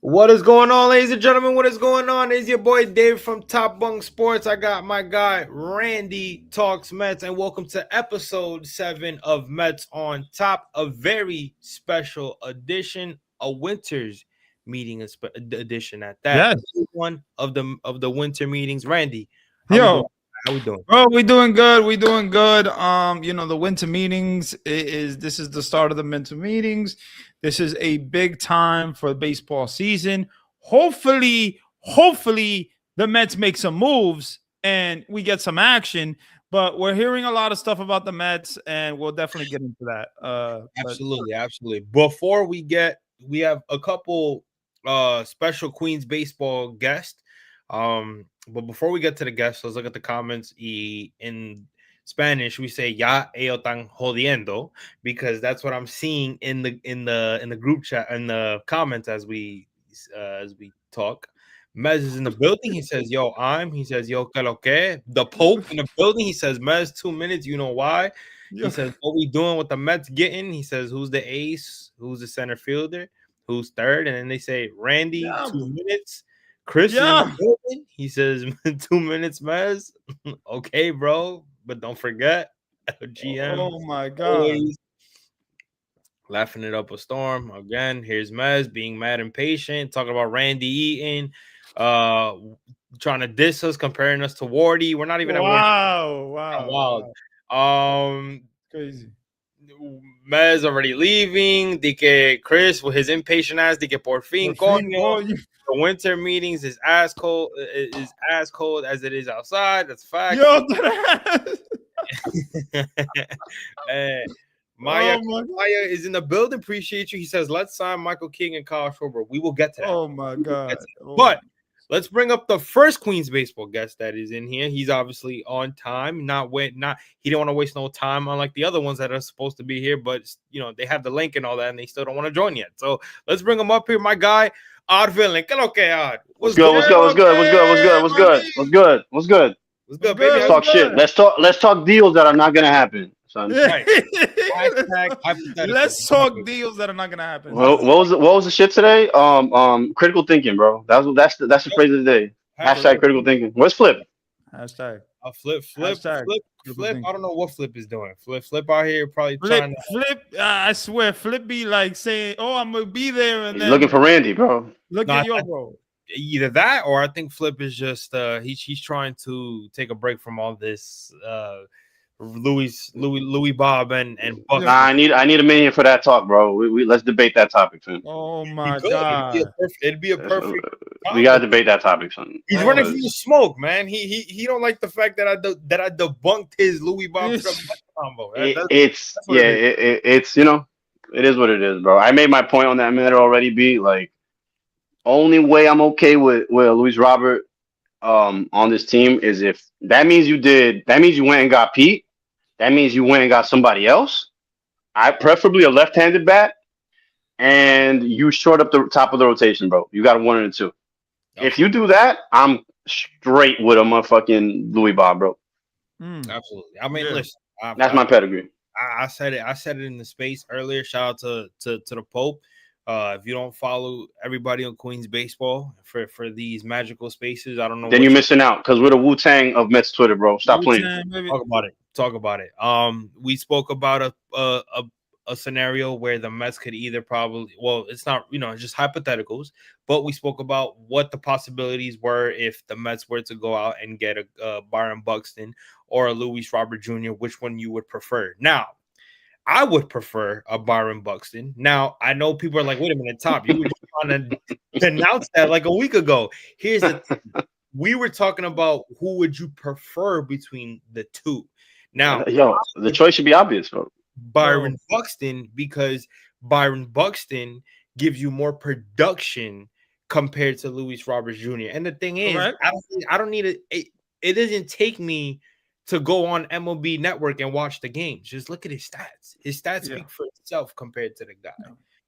What is going on, ladies and gentlemen? What is going on? It's your boy Dave from Top Bunk Sports. I got my guy Randy Talks Mets, and welcome to episode 7 of Mets on Top, a very special edition, a winter's meeting edition at that. Yes. One of the winter meetings. Randy, how we Yo, doing? How we doing? bro, we doing good. We doing good. The winter meetings this is the start of the winter meetings. This is a big time for the baseball season. Hopefully the Mets make some moves and we get some action. But we're hearing a lot of stuff about the Mets, and we'll definitely get into that. Absolutely. Before we have a couple special Queens baseball guests. But before we get to the guests, let's look at the comments. In Spanish, we say "Ya ellos están jodiendo" because that's what I'm seeing in the group chat and the comments as we talk. Mez is in the building. He says, "Yo, He says, "Yo, que lo que?" The Pope in the building. He says, "Mez, 2 minutes. You know why?" He says, "What we doing with the Mets getting?" He says, "Who's the ace? Who's the center fielder? Who's third?" And then they say, "Randy, 2 minutes." Chris is in the building. He says 2 minutes, Mez. Okay, bro. But don't forget, GM. Oh my God. Laughing it up a storm. Again, here's Mez being mad and patient, talking about Randy Eaton, trying to diss us, comparing us to Wardy. We're not even at Wardy. Wow. Crazy. Mez already leaving. De que Chris with his impatient ass, de que por fin, coño. The winter meetings is as cold as it is outside. That's fact. Maya is in the building. Appreciate you. He says, "Let's sign Michael King and Kyle Schwarber." We will get to that. Oh my God. But let's bring up the first Queens baseball guest that is in here. He's obviously on time. He didn't want to waste no time, unlike the other ones that are supposed to be here. But they have the link and all that, and they still don't want to join yet. So let's bring him up here. My guy, Odd Villain. Que lo que, Odd? What's good, baby? Let's talk shit. Let's talk deals that are not gonna happen, son. Right. Let's talk deals that are not gonna happen. What was the shit today? Critical thinking, bro. That's the phrase of the day. Hashtag critical thinking. Where's Flip? Hashtag. Flip. I don't know what Flip is doing. Flip out here probably trying to Flip. I swear, Flip be like saying, "Oh, I'm gonna be there," and then looking for Randy, bro. Look at your bro. Either that, or I think Flip is just he's trying to take a break from all this Louis Bob and Buck. Nah, I need a minute for that talk, bro. We let's debate that topic, son. Oh my God, it'd be a perfect. We gotta debate that topic, son. He's running from the smoke, man. He don't like the fact that I debunked his Louis Bob combo. It's it is what it is, bro. I made my point on that matter already. Be like. Only way I'm okay with Luis Robert on this team is if that means you went and got Pete. That means you went and got somebody else. Preferably a left-handed bat, and you short up the top of the rotation, bro. You got a 1 and a 2. Okay. If you do that, I'm straight with a motherfucking Louis Bob, bro. Absolutely. I mean, listen, that's my pedigree. I said it in the space earlier. Shout out to the Pope. If you don't follow everybody on Queens baseball for these magical spaces, I don't know. Then you're missing out because we're the Wu-Tang of Mets Twitter, bro. Stop playing. Talk about it. We spoke about a scenario where the Mets could either it's not, it's just hypotheticals, but we spoke about what the possibilities were if the Mets were to go out and get a Byron Buxton or a Luis Robert Jr., which one you would prefer. Now, I would prefer a Byron Buxton. Now, I know people are like, wait a minute, Top, you were just trying to announce that like a week ago. Here's the thing. We were talking about who would you prefer between the two. Now, the choice should be obvious, bro. Byron Buxton, because Byron Buxton gives you more production compared to Luis Robert Jr. And the thing is, I don't need it doesn't take me to go on MLB Network and watch the games. Just look at his stats. His stats speak for itself compared to the guy.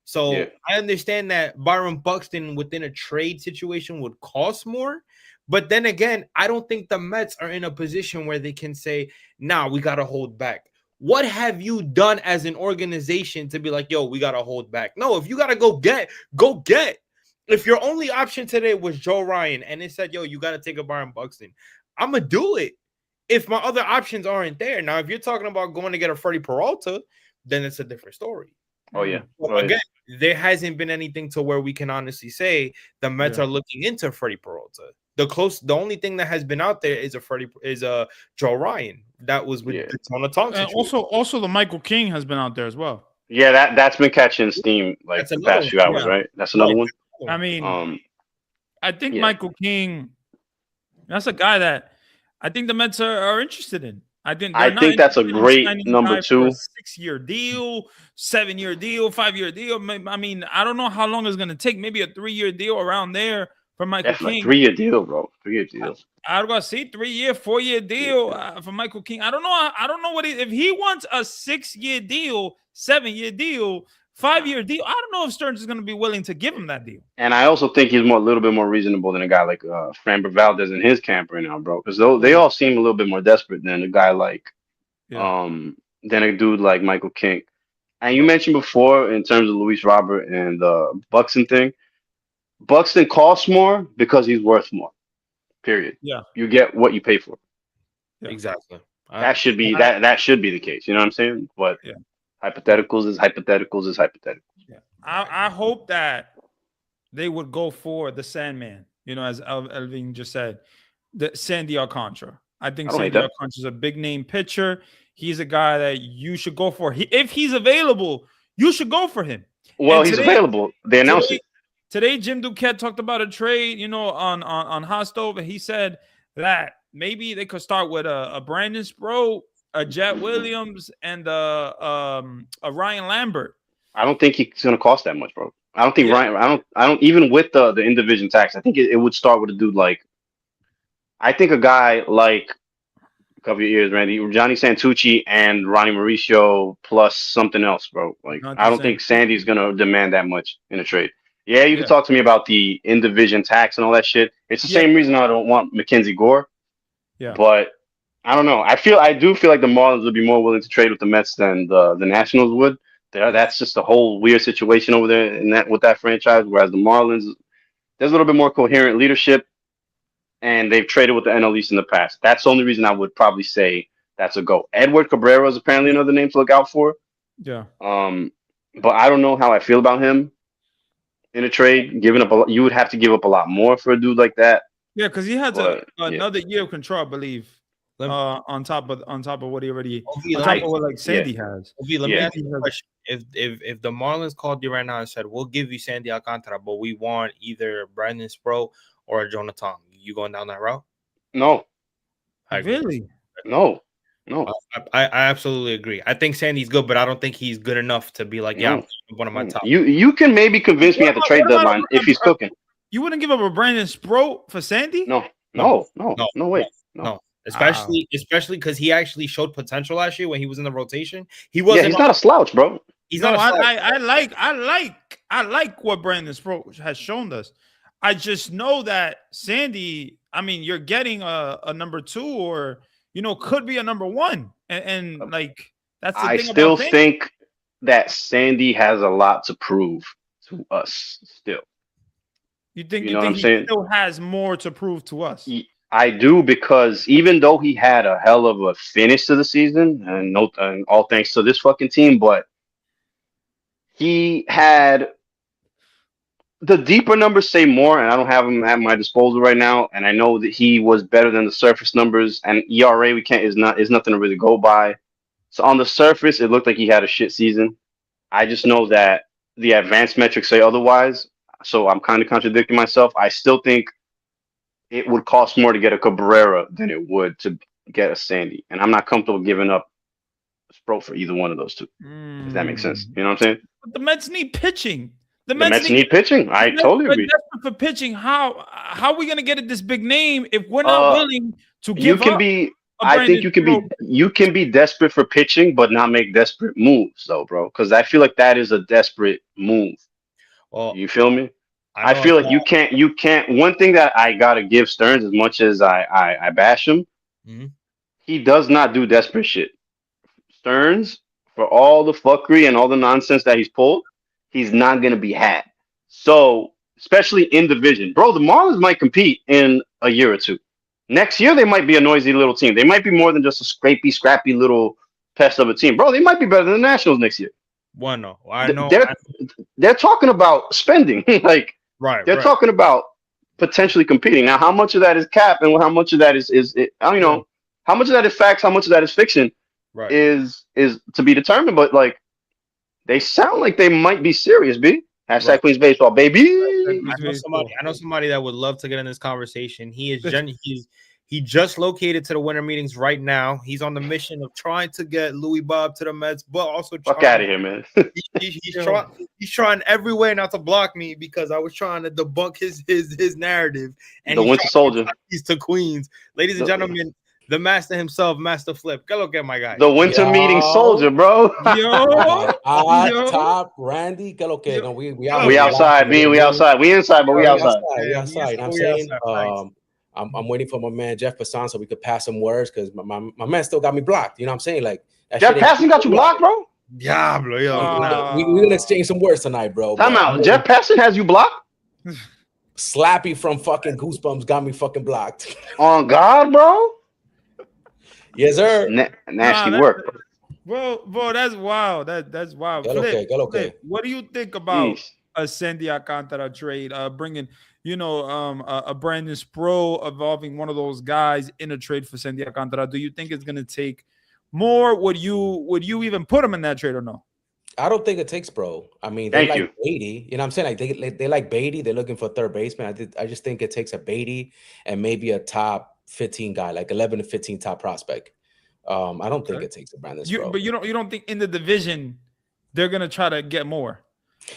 So I understand that Byron Buxton within a trade situation would cost more. But then again, I don't think the Mets are in a position where they can say, nah, we got to hold back. What have you done as an organization to be like, yo, we got to hold back? No, if you got to go get. If your only option today was Joe Ryan and it said, yo, you got to take a Byron Buxton, I'm going to do it if my other options aren't there. Now, if you're talking about going to get a Freddie Peralta, then it's a different story. Oh, yeah. Well, again, there hasn't been anything to where we can honestly say the Mets are looking into Freddie Peralta. The only thing that has been out there is a Joe Ryan. That was with the Tona Tongue situation. Also the Michael King has been out there as well. Yeah, that's been catching steam like the past few hours, right? That's another one. I mean, I think Michael King, that's a guy that I think the Mets are interested in. I think that's a great number 2. 6-year deal, 7-year deal, 5-year deal. I mean, I don't know how long it's going to take. Maybe a 3-year deal around there for Michael King. 3-year deal, bro. 3-year deal. I'm gonna see 3-year, 4-year deal for Michael King. I don't know what if he wants a 6-year deal, 7-year deal, 5-year deal. I don't know if Stearns is going to be willing to give him that deal. And I also think he's a little bit more reasonable than a guy like Framber Valdez in his camp right now, bro. Because they all seem a little bit more desperate than a guy like, than a dude like Michael King. And you mentioned before in terms of Luis Robert and the Buxton thing, Buxton costs more because he's worth more. Period. Yeah, you get what you pay for. Yeah. Exactly. That should be that should be the case. You know what I'm saying? But hypotheticals is hypotheticals. Yeah. I hope that they would go for the Sandman. You know, as Elvin just said, the Sandy Alcantara. I think Sandy Alcantara is a big name pitcher. He's a guy that you should go for. If he's available, you should go for him. Well, he's available. They announced it. Today, Jim Duquette talked about a trade, on Hot Stove, and he said that maybe they could start with a Brandon Sproat, a Jet Williams, and a Ryan Lambert. I don't think he's going to cost that much, bro. I don't think Ryan. I don't even with the in division tax. I think it would start with a dude like. I think a guy like a couple of years, Randy, Johnny Santucci and Ronnie Mauricio plus something else, bro. Like I don't think Sandy's going to demand that much in a trade. Yeah, you can talk to me about the in-division tax and all that shit. It's the same reason I don't want Mackenzie Gore. Yeah. But I don't know. I do feel like the Marlins would be more willing to trade with the Mets than the Nationals would. That's just a whole weird situation over there with that franchise. Whereas the Marlins, there's a little bit more coherent leadership, and they've traded with the NL East in the past. That's the only reason I would probably say that's a go. Edward Cabrera is apparently another name to look out for. Yeah. But I don't know how I feel about him. In a trade, you would have to give up a lot more for a dude like that. Yeah, because he has another year of control, I believe, on top of what he already top of what Sandy has. Let me ask you a question. If the Marlins called you right now and said, "We'll give you Sandy Alcantara, but we want either Brandon Sproat or a Jonathan," you going down that route? No. Really? No. I absolutely agree. I think Sandy's good, but I don't think he's good enough to be like, one of my top. You can maybe convince me at the trade deadline if he's cooking. You wouldn't give up a Brandon Sproat for Sandy? No way. No. Especially because he actually showed potential last year when he was in the rotation. He wasn't. He's not a slouch, bro. He's not. I like what Brandon Sproat has shown us. I just know that Sandy. I mean, you're getting a number 2 or. Could be a number 1, and like that's the thing. I still think that Sandy has a lot to prove to us. Still, you think he still has more to prove to us? I do, because even though he had a hell of a finish to the season, and all thanks to this fucking team, but he had. The deeper numbers say more, and I don't have them at my disposal right now. And I know that he was better than the surface numbers, and ERA is nothing to really go by. So on the surface, it looked like he had a shit season. I just know that the advanced metrics say otherwise. So I'm kind of contradicting myself. I still think it would cost more to get a Cabrera than it would to get a Sandy, and I'm not comfortable giving up Sproat for either one of those two. If that makes sense, you know what I'm saying? But the Mets need pitching. The Mets need pitching. I totally agree. For pitching, how are we going to get this big name if we're not willing to give up? I think you can be desperate for pitching, but not make desperate moves, though, bro. Because I feel like that is a desperate move. Well, you feel me? I feel like you can't. One thing that I gotta give Stearns, as much as I bash him, he does not do desperate shit. Stearns, for all the fuckery and all the nonsense that he's pulled, he's not going to be had. So especially in division. Bro, the Marlins might compete in a year or two. Next year, they might be a noisy little team. They might be more than just a scrappy little pest of a team. Bro, they might be better than the Nationals next year. Bueno, I know. They're talking about spending. Like, they're talking about potentially competing. Now, how much of that is cap and how much of that is I don't know, how much of that is facts, how much of that is fiction is to be determined. But, like, they sound like they might be serious, B. Hashtag Queens Baseball, baby. I know somebody that would love to get in this conversation. He just located to the winter meetings right now. He's on the mission of trying to get Louis Bob to the Mets, but also fuck out of here, man. he's trying every way not to block me because I was trying to debunk his narrative. And the Winter Soldier. He's to Queens, ladies and gentlemen. The master himself, Master Flip. Go look at my guy. The winter meeting soldier, bro. Top Randy. Go look at him. We outside, B. We outside. We inside, but we outside. We outside. I'm saying, I'm waiting for my man Jeff Passan so we could pass some words because my man still got me blocked. You know what I'm saying? Like Jeff Passan got you blocked, bro? Diablo, we're gonna exchange some words tonight, bro. Time out. Jeff Passan has you blocked? Slappy from fucking Goosebumps got me fucking blocked. On God, bro. Yes, sir. Nasty work. Bro, that's wild. That's wild. Flip, what do you think about a Sandy Alcantara trade? Bringing, a Brandon Sproul involving one of those guys in a trade for Sandy Alcantara. Do you think it's gonna take more? Would you even put him in that trade or no? I don't think it takes, bro. I mean, they like Beatty. You know what I'm saying? Like they like Beatty. They're looking for third baseman. I just think it takes a Beatty and maybe a top 15 guy, like 11 to 15 top prospect. I don't think it takes a Brandon Sproul. But you don't think in the division they're gonna try to get more?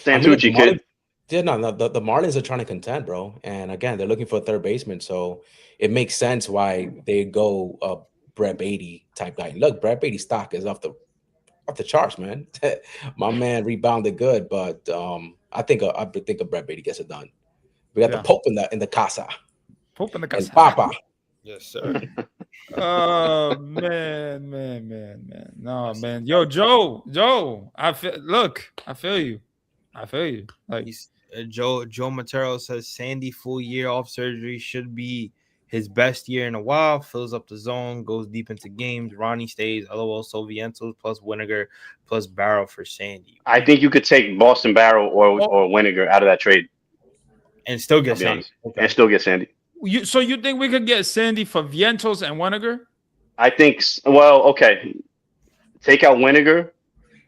Santucci, kid. Yeah, no, the Marlins are trying to contend, bro. And again, they're looking for a third baseman, so it makes sense why they go a Brett Beatty type guy. Look, Brett Beatty's stock is off the charts, man. My man rebounded good, but I think a Brett Beatty gets it done. We got the Pope in the casa. Pope in the casa. And Papa. Yes, sir. Oh man. No, man. Yo, Joe. I feel you. Like Joe Matero says Sandy full year off surgery should be his best year in a while. Fills up the zone, goes deep into games. Ronnie stays. LOL. Vientos plus Winiger plus Barrow for Sandy. I think you could take Boston Barrow or Winiger out of that trade and still get Sandy. Okay. And still get Sandy. So you think we could get Sandy for Vientos and Winiger? I think. Well, okay. Take out Winiger,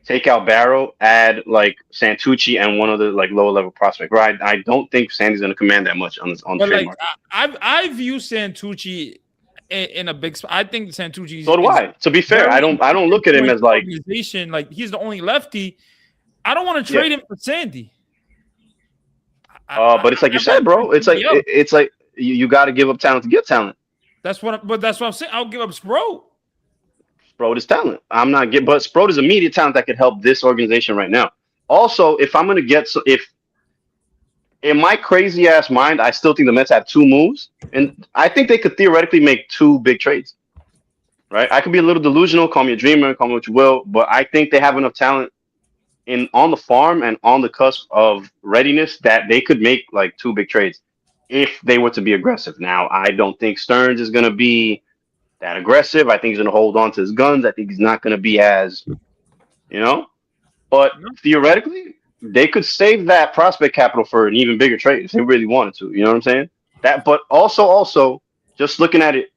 take out Barrow, add like Santucci and one other like lower level prospect. Right? I don't think Sandy's going to command that much on the trade market. I view Santucci in a big spot. I think Santucci. So do I. To be fair, I don't look at him as like he's the only lefty. I don't want to trade him for Sandy. But it's like you said, bro. It's like you got to give up talent to get talent. That's what I'm saying. I'll give up Sprout. Sprout is talent. I'm not getting, but Sprout is immediate talent that could help this organization right now. Also, if I'm going to get, if in my crazy ass mind, I still think the Mets have two moves, and I think they could theoretically make two big trades. Right? I could be a little delusional, call me a dreamer, call me what you will, but I think they have enough talent on the farm and on the cusp of readiness that they could make like two big trades if they were to be aggressive. Now, I don't think Stearns is going to be that aggressive. I think he's going to hold on to his guns. I think he's not going to be as, but theoretically, they could save that prospect capital for an even bigger trade if they really wanted to. You know what I'm saying? But also, just looking at it,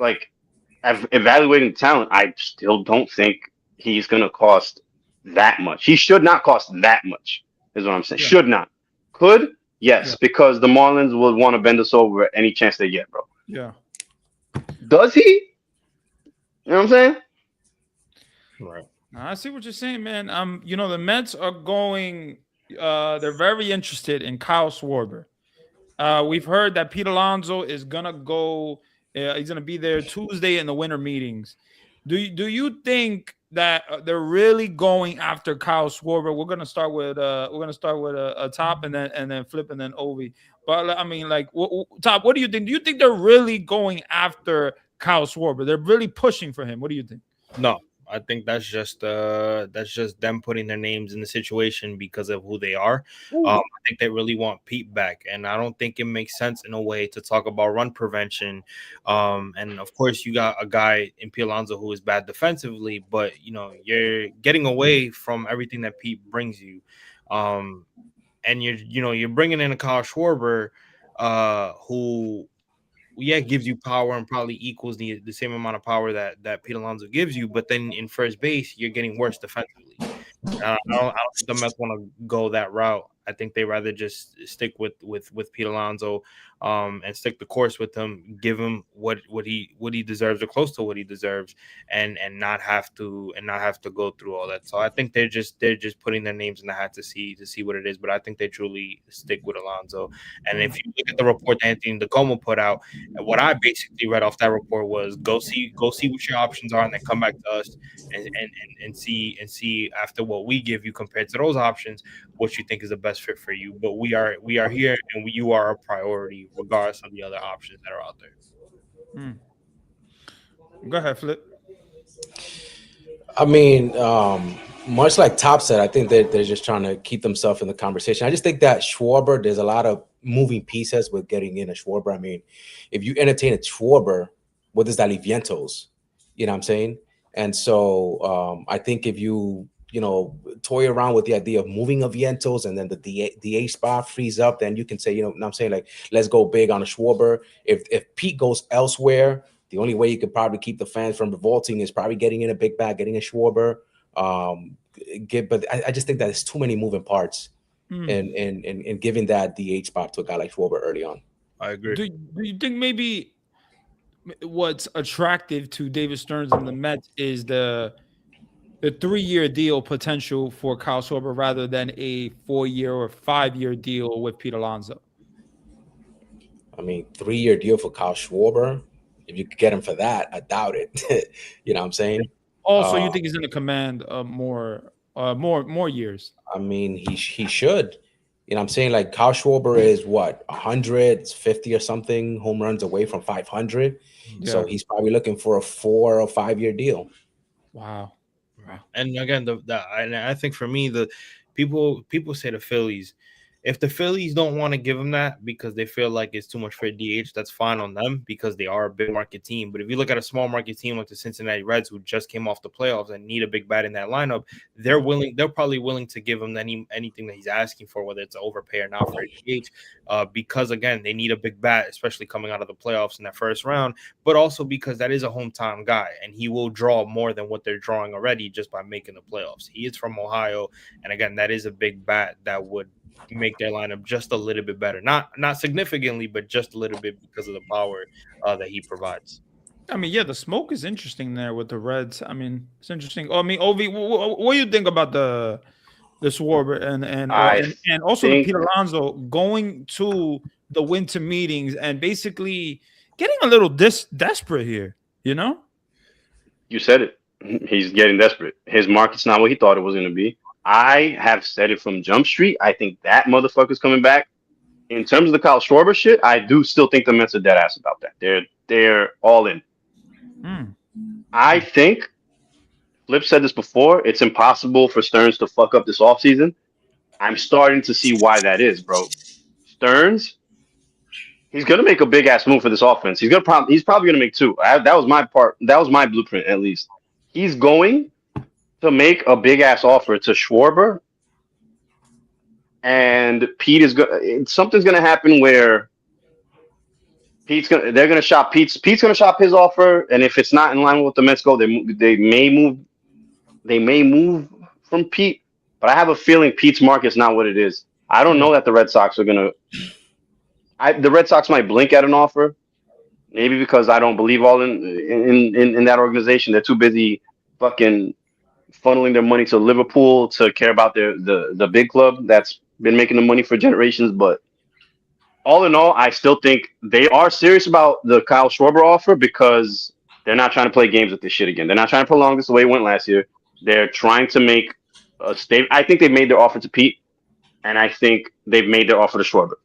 like evaluating talent, I still don't think he's going to cost that much. He should not cost that much, is what I'm saying. Yeah. Should not. Could? Yes, because the Marlins would want to bend us over any chance they get, bro. Yeah. Does he? You know what I'm saying? Right. I see what you're saying, man. The Mets are going. They're very interested in Kyle Schwarber. We've heard that Pete Alonso is gonna go. He's gonna be there Tuesday in the winter meetings. Do you think that they're really going after Kyle Schwarber? We're gonna start with a Top and then Flip and then Ovi. But I mean, like, Top, what do you think? Do you think they're really going after Kyle Schwarber? They're really pushing for him. What do you think? No, I think that's just them putting their names in the situation because of who they are. I think they really want Pete back, and I don't think it makes sense in a way to talk about run prevention. And of course, you got a guy in Pete Alonso who is bad defensively, but you're getting away from everything that Pete brings you. And you're bringing in a Kyle Schwarber, who gives you power and probably equals the same amount of power that Pete Alonso gives you, but then in first base you're getting worse defensively. I don't think the Mets want to go that route. I think they rather just stick with Pete Alonso, and stick the course with him, give him what he deserves or close to what he deserves, and not have to go through all that. So I think they're just putting their names in the hat to see what it is. But I think they truly stick with Alonso. And if you look at the report that Anthony DeComo put out, what I basically read off that report was go see what your options are, and then come back to us and see after what we give you compared to those options, what you think is the best fit for you. But we are here, and you are a priority regardless of the other options that are out there. Go ahead, Flip. I mean, much like Top said, I think they're just trying to keep themselves in the conversation. I just think that Schwarber, there's a lot of moving pieces with getting in a Schwarber. I mean, if you entertain a Schwarber, what does that leave Vientos? You know what I'm saying? And so I think if you toy around with the idea of moving a Vientos and then the DA spot frees up, then you can say, I'm saying, like, let's go big on a Schwarber. If Pete goes elsewhere, the only way you could probably keep the fans from revolting is probably getting in a big bag, getting a Schwarber. But I just think that there's too many moving parts and giving that DH spot to a guy like Schwarber early on. I agree. Do you think maybe what's attractive to David Stearns and the Mets is the 3-year deal potential for Kyle Schwarber rather than a 4-year or 5-year deal with Pete Alonso? I mean, 3-year deal for Kyle Schwarber. If you could get him for that, I doubt it. You know what I'm saying? Also, you think he's going to command more years? I mean, he should. You know what I'm saying? Like, Kyle Schwarber is what, 150 or something home runs away from 500. Yeah. So he's probably looking for a 4 or 5-year deal. Wow. And again, and I think for me, the people say the Phillies. If the Phillies don't want to give him that because they feel like it's too much for a DH, that's fine on them because they are a big market team. But if you look at a small market team like the Cincinnati Reds, who just came off the playoffs and need a big bat in that lineup, they're probably willing to give him anything that he's asking for, whether it's an overpay or not for a DH, because again, they need a big bat, especially coming out of the playoffs in that first round, but also because that is a hometown guy and he will draw more than what they're drawing already just by making the playoffs. He is from Ohio, and again, that is a big bat that would make their lineup just a little bit better, not significantly, but just a little bit because of the power that he provides. I mean, yeah, the smoke is interesting there with the Reds. I mean, it's interesting. I mean, Ovi, what do you think about the Schwarber and also the Pete Alonso going to the winter meetings and basically getting a little desperate here? You said it. He's getting desperate. His market's not what he thought it was going to be. I have said it from Jump Street. I think that motherfucker's coming back. In terms of the Kyle Schwarber shit, I do still think the Mets are dead ass about that. They're all in. I think, Flip said this before, it's impossible for Stearns to fuck up this offseason. I'm starting to see why that is, bro. Stearns, he's gonna make a big ass move for this offense. He's probably gonna make 2. That was my part. That was my blueprint, at least. He's going to make a big ass offer to Schwarber, and Pete is something's gonna happen where they're gonna shop Pete's gonna shop his offer, and if it's not in line with what the Mets go, they may move from Pete. But I have a feeling Pete's market's not what it is. I don't know that the Red Sox are gonna. The Red Sox might blink at an offer, maybe because I don't believe all in that organization. They're too busy fucking funneling their money to Liverpool to care about the big club that's been making the money for generations. But all in all, I still think they are serious about the Kyle Schwarber offer because they're not trying to play games with this shit again. They're not trying to prolong this the way it went last year. They're trying to make a statement. I think they've made their offer to Pete, and I think they've made their offer to Schwarber.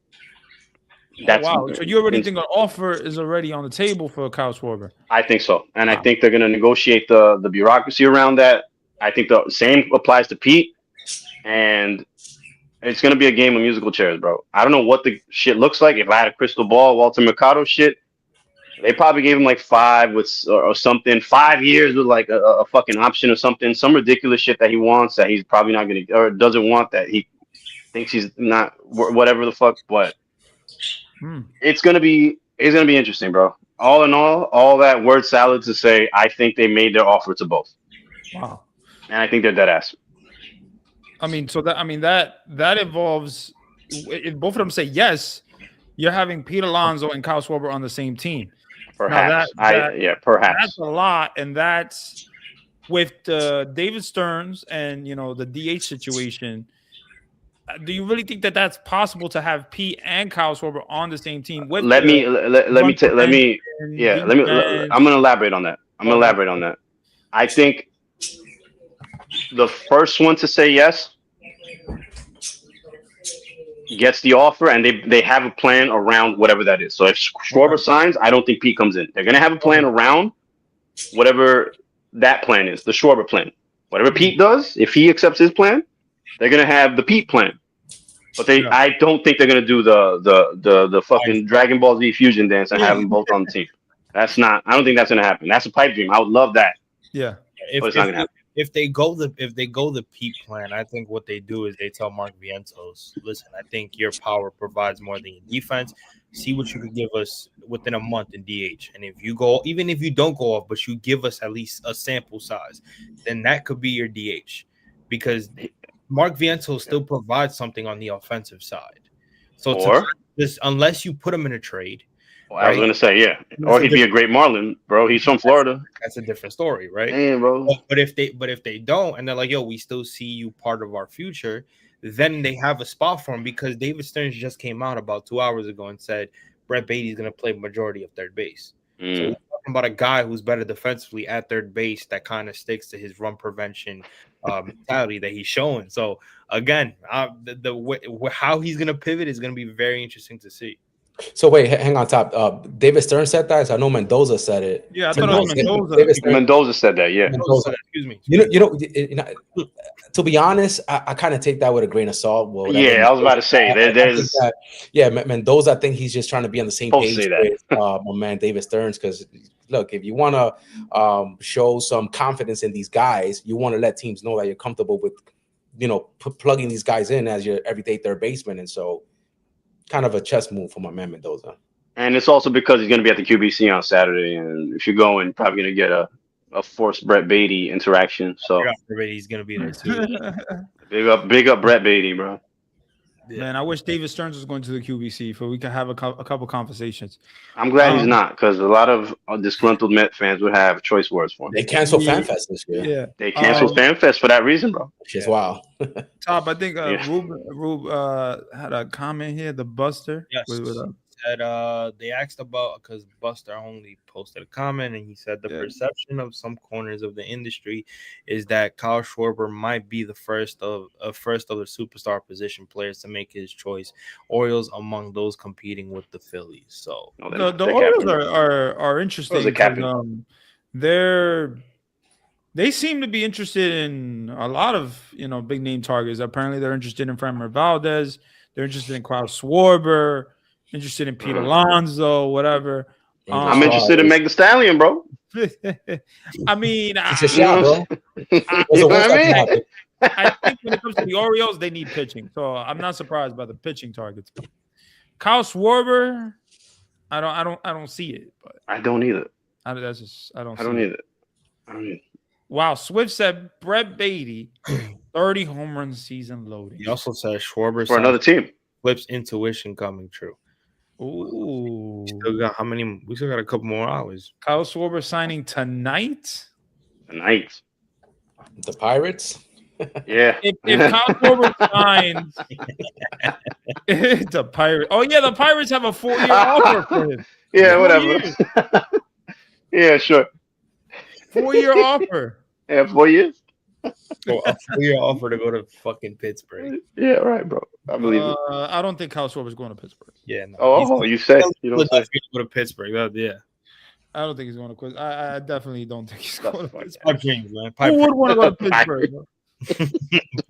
That's wow. So you already think an offer is already on the table for Kyle Schwarber? I think so, and I Wow. think they're going to negotiate the bureaucracy around that. I think the same applies to Pete, and it's going to be a game of musical chairs, bro. I don't know what the shit looks like. If I had a crystal ball, Walter Mercado shit, they probably gave him like 5 or something, 5 years with like a fucking option or something, some ridiculous shit that he wants that he's probably not going to or doesn't want that he thinks he's not whatever the fuck. But it's gonna be interesting, bro. All in all that word salad to say, I think they made their offer to both. Wow. And I think they're dead ass. I mean, so that involves if both of them say yes, you're having Pete Alonso and Kyle Schwarber on the same team. Perhaps. Perhaps. That's a lot, and that's with David Stearns and the DH situation. Do you really think that that's possible to have Pete and Kyle Schwarber on the same team? I'm gonna elaborate on that. I think the first one to say yes gets the offer, and they have a plan around whatever that is. So if Schwarber signs, I don't think Pete comes in. They're gonna have a plan around whatever that plan is, the Schwarber plan. Whatever Pete does, if he accepts his plan, they're gonna have the Pete plan. But I don't think they're gonna do the fucking Dragon Ball Z fusion dance and have them both on the team. I don't think that's gonna happen. That's a pipe dream. I would love that. Yeah. But it's not gonna happen. If they go the Pete plan, I think what they do is they tell Mark Vientos, listen, I think your power provides more than your defense. See what you can give us within a month in DH. And if you go, even if you don't go off, but you give us at least a sample size, then that could be your DH. Because Mark Vientos still provides something on the offensive side. So unless you put him in a trade. I was gonna say, yeah, or he'd be a great Marlin, bro. He's from Florida. That's a different story, right? Damn, bro. But if they don't, and they're like, yo, we still see you part of our future, then they have a spot for him because David Stearns just came out about 2 hours ago and said Brett Beatty's gonna play majority of third base. So we're talking about a guy who's better defensively at third base that kind of sticks to his run prevention mentality that he's showing. So again, how he's gonna pivot is gonna be very interesting to see. So wait, hang on top. David Stern said that. So I know Mendoza said it. Yeah, I thought it was Mendoza said that. Yeah. Excuse me. You know, to be honest, I kind of take that with a grain of salt. Well, I was about to say there's. Mendoza. I think he's just trying to be on the same page with my man David Stearns. Because look, if you want to show some confidence in these guys, you want to let teams know that you're comfortable with, plugging these guys in as your everyday third baseman, and so. Kind of a chess move for my man Mendoza. And it's also because he's going to be at the QBC on Saturday. And if you're going, probably going to get a forced Brett Beatty interaction. So he's going to be there too. big up Brett Beatty, bro. Yeah. Man, I wish David Stearns was going to the QBC so we could have a couple conversations. I'm glad he's not, because a lot of disgruntled Met fans would have choice words for him. They canceled FanFest this year. Yeah, they canceled FanFest for that reason, bro. Which is wild. Top, I think Rube had a comment here. The Buster. Yes. Said they asked about, because Buster only posted a comment, and he said the perception of some corners of the industry is that Kyle Schwarber might be the first of the superstar position players to make his choice. Orioles among those competing with the Phillies. So the Orioles are interesting. They seem to be interested in a lot of big name targets. Apparently, they're interested in Framber Valdez. They're interested in Kyle Schwarber. Interested in Pete Alonso, whatever. I'm interested in Meg Thee Stallion, bro. I mean, it's a shot, bro. I think when it comes to the Orioles, they need pitching, so I'm not surprised by the pitching targets. Kyle Schwarber, I don't see it. But I don't either. I don't either. Wow, Swift said Brett Beatty, 30 home run season loading. He also said Schwarber for another team. Flips intuition coming true. Ooh. We still got a couple more hours. Kyle Schwarber signing tonight? Tonight. The Pirates? Yeah. If Kyle Schwarber signs the Pirates. Oh, yeah, the Pirates have a 4-year offer for him. Yeah, whatever. Yeah, sure. 4-year offer. Yeah, 4 years. So a 4-year offer to go to fucking Pittsburgh. Yeah, right, bro. I believe it. I don't think Kyle Schwarber's going to Pittsburgh. Yeah, no. Oh, you say you don't say. Philadelphia to go to Pittsburgh. Yeah. I don't think he's going to quit. I definitely don't think he's going to Pittsburgh. Pipe dreams, man. Who Pipe would want to go to Pittsburgh?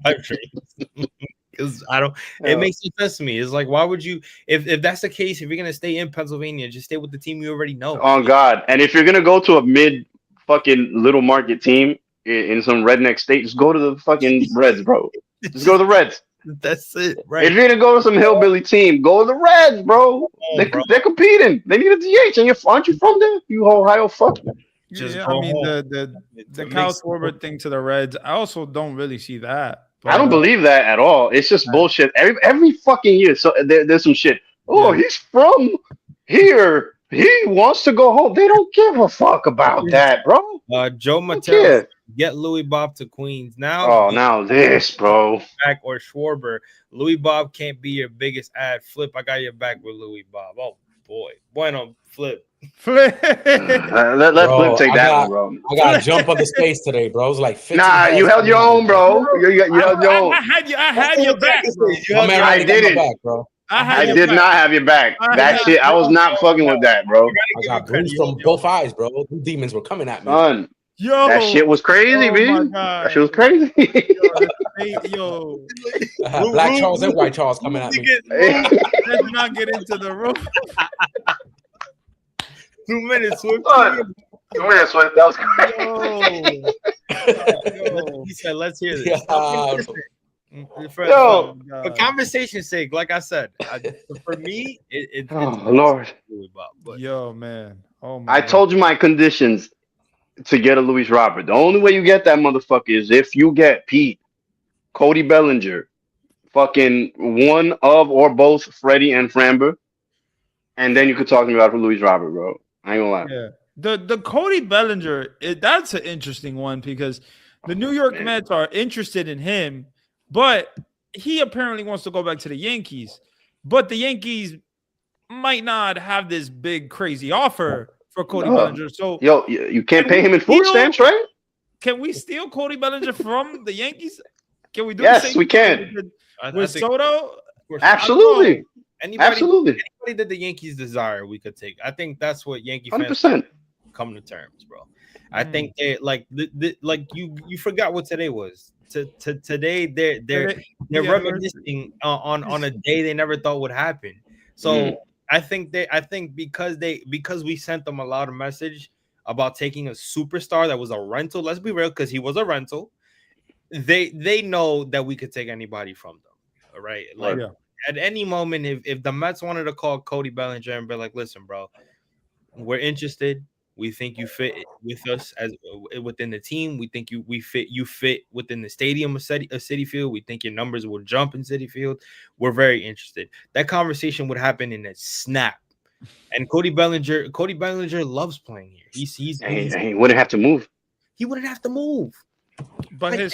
pipe dreams. Because I don't. It makes no sense to me. It's like, why would you? If that's the case, if you're gonna stay in Pennsylvania, just stay with the team you already know. Oh God! And if you're gonna go to a mid fucking little market team in some redneck state, just go to the fucking Reds, bro. Just go to the Reds. That's it, right? If you're gonna go to some hillbilly team, go to the Reds, bro. Bro. They're competing. They need a DH, and aren't you from there? You Ohio fuck. Just Yeah, go I mean home. the Kyle Schwarber thing to the Reds. I also don't really see that. I don't believe that at all. It's just bullshit. Every fucking year, so there's some shit. Oh, he's from here. He wants to go home. They don't give a fuck about that, bro. Joe Who Mateo, cares? get Louis Bob to Queens now. Oh, now this, bro. Back or Schwarber. Louis Bob can't be your biggest ad. Flip, I got your back with Louis Bob. Oh boy, bueno, Flip. Flip. Let Bro, Flip take I that got- one, bro. I got to jump on the space today, bro. It was like 50 Nah, you held your own, bro. You held your own. I had your back, bro. My man I already got my didn't. back, bro. I your did back. not have your back. I That had shit, I was your not fucking with that, bro. I got bruised from both eyes, bro. Two demons were coming at me. Son, Yo, that shit was crazy, oh B. my God. That shit was crazy. Yo, I had Black Charles and White Charles coming at me. let's not get into the room. 2 minutes. Flip. Son, that was crazy. Yo. He said, "Let's hear this." Yeah. Yo. For conversation's sake, like I said, for me, it's Oh, Lord. Louis Bob, but Yo, man. Oh my I God. told you my conditions to get a Luis Robert. The only way you get that motherfucker is if you get Pete, Cody Bellinger, fucking one of or both Freddie and Framber, and then you could talk to me about Luis Robert, bro. I ain't gonna lie. Yeah. The Cody Bellinger, that's an interesting one because the New York Mets are interested in him, but he apparently wants to go back to the Yankees. But the Yankees might not have this big crazy offer for Cody No. Bellinger. So Yo, you can't pay him in food Yo. stamps, right? can we steal Cody Bellinger from the Yankees? Can we do Yes, the same we thing can. with I with think, Soto? of course, Absolutely. anybody Absolutely. that the Yankees desire, we could take. I think that's what Yankee fans 100%. come to terms, bro. I think they like like you forgot what today was. Today they're Yeah, reminiscing on a day they never thought would happen. So I think because we sent them a lot of message about taking a superstar that was a rental. Let's be real, because he was a rental. They know that we could take anybody from them. All right. Like Yeah. at any moment, if the Mets wanted to call Cody Bellinger and be like, listen, bro, we're interested. We think you fit with us as within the team. We think you fit within the stadium of Citi Field. We think your numbers will jump in Citi Field. We're very interested. That conversation would happen in a snap. And Cody Bellinger loves playing here. He wouldn't have to move. He wouldn't have to move. But Like, his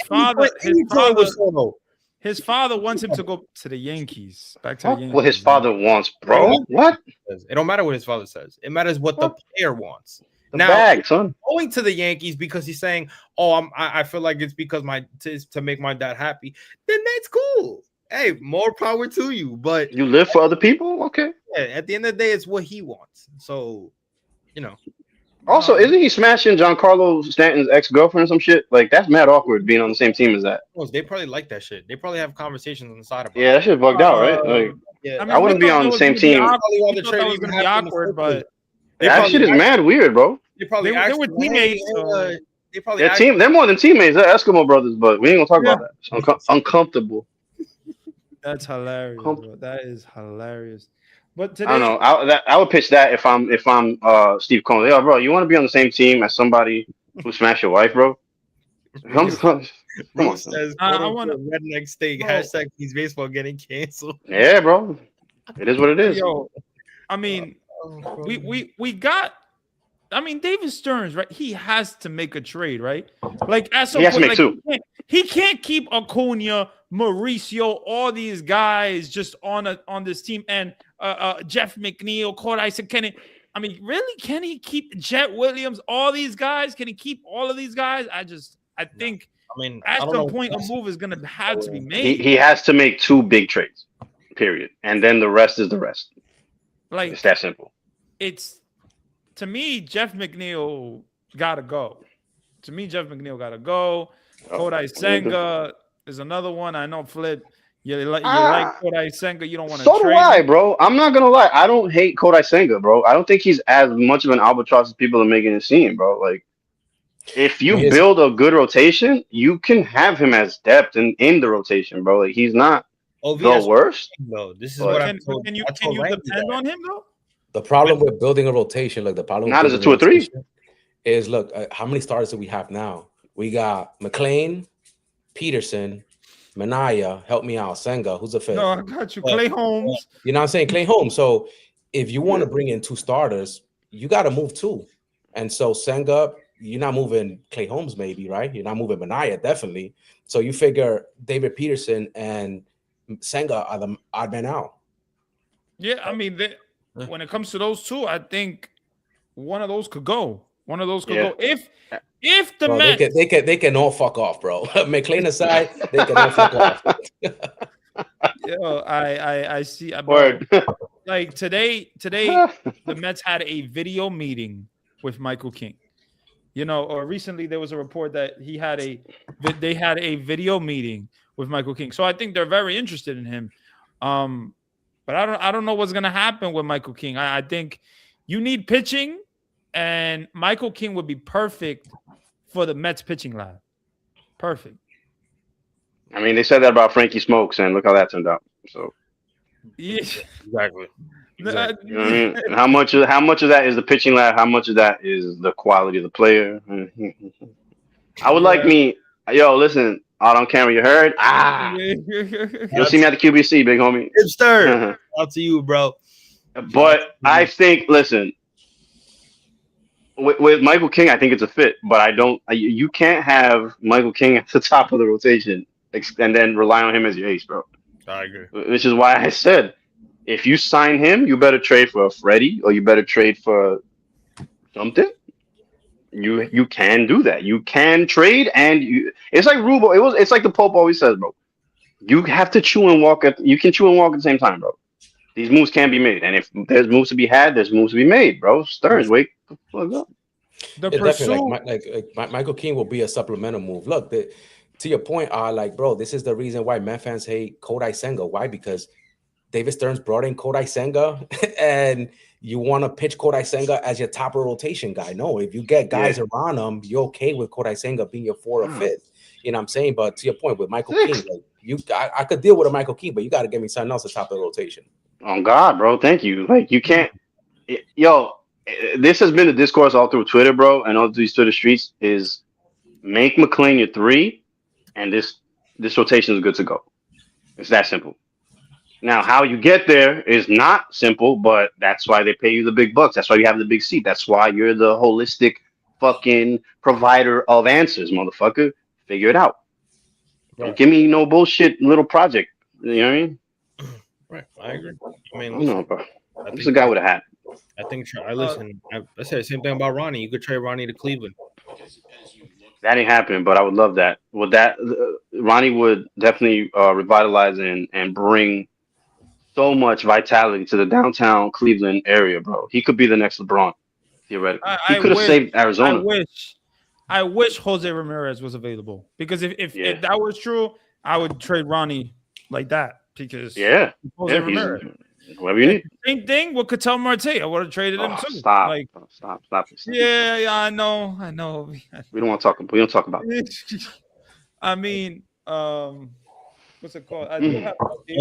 any play with Soto. his father wants him to go to the Yankees. Back to the Fuck Yankees. what his father wants, bro. What? It don't matter what his father says. It matters what the player wants. The Now, bag, son. going to the Yankees because he's saying, "Oh, I feel like it's because to make my dad happy." Then that's cool. Hey, more power to you. But You live for other people? Okay. yeah, at the end of the day, it's what he wants. So, you know, Also, isn't he smashing Giancarlo Stanton's ex-girlfriend or some shit? Like, that's mad awkward being on the same team as that. they probably like that shit. They probably have conversations on the side about Yeah, that shit bugged out, right? Like, yeah. I wouldn't we be thought on that the was same gonna be team. awkward. Probably want We to thought trade that was even gonna be half in the awkward, first but that shit is mad weird, bro. They probably They asked were him, teammates, "Hey, so- they probably They're asked team. They're more than teammates. They're Eskimo brothers, but we ain't gonna talk about that. It's uncomfortable. that's hilarious. Bro. That is hilarious. But today, I don't know. I would pitch that if I'm Steve Cohen. Yo, bro, you want to be on the same team as somebody who smashed your wife, bro? Come on. Bruce says, I "Quote, wanna- unquote, redneck state Bro. hashtag He's baseball getting canceled." Yeah, bro. It is what it is. yo, I mean, we got. I mean, David Stearns, right? He has to make a trade, right? Like at some He has to point, make like, two. he can't keep Acuna, Mauricio, all these guys just on this team, and Jeff McNeil, Corey Kennedy. I mean, really, can he keep Jet Williams? All these guys? Can he keep all of these guys? I think I mean, at I don't some know. point, a move is gonna have to be He made. he has to make 2 big trades, period, and then the rest is the rest. Like It's that simple. it's to me, Jeff McNeil gotta go. To me, Jeff McNeil gotta go. Kodai Senga is another one. I know, Flip. You like Kodai Senga. You don't want to So do trade I, him. bro. I'm not gonna lie. I don't hate Kodai Senga, bro. I don't think he's as much of an albatross as people are making it seem, bro. Like, if you Here's- build a good rotation, you can have him as depth in the rotation, bro. Like, he's not the OVS worst. though. This is But- what Can, I've told. can you I can told you Randy depend that. on him though? The problem with building a rotation, like the problem Not with as a building 2 or 3. rotation is look, how many starters do we have now? We got McLean, Peterson, Manaya, help me out, Senga, who's the fifth? No, I got you, Clay Holmes. You know what I'm saying? Clay Holmes. So if you want to bring in 2 starters, you got to move 2. And so Senga, you're not moving Clay Holmes, maybe, right? You're not moving Manaya, definitely. So you figure David Peterson and Senga are the odd man out. Yeah, I mean, when it comes to those two, I think one of those could go. One of those could Yeah. go. If the Bro, Mets, they can all fuck off, bro. McLean aside, they can all fuck off. I see. Bro, Word. like today, the Mets had a video meeting with Michael King. You know, or recently there was a report that they had a video meeting with Michael King. So I think they're very interested in him. But I don't know what's gonna happen with Michael King. I think you need pitching, and Michael King would be perfect for the Mets pitching lab. Perfect. I mean, they said that about Frankie Smokes, and look how that turned out. So, Yeah. Exactly. you know what I mean? And how much of that is the pitching lab? How much of that is the quality of the player? I would like me. Yo, listen, out on camera, you heard? You'll see me at the QBC, big homie. Hipster. Out to you, bro. But I think, listen, with Michael King, I think it's a fit. But I don't. You can't have Michael King at the top of the rotation and then rely on him as your ace, bro. I agree. Which is why I said, if you sign him, you better trade for a Freddie or you better trade for something. You can do that. You can trade, and it's like Rubo. It's like the Pope always says, bro. You have to chew and walk you can chew and walk at the same time, bro. These moves can be made, and if there's moves to be had, there's moves to be made, bro. Stearns, wake the fuck up. The It's pursuit. definitely like Michael King will be a supplemental move. Look, to your point, like, bro, this is the reason why Met fans hate Kodai Senga. Why? Because David Stearns brought in Kodai Senga, and you want to pitch Kodai Senga as your top rotation guy. No, if you get guys around him, you're okay with Kodai Senga being your 4th or 5th. You know what I'm saying? But to your point with Michael King, like, I could deal with a Michael King, but you got to give me something else at top of the rotation. Oh God, bro, thank you. Like, you can't. Yo, this has been the discourse all through Twitter, bro, and all these Twitter streets is make McLean your 3, and this rotation is good to go. It's that simple. Now, how you get there is not simple, but that's why they pay you the big bucks. That's why you have the big seat. That's why you're the holistic fucking provider of answers, motherfucker. Figure it out. Don't give me no bullshit little project. You know what I mean? Right. I agree. I I mean, don't know, bro. I I'm just think, a guy with a hat. I think. I listen. I said the same thing about Ronnie. You could trade Ronnie to Cleveland. That ain't happening, but I would love that. Ronnie would definitely revitalize and bring so much vitality to the downtown Cleveland area, bro. He could be the next LeBron, theoretically. He could have saved Arizona. I wish Jose Ramirez was available, because if that was true, I would trade Ronnie like that, because Jose Ramirez. Whatever you need. Same thing with Ketel Marte. I would have traded him too. Stop. Yeah, I know. We don't talk about it. I mean, what's it called?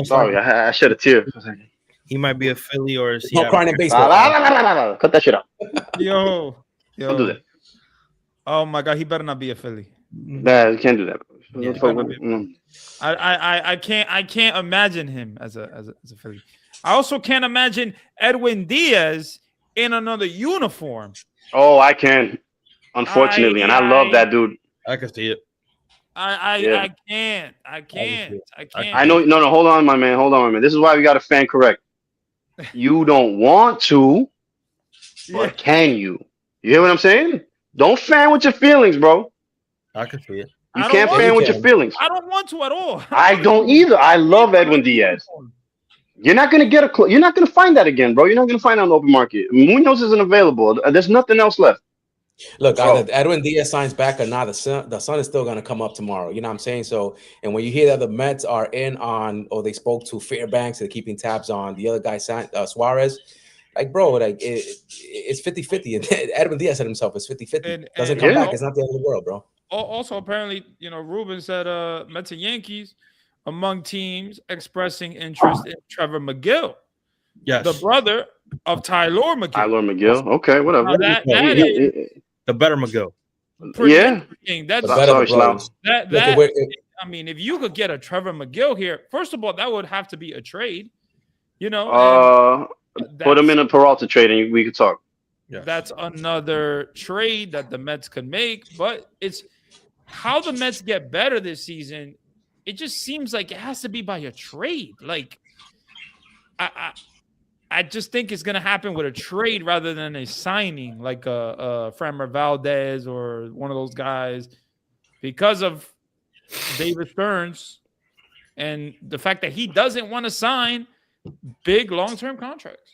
Sorry, I shed a tear. He might be a Philly or a No crying in baseball. Cut that shit out. Yo. Don't do that. Oh my God, he better not be a Philly. Nah, you can't do that. I can't imagine him as a Philly. I also can't imagine Edwin Diaz in another uniform. Oh, I can. Unfortunately, and I love that dude. I can see it. I can't. I know. No. Hold on, my man. This is why we got to fan correct. You don't want to, but can you? You hear what I'm saying? Don't fan with your feelings, bro. I can see it. You I don't can't want fan to. with your feelings. I don't want to at all. I don't either. I love Edwin Diaz. You're not gonna get you're not gonna find that again, bro. You're not gonna find that on the open market. Munoz isn't available. There's nothing else left. Look, Bro. either Edwin Diaz signs back or not, the sun is still going to come up tomorrow. You know what I'm saying? So, and when you hear that the Mets are in on, or they spoke to Fairbanks, they're keeping tabs on the other guy, Suarez, like, bro, like it's 50-50. And Edwin Diaz said himself, it's 50-50. Doesn't come back. It's not the end of the world, bro. Also, apparently, Ruben said Mets and Yankees among teams expressing interest in Trevor McGill. Yes. The brother of Tyler McGill. Tyler McGill. Okay, whatever. Now that is the better McGill. Yeah. That's sorry, Slow. I mean, if you could get a Trevor McGill here, first of all, that would have to be a trade. Put him in a Peralta trade and we could talk. Yeah. That's another trade that the Mets could make, but it's how the Mets get better this season. It just seems like it has to be by a trade. Like, I just think it's going to happen with a trade rather than a signing, like a Framber Valdez or one of those guys, because of David Stearns and the fact that he doesn't want to sign big long-term contracts.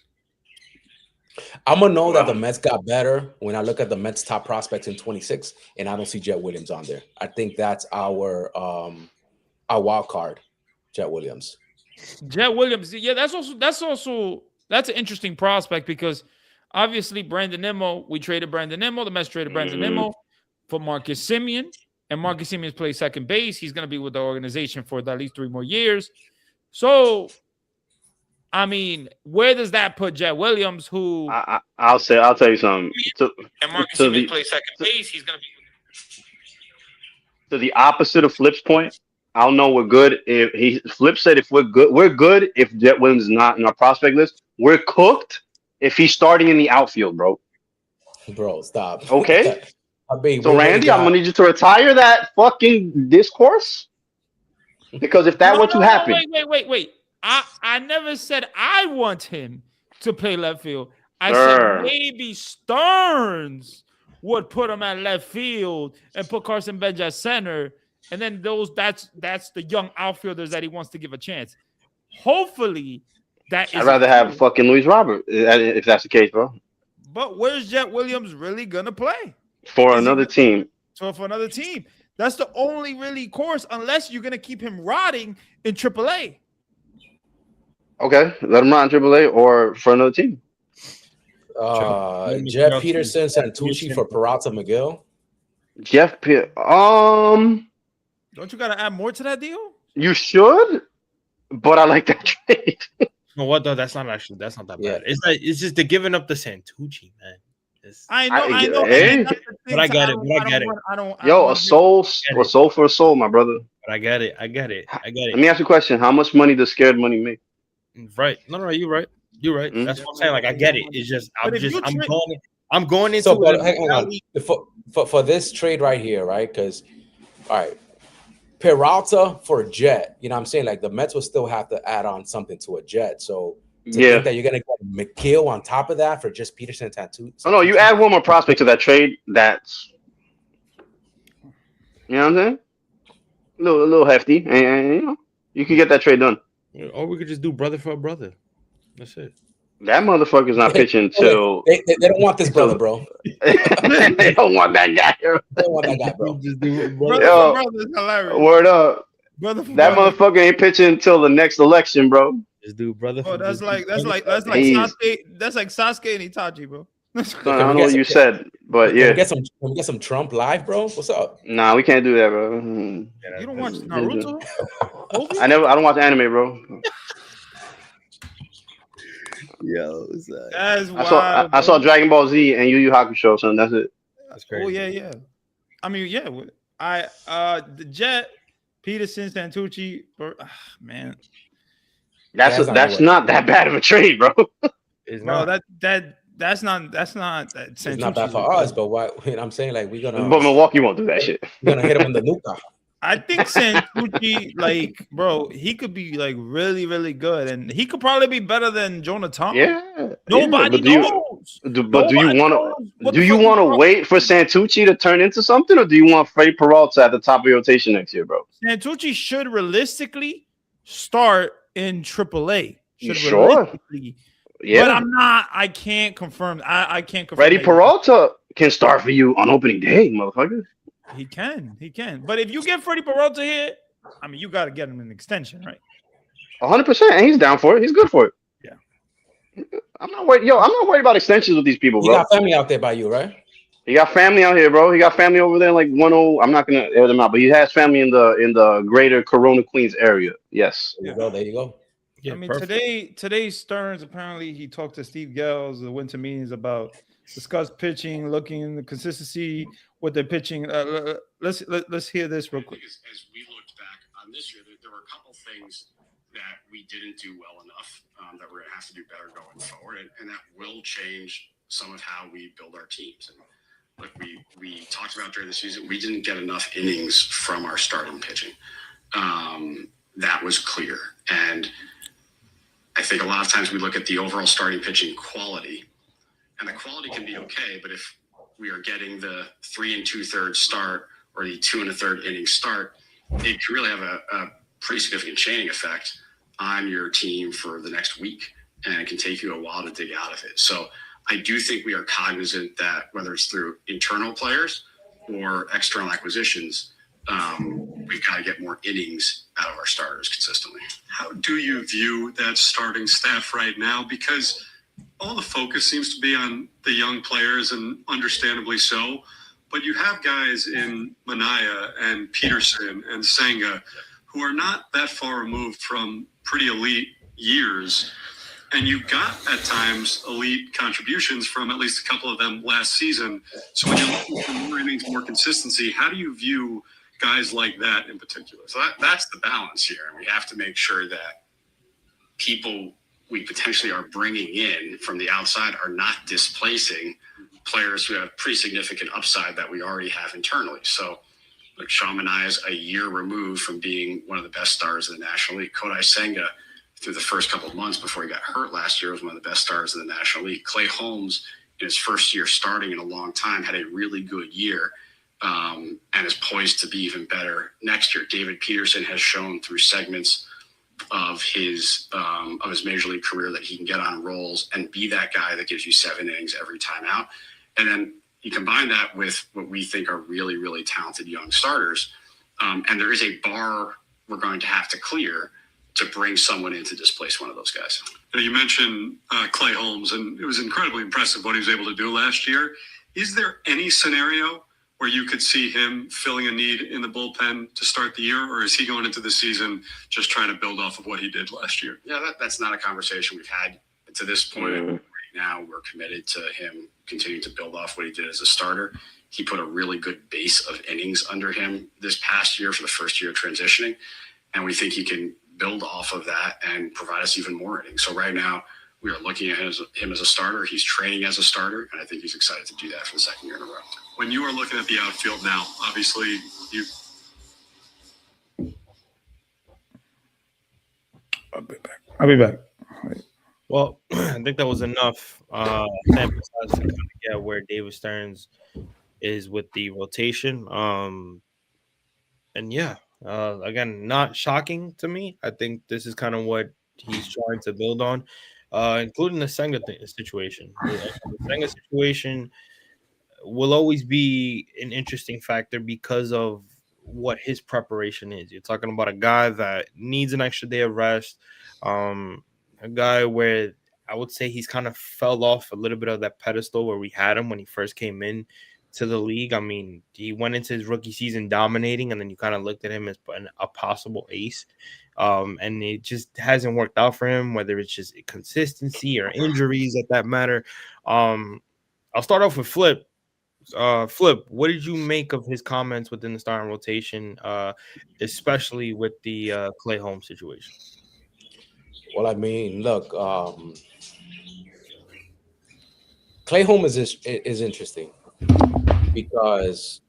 I'm going to know that the Mets got better when I look at the Mets' top prospects in 26, and I don't see Jet Williams on there. I think that's our wild card, Jet Williams. Jet Williams, yeah, that's an interesting prospect because obviously Brandon Nimmo, we traded Brandon Nimmo. The Mets traded Brandon Nimmo for Marcus Semien, and Marcus Semien plays second base. He's going to be with the organization for at least 3 more years. So, I mean, where does that put Jet Williams? Who I'll tell you something. And Marcus Semien plays second base. He's going to be to the opposite of Flip's point. I don't know. We're good. Flip said if we're good. If Jet Williams is not in our prospect list, we're cooked. If he's starting in the outfield, bro. Bro, stop. Okay. So Randy, I'm gonna need you to retire that fucking discourse because if that were to happen, wait. I never said I want him to play left field. I said maybe Stearns would put him at left field and put Carson Bench at center. And then that's the young outfielders that he wants to give a chance. Hopefully, that is. I'd rather have fucking Luis Robert if that's the case, bro. But where's Jet Williams really gonna play? For another team. So for another team, that's the only really course, unless you're gonna keep him rotting in AAA. Okay, let him rot in AAA or for another team. Jeff Peterson, Santucci for Peralta McGill. Don't you got to add more to that deal? You should, but I like that trade. No, what though? That's not that bad. Yeah. It's just they're giving up the Santucci, man. I know. Hey. But I get it. A soul for a soul, my brother. But I get it. Let me ask you a question. How much money does Scared Money make? Right. No, you're right. Mm-hmm. That's what I'm saying. Like, I get it. It's just I'm going into but hang on. For this trade right here, right? Because all right, Peralta for Jet, you know what I'm saying? Like the Mets will still have to add on something to a Jet. So think that you're gonna get McGill on top of that for just Peterson tattoo. Oh no, you add one more prospect to that trade. That's you know what I'm saying? A little hefty, and you can get that trade done. Or we could just do brother for a brother. That's it. That motherfucker's not pitching until they don't want this brother, bro. They don't want that guy. They don't want that guy, bro. Just do Brother is hilarious. Word up. That motherfucker ain't pitching until the next election, bro. Just do brother. Oh, that's like Sasuke. That's like Sasuke and Itachi, bro. I don't know what you said, but yeah. Can we get some Trump live, bro? What's up? Nah, we can't do that, bro. You don't watch Naruto? I don't watch anime, bro. Yo, that's wild. I saw Dragon Ball Z and Yu Yu Hakusho, son. That's it. That's crazy. Oh yeah. I mean, yeah. The Jet, Peterson, Santucci, man. That's not that bad of a trade, bro. It's not. not. That's not. It's not bad for us, but why? I'm saying like we're gonna. But Milwaukee won't do that shit. We're gonna hit him in the nuka. I think Santucci, like, bro, he could be like really, really good, and he could probably be better than Jonah Thomas. Yeah. Nobody knows. Jones. But do you Nobody want knows what do the you fuck he's want to talking wait for Santucci to turn into something, or do you want Freddie Peralta at the top of your rotation next year, bro? Santucci should realistically start in AAA. You Should sure? realistically, but Yeah. I'm not. I can't confirm. I can't confirm. Freddie that Peralta can start for you on opening day, motherfucker. he can. He can. But if you get Freddie Peralta here, I mean, you got to get him an extension, right? 100%, and he's down for it. He's good for it. Yeah. I'm not worried. Yo, I'm not worried about extensions with these people, You bro. got family out there by you, right? He got family out here, bro. He got family over there, like 10. I'm not gonna air them out, but he has family in the greater Corona Queens area. Yes. There you go. There you go. I mean, today Stearns apparently he talked to Steve Gales, the winter meetings about discuss pitching, looking in the consistency with their pitching. Let's hear this real quick. As we looked back on this year, there were a couple things that we didn't do well enough that we're going to have to do better going forward, and that will change some of how we build our teams. And look, we talked about during the season, we didn't get enough innings from our starting pitching. That was clear, and I think a lot of times we look at the overall starting pitching quality, and the quality can be okay, but if we are getting the 3 2/3 start or the 2 1/3 inning start, it can really have a pretty significant chaining effect on your team for the next week, and it can take you a while to dig out of it. So I do think we are cognizant that whether it's through internal players or external acquisitions, we've got to get more innings out of our starters consistently. How do you view that starting staff right now? Because all the focus seems to be on the young players, and understandably so. But you have guys in Manaea and Peterson and Senga who are not that far removed from pretty elite years. And you got, at times, elite contributions from at least a couple of them last season. So when you're looking for more innings, more consistency, how do you view guys like that in particular? So that's the balance here. And we have to make sure that people we potentially are bringing in from the outside are not displacing players who have pretty significant upside that we already have internally. So like Sean Manaea is a year removed from being one of the best stars in the National League. Kodai Senga, through the first couple of months before he got hurt last year, was one of the best stars in the National League. Clay Holmes, in his first year starting in a long time, had a really good year and is poised to be even better next year. David Peterson has shown through segments of his major league career that he can get on rolls and be that guy that gives you 7 innings every time out. And then you combine that with what we think are really, really talented young starters. And there is a bar we're going to have to clear to bring someone in to displace one of those guys. You mentioned Clay Holmes, and it was incredibly impressive what he was able to do last year. Is there any scenario where you could see him filling a need in the bullpen to start the year, or is he going into the season just trying to build off of what he did last year? Yeah, that's not a conversation we've had to this point. Right now, we're committed to him continuing to build off what he did as a starter. He put a really good base of innings under him this past year for the first year of transitioning, and we think he can build off of that and provide us even more innings. So right now, we are looking at him as a starter. He's training as a starter, and I think he's excited to do that for the second year in a row. When you are looking at the outfield now, obviously you. I'll be back. Well, I think that was enough sample size to kind of get where David Stearns is with the rotation. And yeah, again, not shocking to me. I think this is kind of what he's trying to build on, including the Senga situation. The Senga situation will always be an interesting factor because of what his preparation is. You're talking about a guy that needs an extra day of rest, a guy where I would say he's kind of fell off a little bit of that pedestal where we had him when he first came in to the league. I mean, he went into his rookie season dominating, and then you kind of looked at him as a possible ace. And it just hasn't worked out for him, whether it's just consistency or injuries at that matter. I'll start off with Flip. Flip, what did you make of his comments within the starting rotation, especially with the Clay Holmes situation? Well, I mean, look, Clay Holmes is interesting because,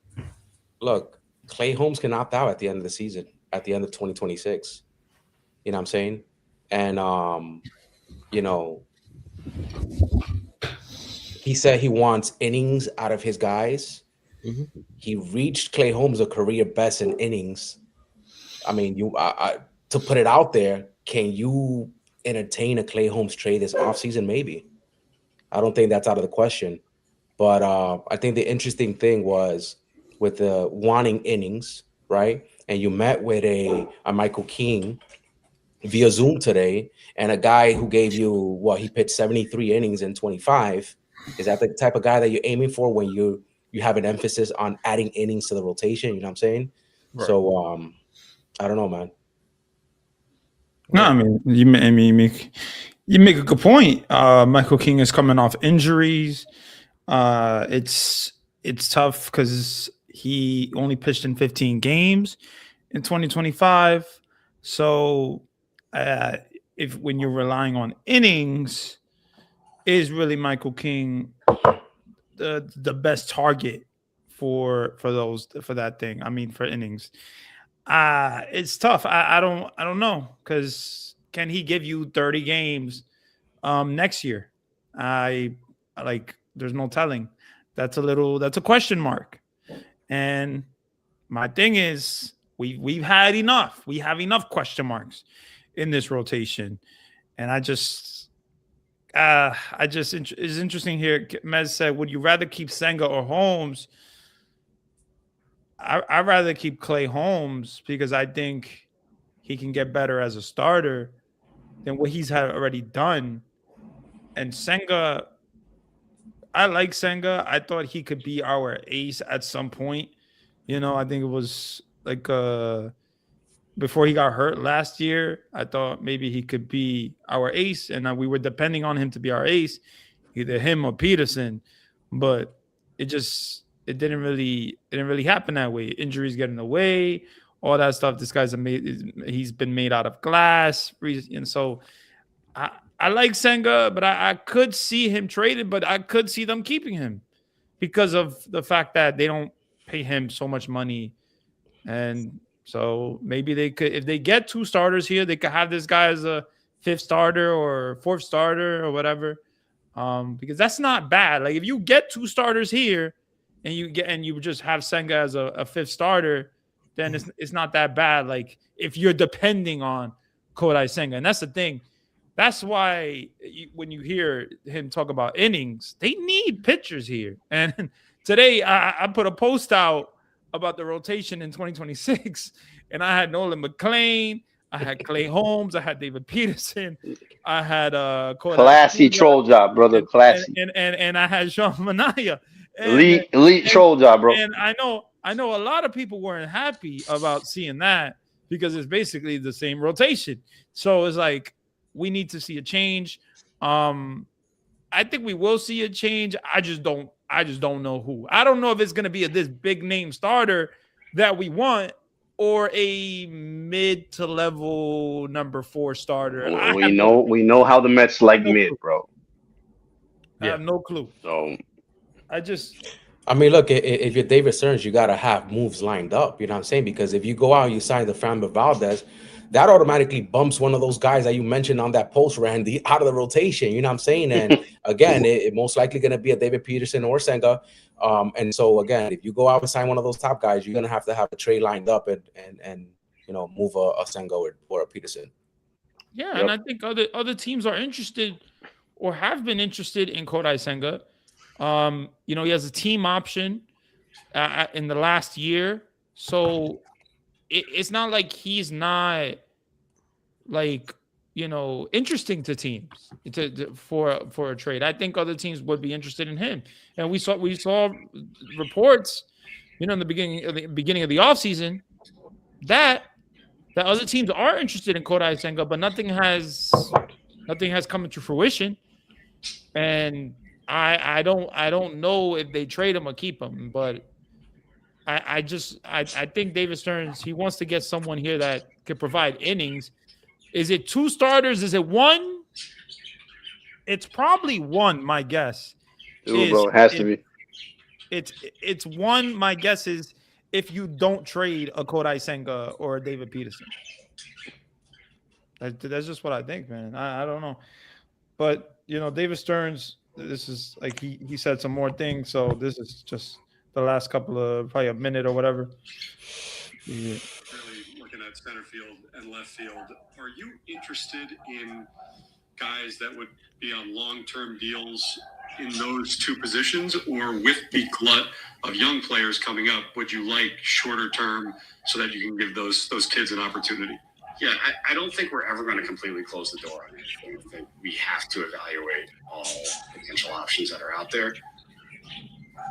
look, Clay Holmes can opt out at the end of the season, at the end of 2026. You know what I'm saying? And, you know, he said he wants innings out of his guys. Mhm. He reached Clay Holmes a career best in innings. I mean, to put it out there, can you entertain a Clay Holmes trade this offseason? Maybe. I don't think that's out of the question. But I think the interesting thing was with the wanting innings, right? And you met with a Michael King via Zoom today, and a guy who gave you what he pitched 73 innings in 25. Is that the type of guy that you're aiming for when you have an emphasis on adding innings to the rotation? You know what I'm saying? Right. So I don't know, man. No, I mean you make a good point. Michael King is coming off injuries. It's tough because he only pitched in 15 games in 2025. So if when you're relying on innings, is really Michael King the best target for that thing? I mean, for innings. It's tough. I don't know, because can he give you 30 games next year? There's no telling. That's a question mark. And my thing is we've had enough. We have enough question marks in this rotation. And it's interesting here. Mez said, would you rather keep Senga or Holmes? I'd rather keep Clay Holmes because I think he can get better as a starter than what he's had already done. And Senga, I like Senga. I thought he could be our ace at some point. I think it was like before he got hurt last year, I thought maybe he could be our ace, and we were depending on him to be our ace, either him or Peterson. But it didn't really happen that way. Injuries get in the way, all that stuff. This guy's he's been made out of glass, and so I like Senga, but I could see him traded, but I could see them keeping him because of the fact that they don't pay him so much money. And so maybe they could, if they get 2 starters here, they could have this guy as a 5th starter or 4th starter or whatever. Because that's not bad. Like if you get 2 starters here and you just have Senga as a 5th starter, then it's not that bad. Like if you're depending on Kodai Senga. And that's the thing. That's why when you hear him talk about innings, they need pitchers here. And today I put a post out about the rotation in 2026, and I had Nolan McLean, I had Clay Holmes, I had David Peterson, I had classy troll job, brother. Classy. And I had Sean Manaea. Elite troll job, bro. And I know a lot of people weren't happy about seeing that because it's basically the same rotation. So it's like we need to see a change. I think we will see a change. I just don't know who. I don't know if it's going to be this big name starter that we want or a mid to level number 4 starter. We know how the Mets like mid, bro. I have no clue. So I mean, look, if you're David Stearns, you got to have moves lined up. You know what I'm saying? Because if you go out and you sign the Framber Valdez, that automatically bumps one of those guys that you mentioned on that post, Randy, out of the rotation. You know what I'm saying? And again, it most likely going to be a David Peterson or Senga. And so again, if you go out and sign one of those top guys, you're going to have a trade lined up and move a Senga or a Peterson. Yeah, yep. And I think other teams are interested or have been interested in Kodai Senga. He has a team option in the last year, so it's not like he's not interesting to teams for a trade. I think other teams would be interested in him, and we saw reports, in the beginning of the offseason that other teams are interested in Kodai Senga, but nothing has come into fruition, and I don't know if they trade him or keep him, but I think David Stearns, he wants to get someone here that could provide innings. Is it 2 starters? Is it 1? It's probably 1. My guess. Bro, it has to be. It's 1. My guess is if you don't trade a Kodai Senga or a David Peterson. That's just what I think, man. I don't know, but David Stearns, this is like he said some more things. So this is just the last couple of probably a minute or whatever. Yeah. Really looking at center field and left field, are you interested in guys that would be on long-term deals in those two positions, or with the glut of young players coming up, would you like shorter term so that you can give those kids an opportunity? Yeah, I don't think we're ever going to completely close the door on anything. I think we have to evaluate all potential options that are out there.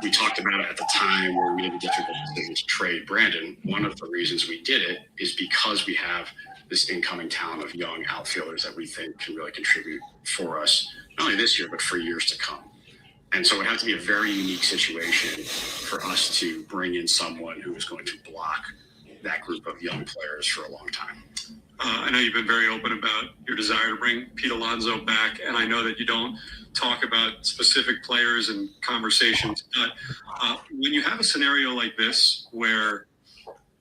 We talked about it at the time where we made the difficult decision to trade Brandon. One of the reasons we did it is because we have this incoming talent of young outfielders that we think can really contribute for us, not only this year, but for years to come. And so it would have to be a very unique situation for us to bring in someone who is going to block that group of young players for a long time. I know you've been very open about your desire to bring Pete Alonso back, and I know that you don't talk about specific players and conversations, but when you have a scenario like this where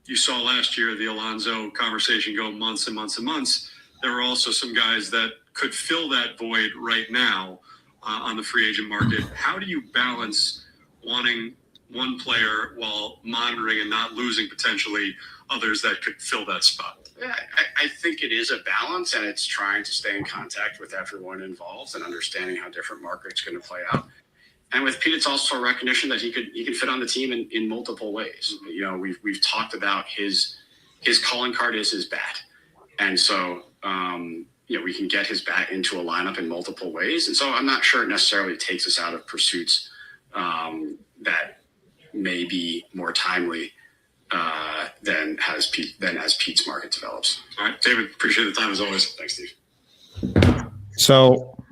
you saw last year the Alonso conversation go months and months and months, there were also some guys that could fill that void right now on the free agent market. How do you balance wanting one player while monitoring and not losing potentially others that could fill that spot? Yeah, I think it is a balance, and it's trying to stay in contact with everyone involved and understanding how different markets are going to play out. And with Pete, it's also a recognition that he could fit on the team in multiple ways. You know, we've talked about his calling card is his bat, and so you know, we can get his bat into a lineup in multiple ways. And so I'm not sure it necessarily takes us out of pursuits that may be more timely than as Pete's market develops. All right, David, appreciate the time as always. Thanks, Steve. So,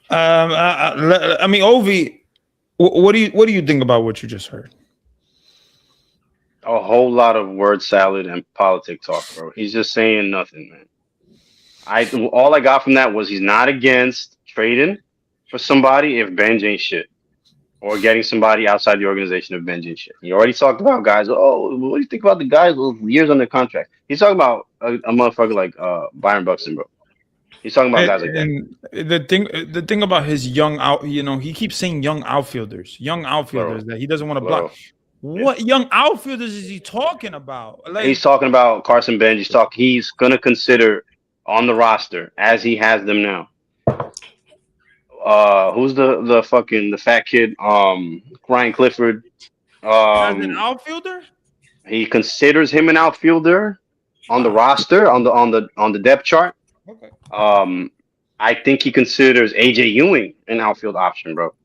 I mean, Ovi, what do you think about what you just heard? A whole lot of word salad and politic talk, bro. He's just saying nothing, man. All I got from that was he's not against trading for somebody if Benj ain't shit, or getting somebody outside the organization if Benj ain't shit. He already talked about guys. Oh, what do you think about the guys with years on their contract? He's talking about a motherfucker like Byron Buxton, bro. He's talking about guys like that. And the thing about his young he keeps saying young outfielders bro, that he doesn't want to block. What young outfielders is he talking about? Like, he's talking about Carson Benj. He's gonna consider on the roster as he has them now. Who's the fat kid? Ryan Clifford. as an outfielder? He considers him an outfielder on the roster on the depth chart. Okay. I think he considers AJ Ewing an outfield option, bro.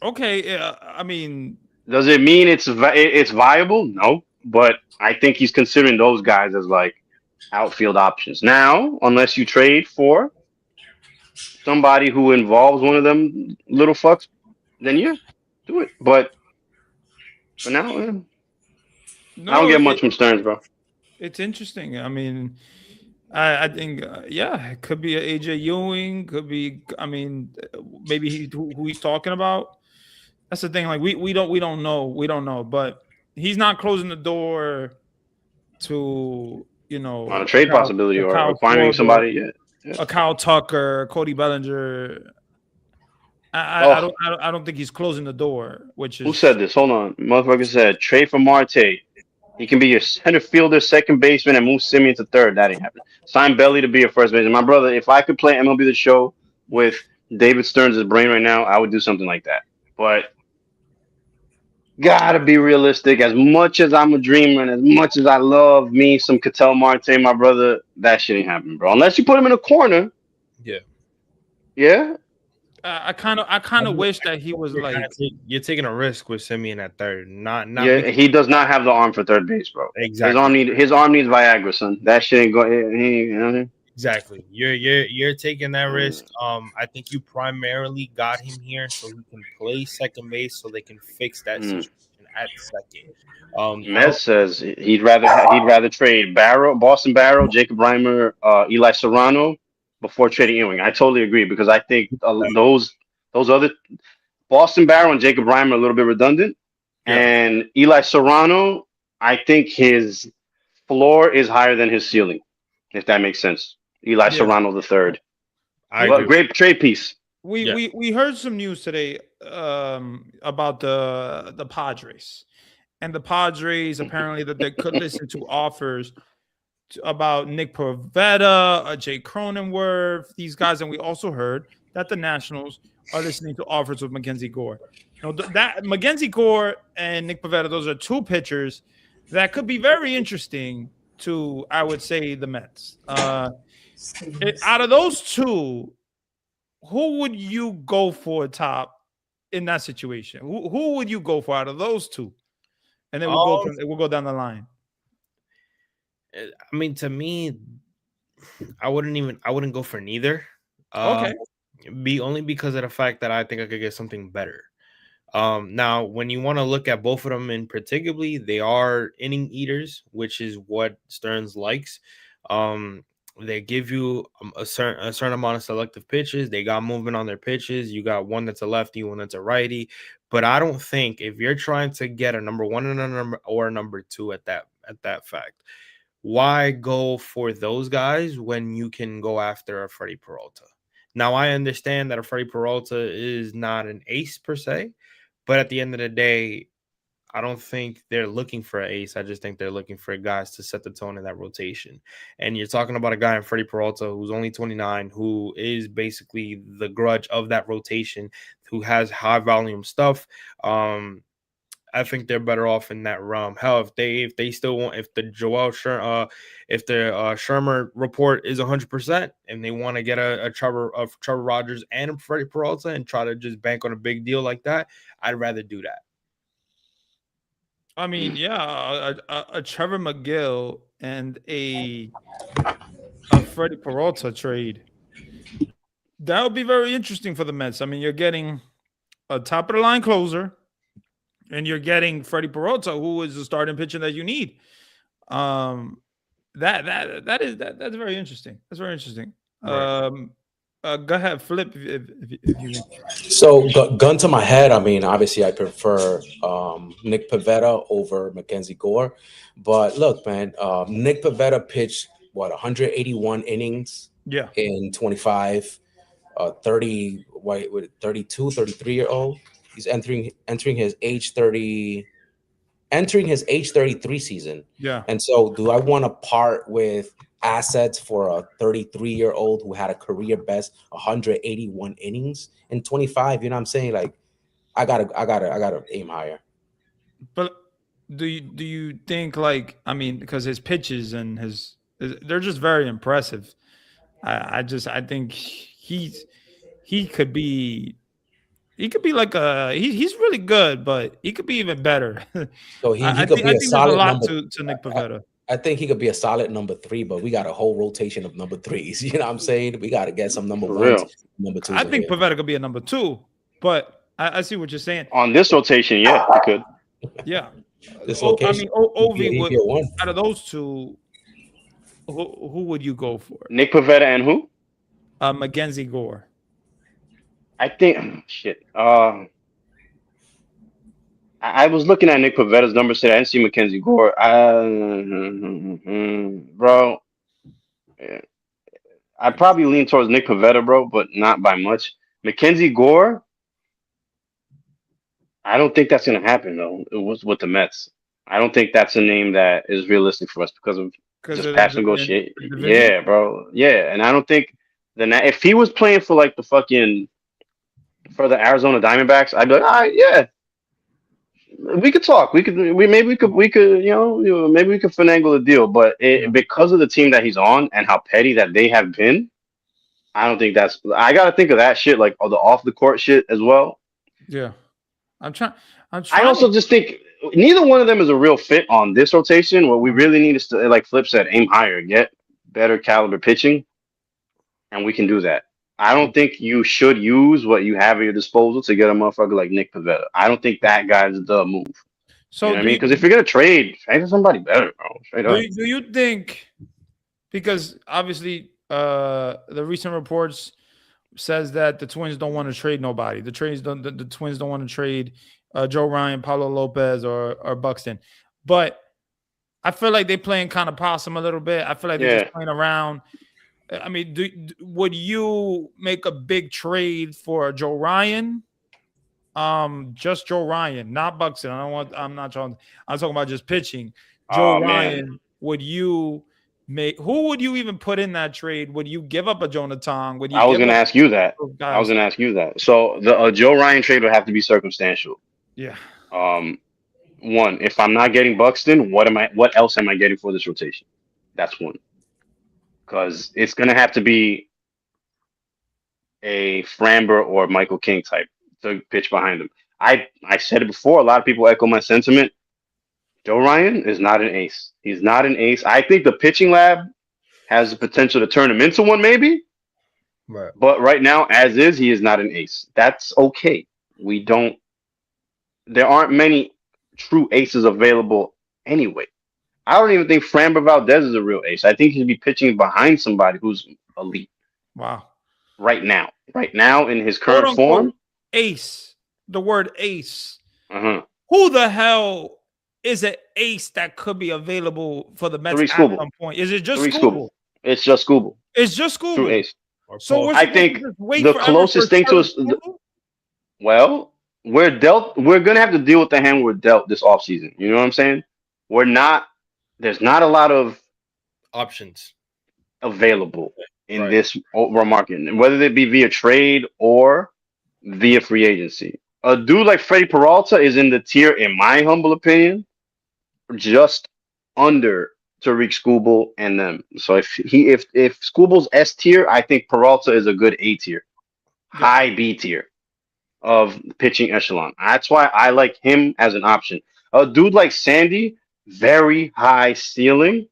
Okay, I mean, does it mean it's viable? No, but I think he's considering those guys as like outfield options. Now, unless you trade for somebody who involves one of them little fucks, then yeah, do it. But for now, no, I don't get much from Stearns, bro. It's interesting. I mean, I think, it could be a AJ Ewing. Could be, I mean, maybe who he's talking about. That's the thing. Like we don't know. But he's not closing the door to on a trade possibility or finding somebody yet. Yeah. A Kyle Tucker, Cody Bellinger. I don't think he's closing the door. Which is who said this? Hold on, motherfucker said trade for Marte. He can be your center fielder, second baseman, and move Simeon to third. That ain't happening. Sign Belly to be your first baseman. My brother, if I could play MLB The Show with David Stearns' brain right now, I would do something like that. But gotta be realistic. As much as I'm a dreamer and as much as I love me some Ketel Marte, my brother, that shit ain't happening, bro. Unless you put him in a corner. Yeah. Yeah. I kind of wish that he was like you're taking a risk with Simeon at third. Not yeah, he does not have the arm for third base, bro. Exactly. His arm needs Viagra, son. That shit ain't going. Exactly. You're taking that risk. I think you primarily got him here so he can play second base so they can fix that situation at second. Mez says he'd rather trade Boston Barrow, Jacob Reimer, Eli Serrano before trading Ewing. I totally agree because I think those other Boston Barrow and Jacob Reimer are a little bit redundant, and Eli Serrano, I think his floor is higher than his ceiling, if that makes sense. Eli Serrano the third. Great trade piece. we heard some news today about the Padres, and the Padres apparently that they could listen to offers about Nick Pivetta, Jay Cronenworth, these guys, and we also heard that the Nationals are listening to offers with Mackenzie Gore. You know, that Mackenzie Gore and Nick Pivetta, those are two pitchers that could be very interesting to, I would say, the Mets. Out of those two, who would you go for top in that situation? Who would you go for out of those two? And then we'll go down the line. I mean, to me, I wouldn't go for neither. Okay. Only because of the fact that I think I could get something better. Now, when you want to look at both of them in particularly, they are inning eaters, which is what Stearns likes. They give you a certain amount of selective pitches. They got movement on their pitches. You got one that's a lefty, one that's a righty. But I don't think if you're trying to get a number one and a number two at that fact, why go for those guys when you can go after a Freddie Peralta? Now, I understand that a Freddie Peralta is not an ace per se, but at the end of the day, I don't think they're looking for an ace. I just think they're looking for guys to set the tone in that rotation. And you're talking about a guy in Freddie Peralta who's only 29, who is basically the grudge of that rotation, who has high volume stuff. I think they're better off in that realm. Hell, if they still want, if the Shermer report is 100% and they want to get a Trevor Rogers and a Freddie Peralta and try to just bank on a big deal like that, I'd rather do that. I mean, yeah, a Trevor McGill and a Freddie Peralta trade, that would be very interesting for the Mets. I mean, you're getting a top of the line closer, and you're getting Freddie Peralta, who is the starting pitcher that you need. That's very interesting. That's very interesting. Right. Go ahead, Flip. If you. So, gun to my head, I mean, obviously, I prefer Nick Pivetta over Mackenzie Gore. But look, man, Nick Pivetta pitched 181 innings. Yeah. In 25, 32, 33-year-old. He's entering his age 33 season. Yeah. And so, do I want to part with assets for a 33-year-old who had a career best 181 innings in 25? You know what I'm saying? Like, I gotta aim higher. But do you think, like, I mean, because his pitches and they're just very impressive. I think he could be. He could be like he's really good, but he could be even better. So I think there's a lot to Nick Pivetta. I think he could be a solid number 3, but we got a whole rotation of number 3s. You know what I'm saying? We got to get some number 1s, number 2s. I think Pivetta could be a number 2, but I see what you're saying. On this rotation, yeah, he could. Yeah. This location, I mean, Ovi, out of those two, who would you go for? Nick Pivetta and who? Mackenzie Gore. I think I was looking at Nick Pivetta's numbers today. I didn't see Mackenzie Gore. Bro, I probably lean towards Nick Pivetta, bro, but not by much. Mackenzie Gore, I don't think that's gonna happen though. It was with the Mets. I don't think that's a name that is realistic for us because of just past negotiation. Yeah, bro. Yeah, and I don't think if he was playing for like for the Arizona Diamondbacks, I'd be like, all right, yeah, we could talk. Maybe we could finagle a deal. But because of the team that he's on and how petty that they have been, I don't think I got to think of that shit, like all the off the court shit as well. Yeah, I'm trying. I also just think neither one of them is a real fit on this rotation. What we really need is to, like Flip said, aim higher, get better caliber pitching, and we can do that. I don't think you should use what you have at your disposal to get a motherfucker like Nick Pivetta. I don't think that guy's the move. So, you know what I mean? Because if you're gonna trade for somebody better, bro. Straight up. Do you think? Because obviously, the recent reports says that the Twins don't want to trade nobody. The Twins don't want to trade Joe Ryan, Paulo Lopez, or Buxton. But I feel like they're playing kind of possum a little bit. I feel like they're just playing around. I mean, would you make a big trade for Joe Ryan? Just Joe Ryan, not Buxton. I'm not talking. I'm talking about just pitching. Joe Oh man, Ryan. Would you make? Who would you even put in that trade? Would you give up a Jonathan? Would you I was give gonna up ask you that. those I was guys? gonna ask you that. So the Joe Ryan trade would have to be circumstantial. Yeah. One, if I'm not getting Buxton, what else am I getting for this rotation? That's one. Because it's gonna have to be a Framber or Michael King type to pitch behind him. I said it before. A lot of people echo my sentiment. Joe Ryan is not an ace. He's not an ace. I think the pitching lab has the potential to turn him into one, maybe. Right. But right now, as is, he is not an ace. That's okay. We don't. There aren't many true aces available anyway. I don't even think Framber Valdez is a real ace. I think he'd be pitching behind somebody who's elite Wow. right now. Right now, in his Quote current form. unquote ace. The word ace. Uh-huh. Who the hell is an ace that could be available for the Mets Tariq at Skubal. some point? Is it just Tariq Skubal? Skubal. It's just Skubal. It's just True Skubal. ace. Or So Paul. we're I supposed think to just wait the forever closest for thing to Tariq us. Skubal? Well, we're gonna have to deal with the hand we're dealt this offseason. You know what I'm saying? There's not a lot of Options. available in Right. this overall market, and whether it be via trade or via free agency. A dude like Freddie Peralta is in the tier, in my humble opinion, just under Tariq Skubal and them. So if Skubal's S tier, I think Peralta is a good A tier, high B tier of pitching echelon. That's why I like him as an option. A dude like Sandy, very high ceiling.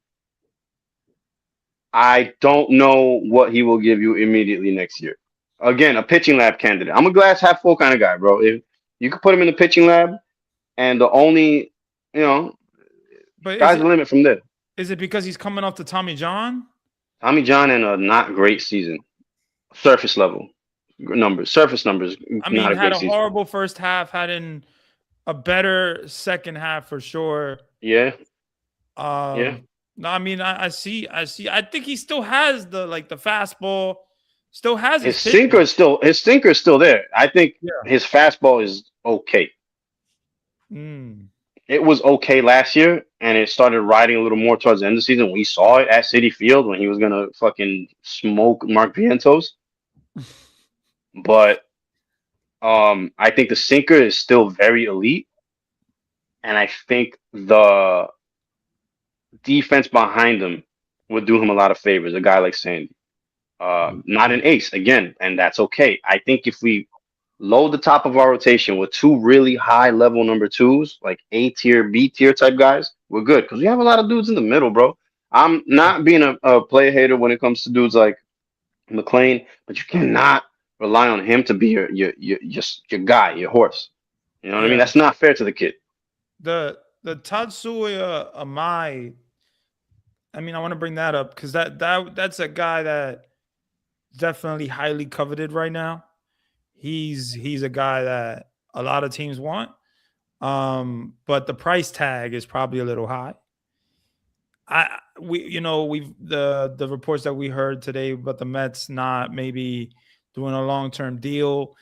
I don't know what he will give you immediately next year. Again, a pitching lab candidate. I'm a glass half full kind of guy, bro. If you could put him in the pitching lab, and the only, you know, But sky's the limit from there. is it because he's coming off the Tommy John? Tommy John in a not great season, surface level numbers, surface numbers, I mean, not a had great a season. horrible first half, had a better second half for sure. Yeah, Yeah. No, I mean, I see. I think he still has the fastball. Still has his pitching. sinker is still there. I think Yeah. his fastball is okay. Mm. It was okay last year, and it started riding a little more towards the end of the season. We saw it at Citi Field when he was gonna fucking smoke Mark Vientos. But I think the sinker is still very elite, and I think the defense behind him would do him a lot of favors. A guy like Sandy, not an ace again, and that's okay. I think if we load the top of our rotation with two really high level number twos, like A tier, B tier type guys, we're good because we have a lot of dudes in the middle, bro. I'm not being a play hater when it comes to dudes like McLean, but you cannot rely on him to be your guy, your horse. You know what I mean? Yeah. That's not fair to the kid. The Tatsuya Amai. I mean, I want to bring that up because that's a guy that definitely highly coveted right now. He's a guy that a lot of teams want, but the price tag is probably a little high. The reports that we heard today about the Mets not maybe doing a long-term deal.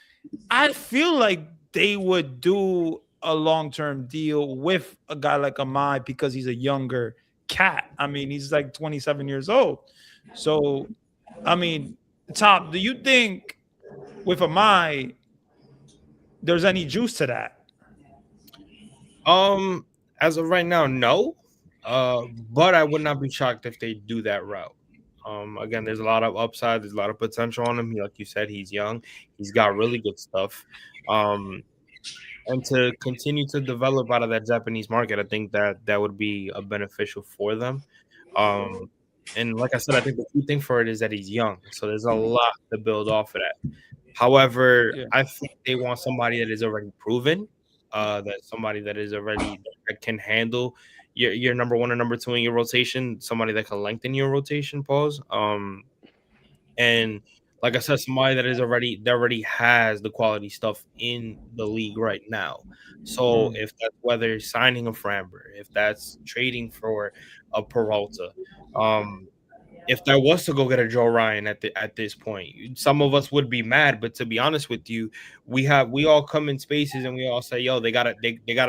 I feel like they would do a long-term deal with a guy like Amai because he's a younger cat. I mean, he's like 27 years old. So, I mean, Top, do you think with Amai there's any juice to that? As of right now, no. But I would not be shocked if they do that route. Again, there's a lot of upside, there's a lot of potential on him. Like you said, he's young, he's got really good stuff. And to continue to develop out of that Japanese market, I think that would be a beneficial for them. And like I said, I think the key thing for it is that he's young, so there's a lot to build off of that. However, I think they want somebody that is already proven, that somebody that is already that can handle your number one or number two in your rotation, somebody that can lengthen your rotation pause. And like I said, somebody that already has the quality stuff in the league right now. So if that's whether signing a Framber, if that's trading for a Peralta, if that was to go get a Joe Ryan at this point, some of us would be mad. But to be honest with you, we all come in spaces and we all say, "Yo, they gotta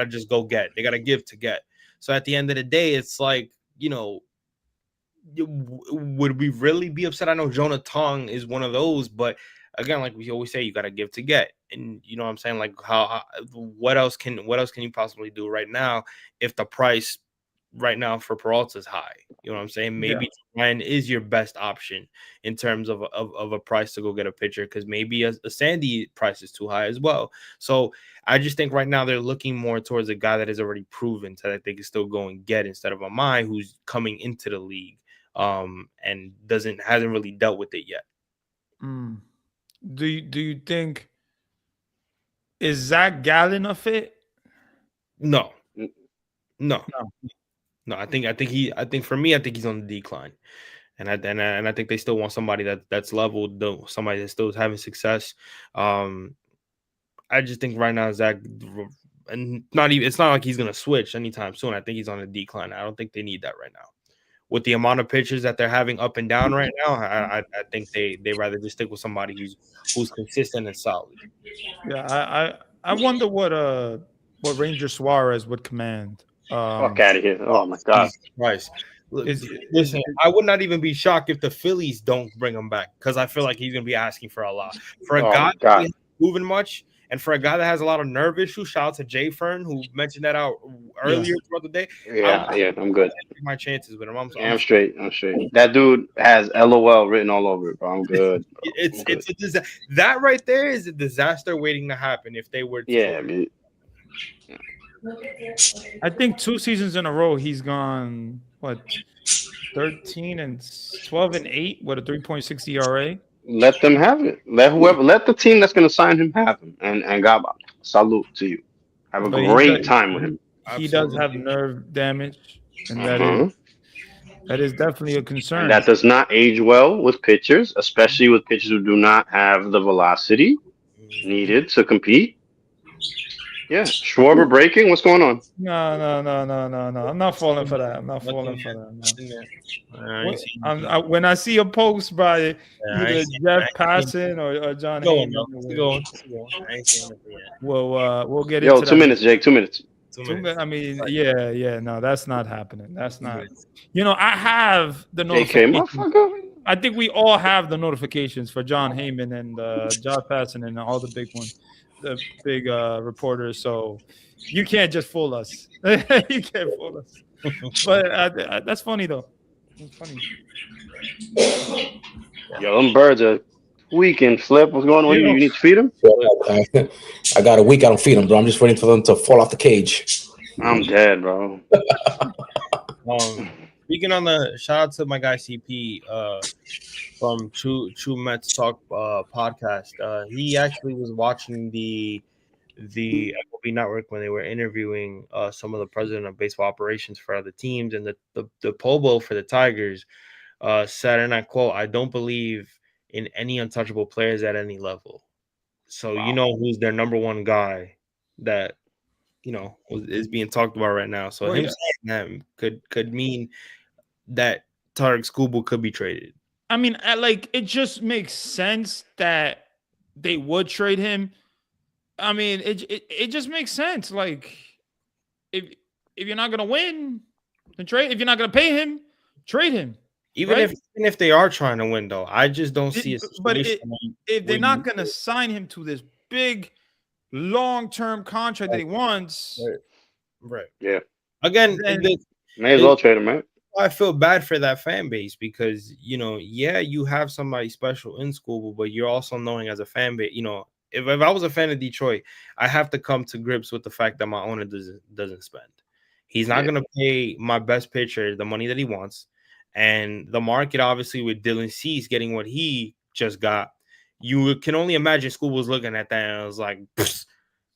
just go get. They gotta give to get." So at the end of the day, it's like, would we really be upset? I know Jonah Tong is one of those, but again, like we always say, you gotta give to get. And you know what I'm saying? Like what else can you possibly do right now if the price right now for Peralta is high? You know what I'm saying? Maybe Ryan is your best option in terms of a price to go get a pitcher, because maybe a Sandy price is too high as well. So I just think right now they're looking more towards a guy that is already proven so that they can still go and get, instead of Amai, who's coming into the league and hasn't really dealt with it yet. Do you think is Zach Gallen a fit? No. I think for me, I think he's on the decline, and I think they still want somebody that's leveled, though, somebody that still is having success. I just think right now Zach, and it's not like he's gonna switch anytime soon. I think he's on a decline. I don't think they need that right now. With the amount of pitchers that they're having up and down right now, I think they rather just stick with somebody who's consistent and solid. Yeah, I wonder what Ranger Suarez would command. Fuck out of here! Oh my God! Christ. Listen, I would not even be shocked if the Phillies don't bring him back, because I feel like he's gonna be asking for a lot for a guy that hasn't moving much. And for a guy that has a lot of nerve issues, shout out to Jay Fern, who mentioned that out earlier throughout the day. I'm good. My chances with him. I'm straight. That dude has LOL written all over it, bro. I'm good. Bro. It's a disaster. That right there is a disaster waiting to happen if they were to. I think 2 seasons in a row he's gone 13 and 12 and 8 with a 3.6 ERA. Let them have it. Let the team that's going to sign him have him. And God, salute to you. Have a great time with him. He does have nerve damage, and that is definitely a concern. And that does not age well with pitchers, especially with pitchers who do not have the velocity needed to compete. Yeah, Schwarber breaking. What's going on? No. I'm not falling for that. No. When I see a post by either Jeff Passan or John Heyman, we'll get into 2 minutes, Jake. 2 minutes. I mean, yeah. No, that's not happening. That's not. I have the notification. I think we all have the notifications for John Heyman and Jeff Passan and all the big ones. The big reporters, so you can't just fool us. You can't fool us. But that's funny though. It's funny. Yo, them birds are weekend. Flip, what's going on? You need to feed them? I got a week. I don't feed them, bro. I'm just waiting for them to fall off the cage. I'm dead, bro. Speaking on the shout out to my guy CP from True Mets Talk podcast. He actually was watching the MLB Network when they were interviewing some of the president of baseball operations for other teams, and the Pobo for the Tigers said, and I quote, "I don't believe in any untouchable players at any level." So who's their number one guy that is being talked about right now. So him saying that could mean that Tarik Skubal could be traded. I mean, it just makes sense that they would trade him. I mean, it just makes sense. Like, if you're not gonna win, then trade. If you're not gonna pay him, trade him. Even if they are trying to win, though, I just don't see it. But if they're not gonna sign him to this big, long-term contract that he wants, right? Yeah. Again, may as well trade him, right? I feel bad for that fan base because, you have somebody special in school, but you're also knowing as a fan base, if I was a fan of Detroit, I have to come to grips with the fact that my owner doesn't spend. He's not going to pay my best pitcher the money that he wants. And the market, obviously, with Dylan Cease getting what he just got, you can only imagine School was looking at that and was like,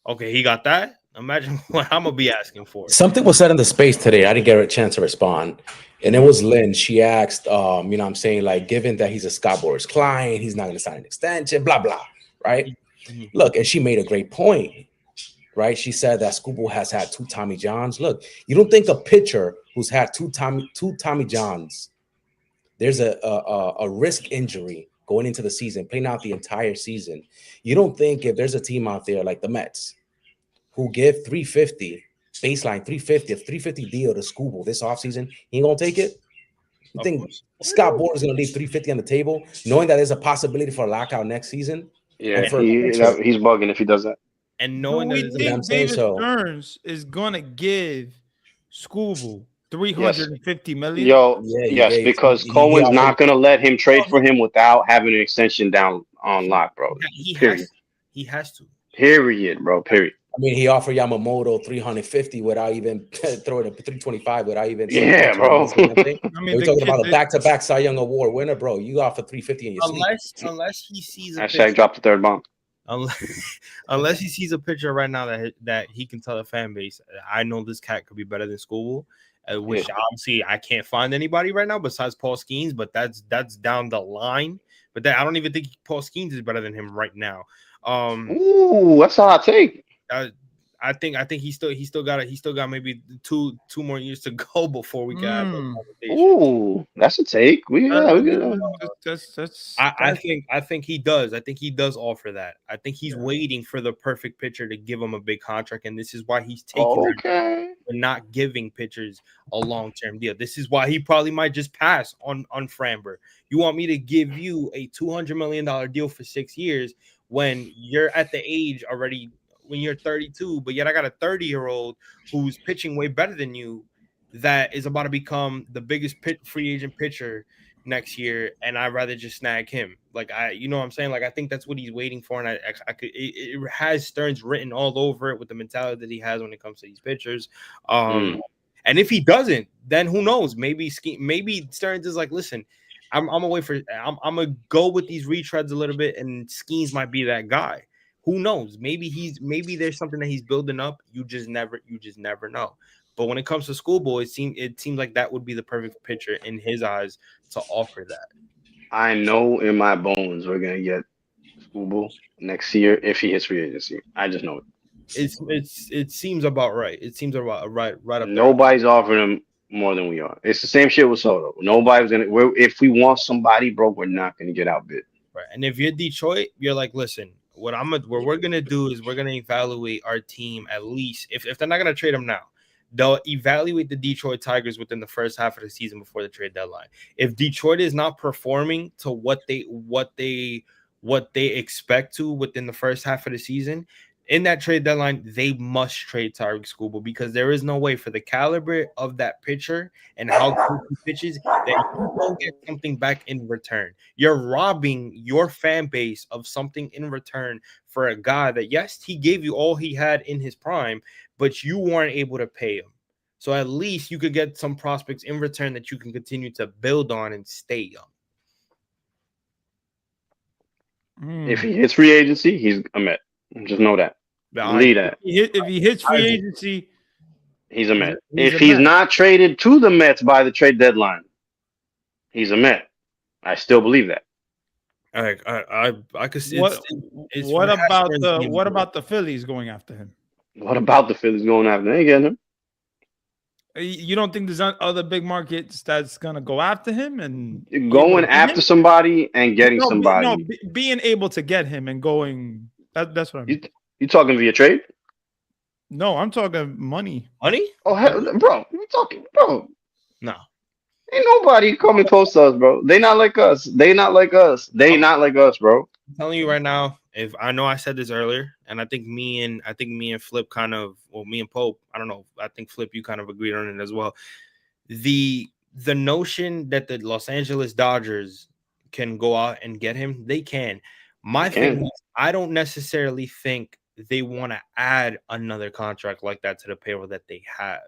okay, he got that? Imagine what I'm going to be asking for. Something was said in the space today. I didn't get a chance to respond. And it was Lynn. She asked, given that he's a Scott Boras client, he's not going to sign an extension, blah, blah, right? Mm-hmm. Look, and she made a great point, right? She said that Skubal has had 2 Tommy Johns. Look, you don't think a pitcher who's had two Tommy Johns there's a risk injury going into the season, playing out the entire season. You don't think if there's a team out there like the Mets who give 350 baseline 350, a 350 deal to Skubal this offseason, he ain't gonna take it? You think Scott Boras is gonna leave 350 on the table, knowing that there's a possibility for a lockout next season? Yeah, And for he's bugging if he does that. And Do knowing we that think saying? David So- Stearns is gonna give Skubal 350 million? Yo, Yeah, yes, he- because he Cohen's offered- not gonna let him trade for him without having an extension down on lock, bro. Period. he has to. Period, bro. Period. I mean, he offered Yamamoto 350 without even throwing a 325 without even. Yeah, bro. I mean, We're the talking kid about a did- back-to-back Cy Young Award winner, bro. You offer 350 in your sleep. Unless he sees a Hashtag picture, drop the third bomb. unless he sees a picture right now that he can tell the fan base, I know this cat could be better than Skubal, which obviously I can't find anybody right now besides Paul Skeens, but that's down the line. But that I don't even think Paul Skeens is better than him right now. Ooh, that's all I take. I think he still got maybe two more years to go before we got. Ooh, that's a take. We good. I think he does. I think he does offer that. I think he's waiting for the perfect pitcher to give him a big contract, and this is why he's taking that and not giving pitchers a long-term deal. This is why he probably might just pass on Framber. You want me to give you a $200 million deal for 6 years when you're at the age already when you're 32, but yet I got a 30-year-old who's pitching way better than you that is about to become the biggest free agent pitcher next year, and I'd rather just snag him. Like you know what I'm saying? Like I think that's what he's waiting for, and I could. It has Stearns written all over it with the mentality that he has when it comes to these pitchers. And if he doesn't, then who knows? Maybe Stearns is like, listen, I'm gonna go with these retreads a little bit, and Skeens might be that guy. Who knows? Maybe there's something that he's building up. You just never know. But when it comes to Skubal, it seems like that would be the perfect pitcher in his eyes to offer that. I know in my bones we're gonna get Skubal next year if he hits free agency. I just know it. It seems about right. It seems about right up there. Nobody's offering him more than we are. It's the same shit with Soto. Nobody's gonna. If we want somebody, bro, we're not gonna get outbid. Right. And if you're Detroit, you're like, listen. What we're gonna do is we're gonna evaluate our team at least if they're not gonna trade them now, they'll evaluate the Detroit Tigers within the first half of the season before the trade deadline. If Detroit is not performing to what they expect to within the first half of the season, in that trade deadline, they must trade Tarik Skubal because there is no way for the caliber of that pitcher and how good he pitches that you don't get something back in return. You're robbing your fan base of something in return for a guy that, yes, he gave you all he had in his prime, but you weren't able to pay him. So at least you could get some prospects in return that you can continue to build on and stay young. If he hits free agency, he's a Met. Just know that. Believe that. If he hits free agency, he's a Met. If he's not traded to the Mets by the trade deadline, he's a Met. I still believe that. I could see. What about the Phillies going after him? What about the Phillies going after him? They ain't getting him. You don't think there's other big markets that's gonna go after him and going after somebody and getting somebody? Being able to get him and going. That's what I mean. You talking via trade? No, I'm talking money. Money? Oh, hell, bro, you talking, bro? No, ain't nobody coming close to us, bro. They not like us. They not like us. They not like us, bro. I'm telling you right now. If I know I said this earlier, and I think me and Flip kind of, well, me and Pope, I don't know. I think Flip, you kind of agreed on it as well. The notion that the Los Angeles Dodgers can go out and get him, they can. My thing is, I don't necessarily think they want to add another contract like that to the payroll that they have.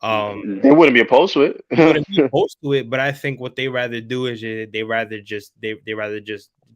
They wouldn't be opposed to it. Wouldn't be opposed to it, but I think what they rather do is they rather just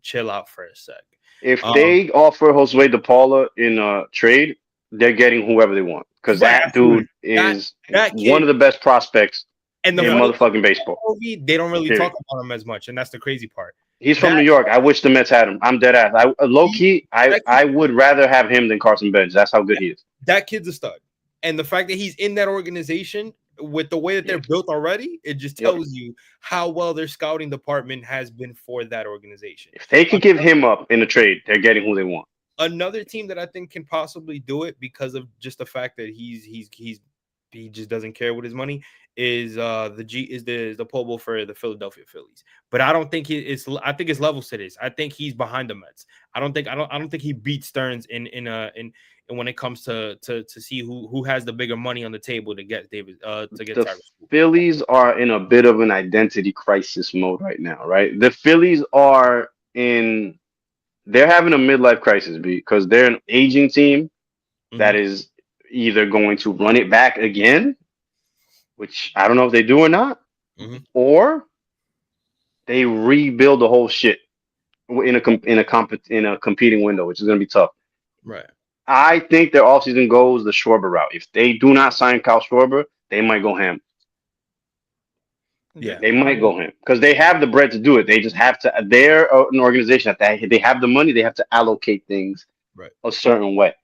chill out for a sec. If they offer Josue DePaula in a trade, they're getting whoever they want because that dude is one of the best prospects in motherfucking baseball. They don't really talk about him as much, and that's the crazy part. He's from New York. I wish the Mets had him. I'm dead ass. Low key, I would rather have him than Carson Benz. That's how good he is. That kid's a stud, and the fact that he's in that organization with the way that they're built already, it just tells you how well their scouting department has been for that organization. If they can give him up in a trade, they're getting who they want. Another team that I think can possibly do it because of just the fact that he just doesn't care with his money is the Pro Bowl for the Philadelphia Phillies. But I don't think I think his levels to this. I think he's behind the Mets. I don't think he beats Stearns in when it comes to see who has the bigger money on the table to get David to get the Phillies are in a bit of an identity crisis mode right now, right? The Phillies they're having a midlife crisis because they're an aging team that is either going to run it back again, which I don't know if they do or not, or they rebuild the whole shit in a competing window, which is going to be tough. Right. I think their offseason goes the Schwarber route. If they do not sign Kyle Schwarber, they might go ham. Yeah, they might go ham because they have the bread to do it. They just have to. They're an organization that they have the money. They have to allocate things a certain way.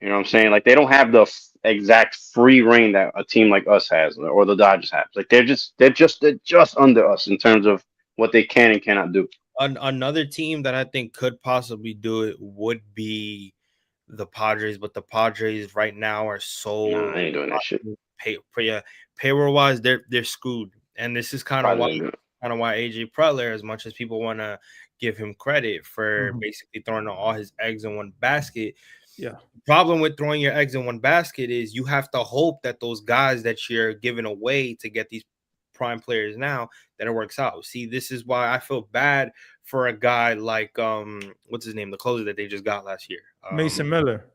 You know what I'm saying? Like they don't have the exact free reign that a team like us has or the Dodgers have. Like they're just under us in terms of what they can and cannot do. Another team that I think could possibly do it would be the Padres, but the Padres right now are so I ain't doing that shit. Payroll wise, they're screwed, and this is kind of why AJ Preller, as much as people want to give him credit for basically throwing all his eggs in one basket. Yeah. The problem with throwing your eggs in one basket is you have to hope that those guys that you're giving away to get these prime players now that it works out. See, this is why I feel bad for a guy like what's his name, the closer that they just got last year, Mason Miller.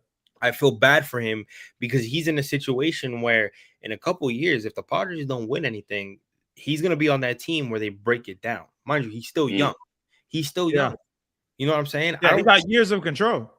I feel bad for him because he's in a situation where in a couple of years, if the Padres don't win anything, he's gonna be on that team where they break it down. Mind you, he's still young. He's still young. You know what I'm saying? Yeah, he got years of control.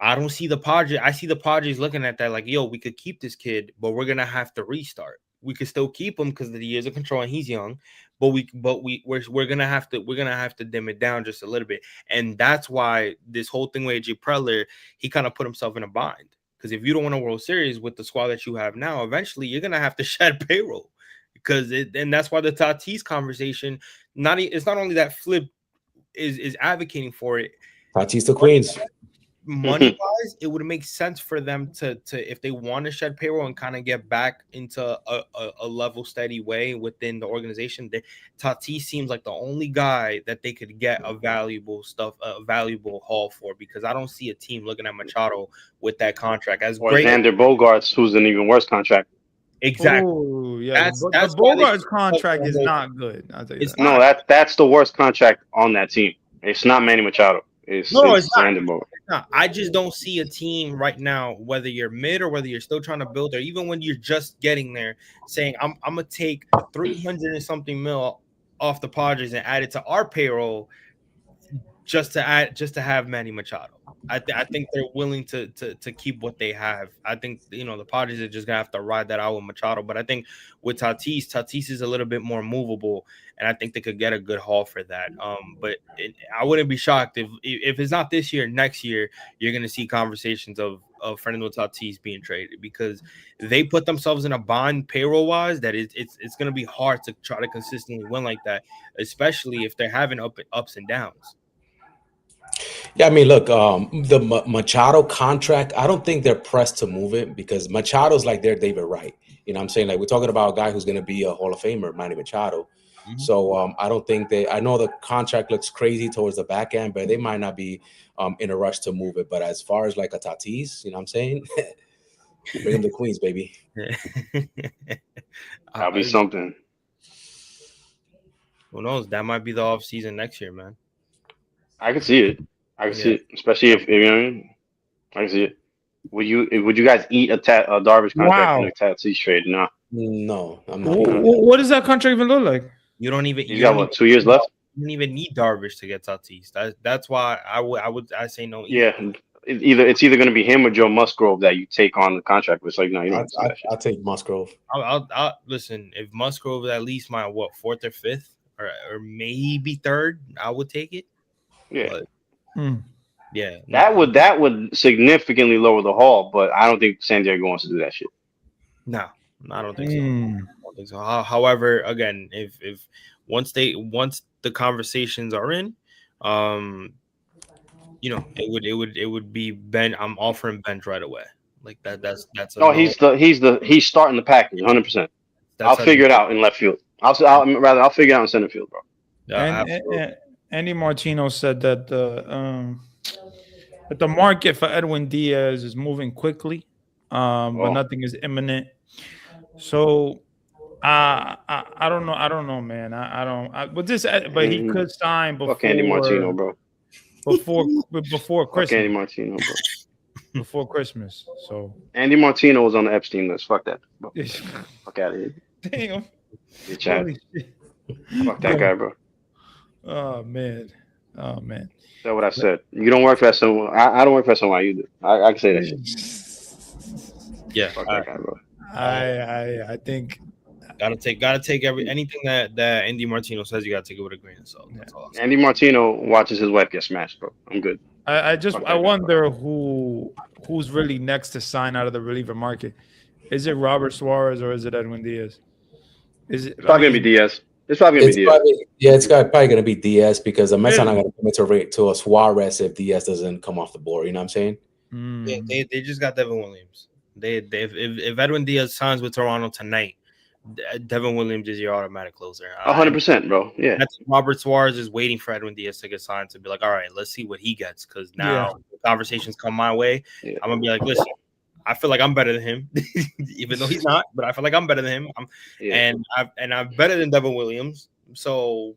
I don't see the Padres. I see the Padres looking at that like, yo, we could keep this kid, but we're gonna have to restart. We could still keep him because of the years of control and he's young, but we're gonna have to dim it down just a little bit. And that's why this whole thing with AJ Preller, he kind of put himself in a bind. Because if you don't win a World Series with the squad that you have now, eventually you're gonna have to shed payroll. And that's why the Tatis conversation, it's not only that Flip is advocating for it. Tatis to Queens. Money wise, it would make sense for them to if they want to shed payroll and kind of get back into a level steady way within the organization. Tatis seems like the only guy that they could get a valuable haul for, because I don't see a team looking at Machado with that contract as great. Xander Bogaerts, who's an even worse contract. Exactly. Ooh, yeah, that's the Bogaerts contract is not good. I'll tell you that. That's the worst contract on that team. It's not Manny Machado. It's not. Xander Bogaerts. No, I just don't see a team right now, whether you're mid or whether you're still trying to build, or even when you're just getting there, saying I'm gonna take 300 and something mil off the Padres and add it to our payroll just to have Manny Machado. I think they're willing to keep what they have. I think the Padres are just gonna have to ride that out with Machado. But I think with Tatis is a little bit more movable, and I think they could get a good haul for that. But I wouldn't be shocked if it's not this year, next year you're gonna see conversations of Fernando Tatis being traded, because they put themselves in a bind payroll wise that it's gonna be hard to try to consistently win like that, especially if they're having ups and downs. Yeah, I mean, look, the Machado contract, I don't think they're pressed to move it, because Machado's like their David Wright. You know what I'm saying? Like, we're talking about a guy who's going to be a Hall of Famer, Manny Machado. Mm-hmm. So I don't think I know the contract looks crazy towards the back end, but they might not be in a rush to move it. But as far as like a Tatis, you know what I'm saying? Bring him to Queens, baby. That'll be something. Who knows? That might be the off season next year, man. I can see it. See it, especially if you know what I mean. I can see it. Would you guys eat a Darvish contract in a Tatis trade? No, I'm not. What does that contract even look like? You don't even. You got 2 years left. You don't even need Darvish to get Tatis. That's why I say no. Yeah, it's either going to be him or Joe Musgrove that you take on the contract. It's like, no, you don't. I'll take Musgrove. I'll listen. If Musgrove is at least my fourth or fifth or maybe third, I would take it. Yeah. But, yeah. That would significantly lower the haul, but I don't think San Diego wants to do that shit. No. I don't think so. Mm. I don't think so. However, again, if once the conversations are in, it would be Ben. I'm offering bench right away. Like that. That's a No, no. he's starting the package 100%. I'll That's figure it out in left field. I'll figure it out in center field, bro. And Andy Martino said that the market for Edwin Diaz is moving quickly, but nothing is imminent. So I don't know, man. But he could sign before. Fuck Andy Martino, bro. Before Fuck Christmas. Andy Martino, bro. Before Christmas. So Andy Martino was on the Epstein list. Fuck that. Bro. Fuck out of here. Damn. Holy shit. Fuck that guy, bro. Oh man. That's what I said. You don't work for SNY. I don't work for SNY. You do. I can say that shit. Yeah. Fuck that guy, bro. I think gotta take anything that Andy Martino says. You gotta take it with a grain of salt. That's all. Andy Martino watches his wife get smashed, bro. I'm good. I wonder who's really next to sign out of the reliever market. Is it Robert Suarez or is it Edwin Diaz? Is it probably gonna be Diaz? It's probably gonna be Diaz. It's probably gonna be Diaz because the Mets are not gonna commit to a Suarez if Diaz doesn't come off the board. You know what I'm saying? They just got Devin Williams. If Edwin Diaz signs with Toronto tonight, Devin Williams is your automatic closer. 100%, bro. Yeah. Robert Suarez is waiting for Edwin Diaz to get signed to be like, all right, let's see what he gets. Because now the conversations come my way. Yeah. I'm gonna be like, listen, I feel like I'm better than him, even though he's not. But I feel like I'm better than him. And I'm better than Devin Williams. So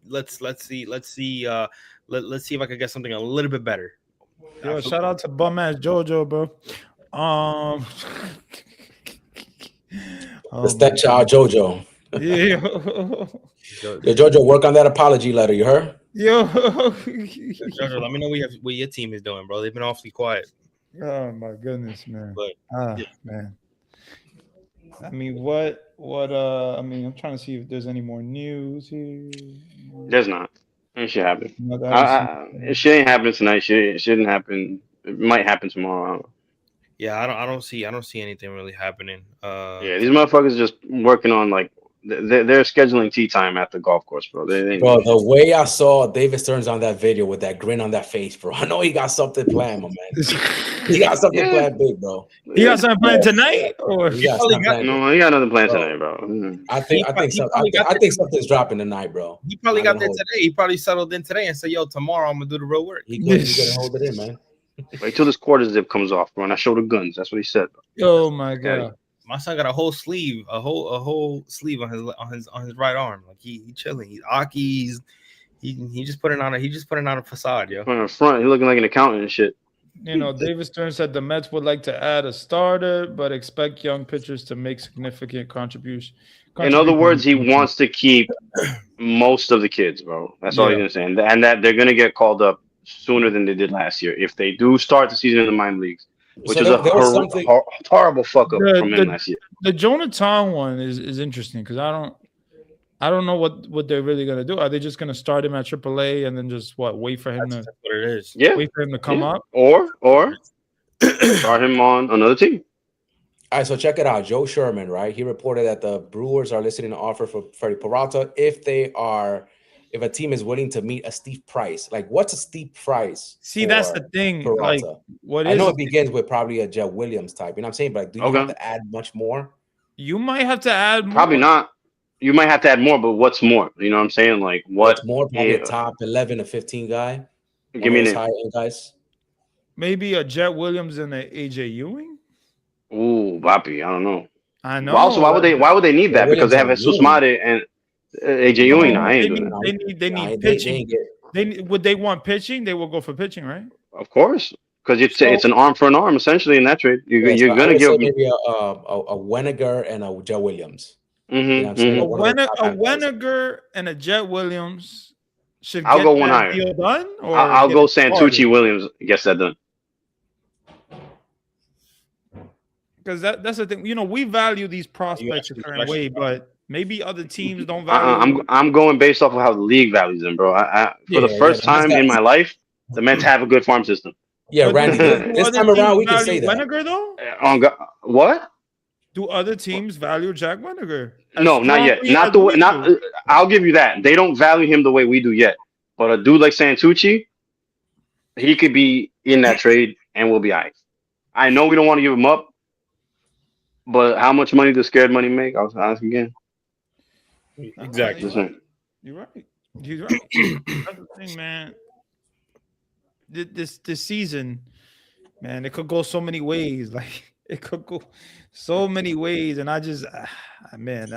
let's see. Let's see if I can get something a little bit better. Yo, shout out to bum ass JoJo, bro. The stepchild JoJo. Yeah. Yo, JoJo, work on that apology letter. You heard? Yo. JoJo, let me know what your team is doing, bro. They've been awfully quiet. Oh my goodness, man. But man. I mean, I'm trying to see if there's any more news here. There's not. It should happen. It shouldn't happen tonight. It shouldn't happen. It might happen tomorrow. Yeah, I don't see anything really happening. Yeah, these motherfuckers just working on like they're scheduling tea time at the golf course, bro. Bro, the way I saw David Stearns on that video with that grin on that face, bro, I know he got something planned, my man. He got something planned big, bro. He got something planned tonight, or he got nothing planned tonight, bro. I think something's dropping tonight, bro. He probably got there today. He probably settled in today and said, "Yo, tomorrow I'm gonna do the real work." He's gonna hold it in, man. Wait till this quarter zip comes off, bro, and I show the guns. That's what he said. Oh my god. My son got a whole sleeve, a whole sleeve on his right arm. Like he chilling. He's Aki. He just putting on a facade, yo. On the front, he looking like an accountant and shit. You know, David Stern said the Mets would like to add a starter, but expect young pitchers to make significant contribution. In other words, he wants to keep most of the kids, bro. That's all he's gonna say, and that they're gonna get called up sooner than they did last year if they do start the season in the minor leagues. Which is a horrible fuck up from him last year. The Jonathan one is interesting because I don't know what they're really gonna do. Are they just gonna start him at AAA and then just wait for him That's what it is. Wait for him to come up, or start him on another team. All right, so check it out. Joe Sherman, right? He reported that the Brewers are listening to offer for Freddie Peralta if a team is willing to meet a steep price. Like, what's a steep price? See, that's the thing. Peralta? Like, I know it begins with probably a Jet Williams type. You know what I'm saying? But like, do you have to add much more? You might have to add more. Probably not. You might have to add more, but what's more? You know what I'm saying? Like, what's more? Probably a top 11 to 15 guy. Give me a name. Guys. Maybe a Jet Williams and a AJ Ewing. Ooh, Boppy, I don't know. I know. Well, also, why would they need that? Because they have Jesus Marte and AJ Ewing. They need pitching. Would they want pitching? They will go for pitching, right? Of course, because it's an arm for an arm essentially in that trade. You're gonna give maybe a Weniger and a Jet Williams. Mm-hmm, a Weniger and a Jet Williams should. I'll go one higher. Deal done, or I'll go Santucci Williams gets that done. Because that's the thing. You know, we value these prospects a certain way, but maybe other teams don't value. I'm going based off of how the league values them, bro. For the first time in my life, the Mets have a good farm system. Yeah, Randy. This time around, we can say that. Weniger, though? What? Do other teams value Jack Winnegar? No, not yet. strongly Not as the way. we Not. do? I'll give you that. They don't value him the way we do yet. But a dude like Santucci, he could be in that trade and we'll be all right. I know we don't want to give him up, but how much money does scared money make? I was asking again. Exactly. Listen, You're right. You're right. That's the thing, man. This season, man, it could go so many ways. Like it could go so many ways, and I just, man,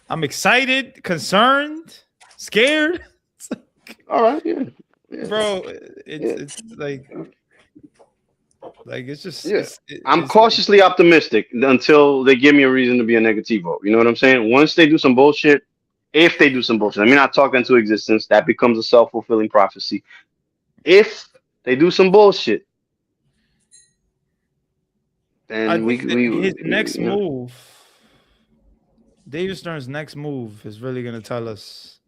I'm excited, concerned, scared. It's all right, yeah. bro, Yeah. it's like it's just. Yeah. It's I'm cautiously optimistic until they give me a reason to be a negativo. You know what I'm saying? Once they do some bullshit, if they do some bullshit, I mean, I talk into existence. That becomes a self-fulfilling prophecy. If they do some bullshit, I then think that his next you know. move, David Stern's next move, is really going to tell us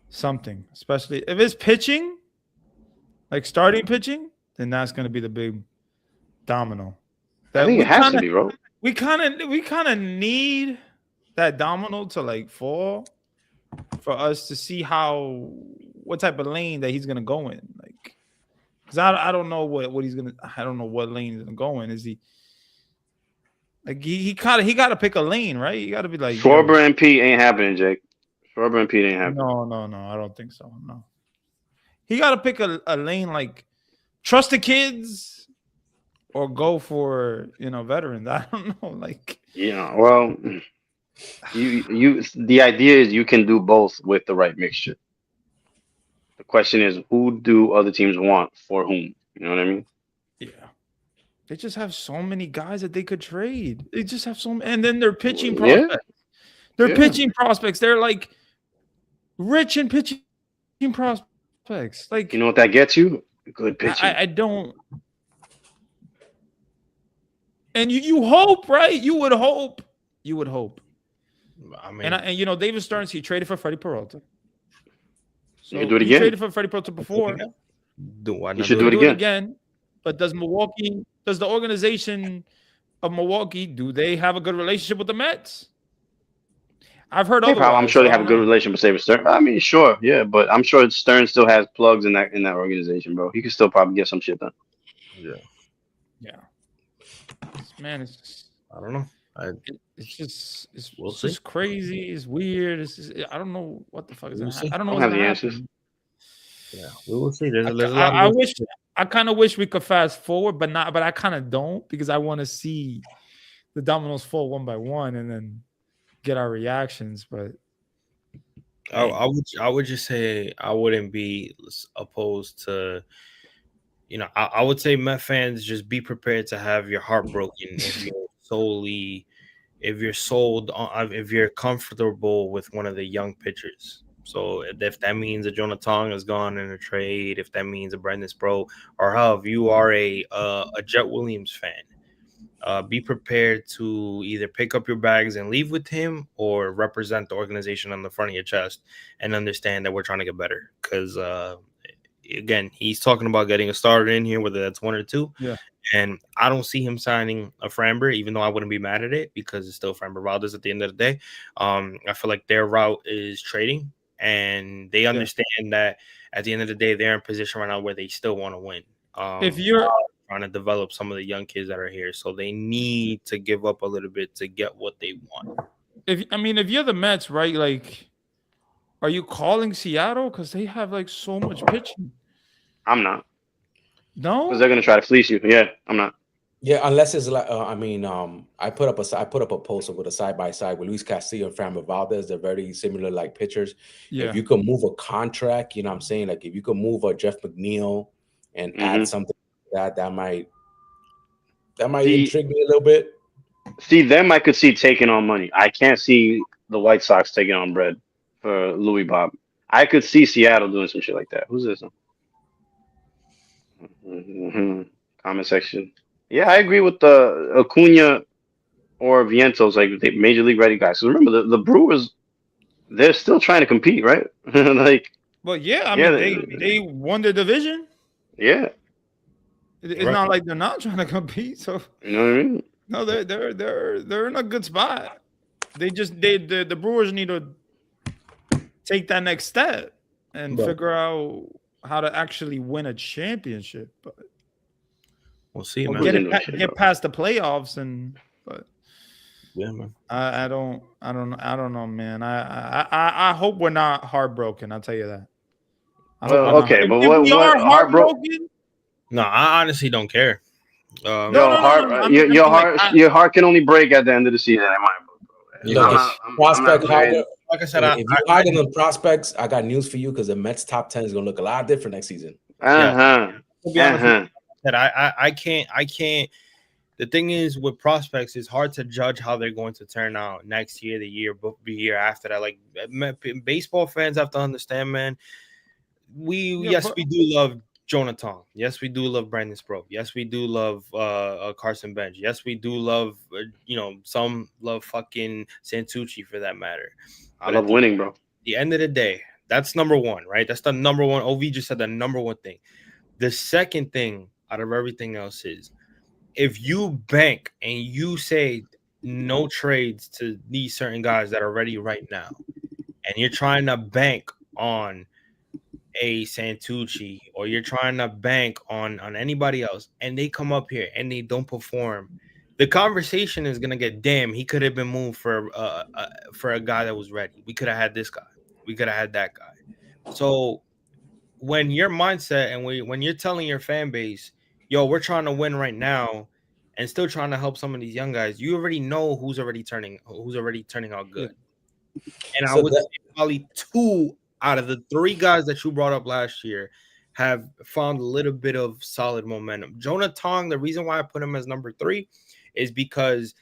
something, especially if it's pitching, like starting pitching, then that's going to be the big domino. I think it has to be, bro. We kind of need that domino to like fall for us to see what type of lane that he's going to go in, like. Because I don't know what he's gonna. I don't know what lane he's gonna go in. Is he like he got to pick a lane, right? You got to be like Schwarber and Pete ain't happening, Jake. Schwarber and Pete ain't happening. No. I don't think so. No, he got to pick a lane like trust the kids or go for veterans. I don't know, like Yeah, well, you. The idea is you can do both with the right mixture. The question is, who do other teams want for whom? You know what I mean? yeah. They just have so many guys that they could trade. They just have so many, and then their pitching prospects. They're pitching prospects. They're like rich in pitching prospects. Like You know what that gets you? Good pitching. I don't. And you hope, right? You would hope. I mean, And David Stearns, he traded for Freddie Peralta. So You can do it he again. traded for Freddie Peralta before. You should do it again. But does the organization of Milwaukee, do they have a good relationship with the Mets? I've heard otherwise. I'm sure they have a good relationship with David Stern. I mean, sure, yeah, but I'm sure Stern still has plugs in that organization, bro. He can still probably get some shit done. Yeah. Man, it's just, I don't know. it's We'll just see. crazy. It's weird. I don't know what the fuck is We'll that. see. I don't know I what's don't have gonna the happen. answers. Yeah, we will see. There's a lot I of wish I kind of wish we could fast forward, but I kind of don't, because I want to see the dominoes fall one by one and then get our reactions. But I would just say I wouldn't be opposed to, I would say Met fans, just be prepared to have your heart broken if you're comfortable with one of the young pitchers. So if that means a Jonathan is gone in a trade, if that means a Brendan Sproul, or however you are a Jet Williams fan, be prepared to either pick up your bags and leave with him, or represent the organization on the front of your chest and understand that we're trying to get better. Because again, he's talking about getting a starter in here, whether that's one or two. Yeah. And I don't see him signing a Framber, even though I wouldn't be mad at it, because it's still Framber Valdez at the end of the day. I feel like their route is trading, and they understand that at the end of the day, they're in a position right now where they still want to win. if you're trying to develop some of the young kids that are here, so they need to give up a little bit to get what they want. if you're the Mets, right? Like, are you calling Seattle because they have like so much pitching? I'm not, No, because they're gonna try to fleece you. Yeah, I'm not. Yeah, unless it's like I put up a poster with a side by side with Luis Castillo and Framber Valdez. They're very similar like pitchers. yeah. If you could move a contract, you know what I'm saying? Like if you could move a Jeff McNeil and add something that might intrigue me a little bit. See, them I could see taking on money. I can't see the White Sox taking on bread for Louis Bob. I could see Seattle doing some shit like that. Who's this? Comment section. Yeah, I agree with the Acuna or Vientos, like the major league ready guys. So remember, the Brewers, they're still trying to compete, right? Like, Well, yeah. I Yeah, mean, they won the division. yeah, It's Right. not like they're not trying to compete. So you know what I mean. No, they're in a good spot. The Brewers need to take that next step and But figure out how to actually win a championship. But we'll see, or man. Who's into shit, bro? get past the playoffs but Yeah, man. I don't know, man. I hope we're not heartbroken. I'll tell you that. I hope Well, we're not. okay, but If what we are heartbroken? heartbroken, No, I honestly don't care. No, Your heart can only break at the end of the season. In my book, bro. Look, I'm if not Prospect worried. higher. like I said, If you're higher than prospects, I got news for you because the Mets top 10 is gonna look a lot different next season. to be honest with you, that I can't. The thing is, with prospects, it's hard to judge how they're going to turn out next year, the year after that. Like baseball fans have to understand, man. We do love Jonathan. Yes, we do love Brandon Sproat. Yes, we do love Carson Bench. Yes, we do love some love fucking Santucci for that matter. I love winning, bro. At the end of the day, that's number one, right? That's the number one. OV just said the number one thing. The second thing out of everything else is if you bank and you say no trades to these certain guys that are ready right now, and you're trying to bank on a Santucci or you're trying to bank on anybody else, and they come up here and they don't perform, the conversation is gonna get, damn, he could have been moved for a guy that was ready. We could have had this guy. We could have had that guy. So when your mindset and when you're telling your fan base, yo, we're trying to win right now and still trying to help some of these young guys, you already know who's already turning out good. And I would say probably 2 out of the 3 guys that you brought up last year have found a little bit of solid momentum. Jonah Tong, the reason why I put him as number 3 is because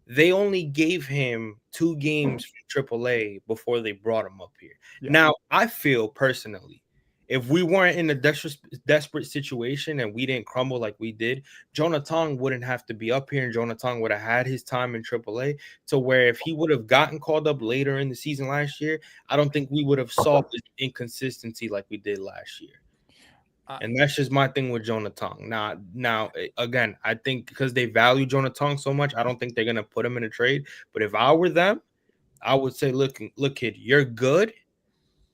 they only gave him 2 games from AAA before they brought him up here. Yeah. Now, I feel personally, if we weren't in a desperate situation and we didn't crumble like we did, Jonah Tong wouldn't have to be up here, and Jonah Tong would have had his time in AAA to where if he would have gotten called up later in the season last year, I don't think we would have saw this inconsistency like we did last year. And that's just my thing with Jonah Tong. Now, again, I think because they value Jonah Tong so much, I don't think they're going to put him in a trade. But if I were them, I would say, look, kid, you're good.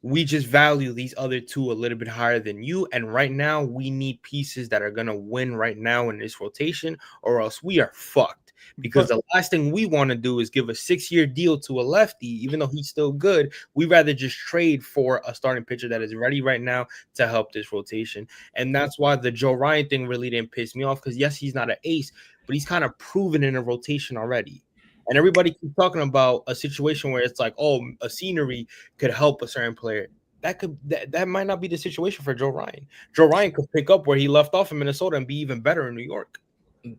We just value these other 2 a little bit higher than you. And right now, we need pieces that are going to win right now in this rotation, or else we are fucked. Because the last thing we want to do is give a 6-year deal to a lefty, even though he's still good. We'd rather just trade for a starting pitcher that is ready right now to help this rotation. And that's why the Joe Ryan thing really didn't piss me off. Because, yes, he's not an ace, but he's kind of proven in a rotation already. And everybody keeps talking about a situation where it's like, oh, a scenery could help a certain player. That might not be the situation for Joe Ryan. Joe Ryan could pick up where he left off in Minnesota and be even better in New York.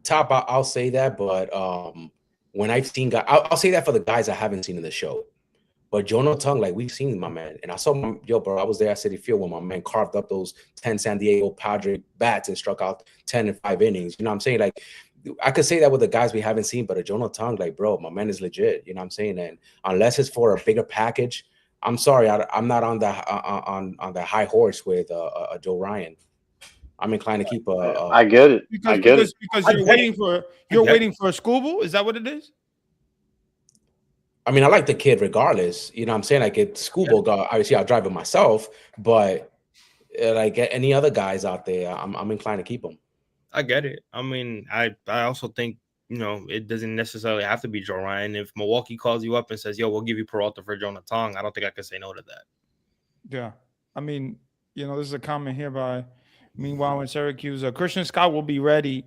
Top, I'll say that, but when I've seen guys, I'll say that for the guys I haven't seen in the show. But Jonah Tong, like we've seen my man, and I saw bro. I was there at Citi Field when my man carved up those 10 San Diego Padre bats and struck out 10 in 5 innings. You know what I'm saying? Like, I could say that with the guys we haven't seen, but a Jonah Tong, like, bro, my man is legit. You know what I'm saying? And unless it's for a bigger package, I'm sorry, I'm not on the high horse with a Joe Ryan. I'm inclined to keep I get it. Because you're waiting for a Scooble. Is that what it is? I mean, I like the kid regardless. You know what I'm saying? Like, it's Scooble guy. Obviously, I'll drive it myself, but like any other guys out there, I'm inclined to keep them. I get it. I mean, I also think, it doesn't necessarily have to be Joe Ryan. If Milwaukee calls you up and says, yo, we'll give you Peralta for Jonah Tong, I don't think I could say no to that. Yeah. I mean, this is a comment here by Meanwhile in Syracuse. Christian Scott will be ready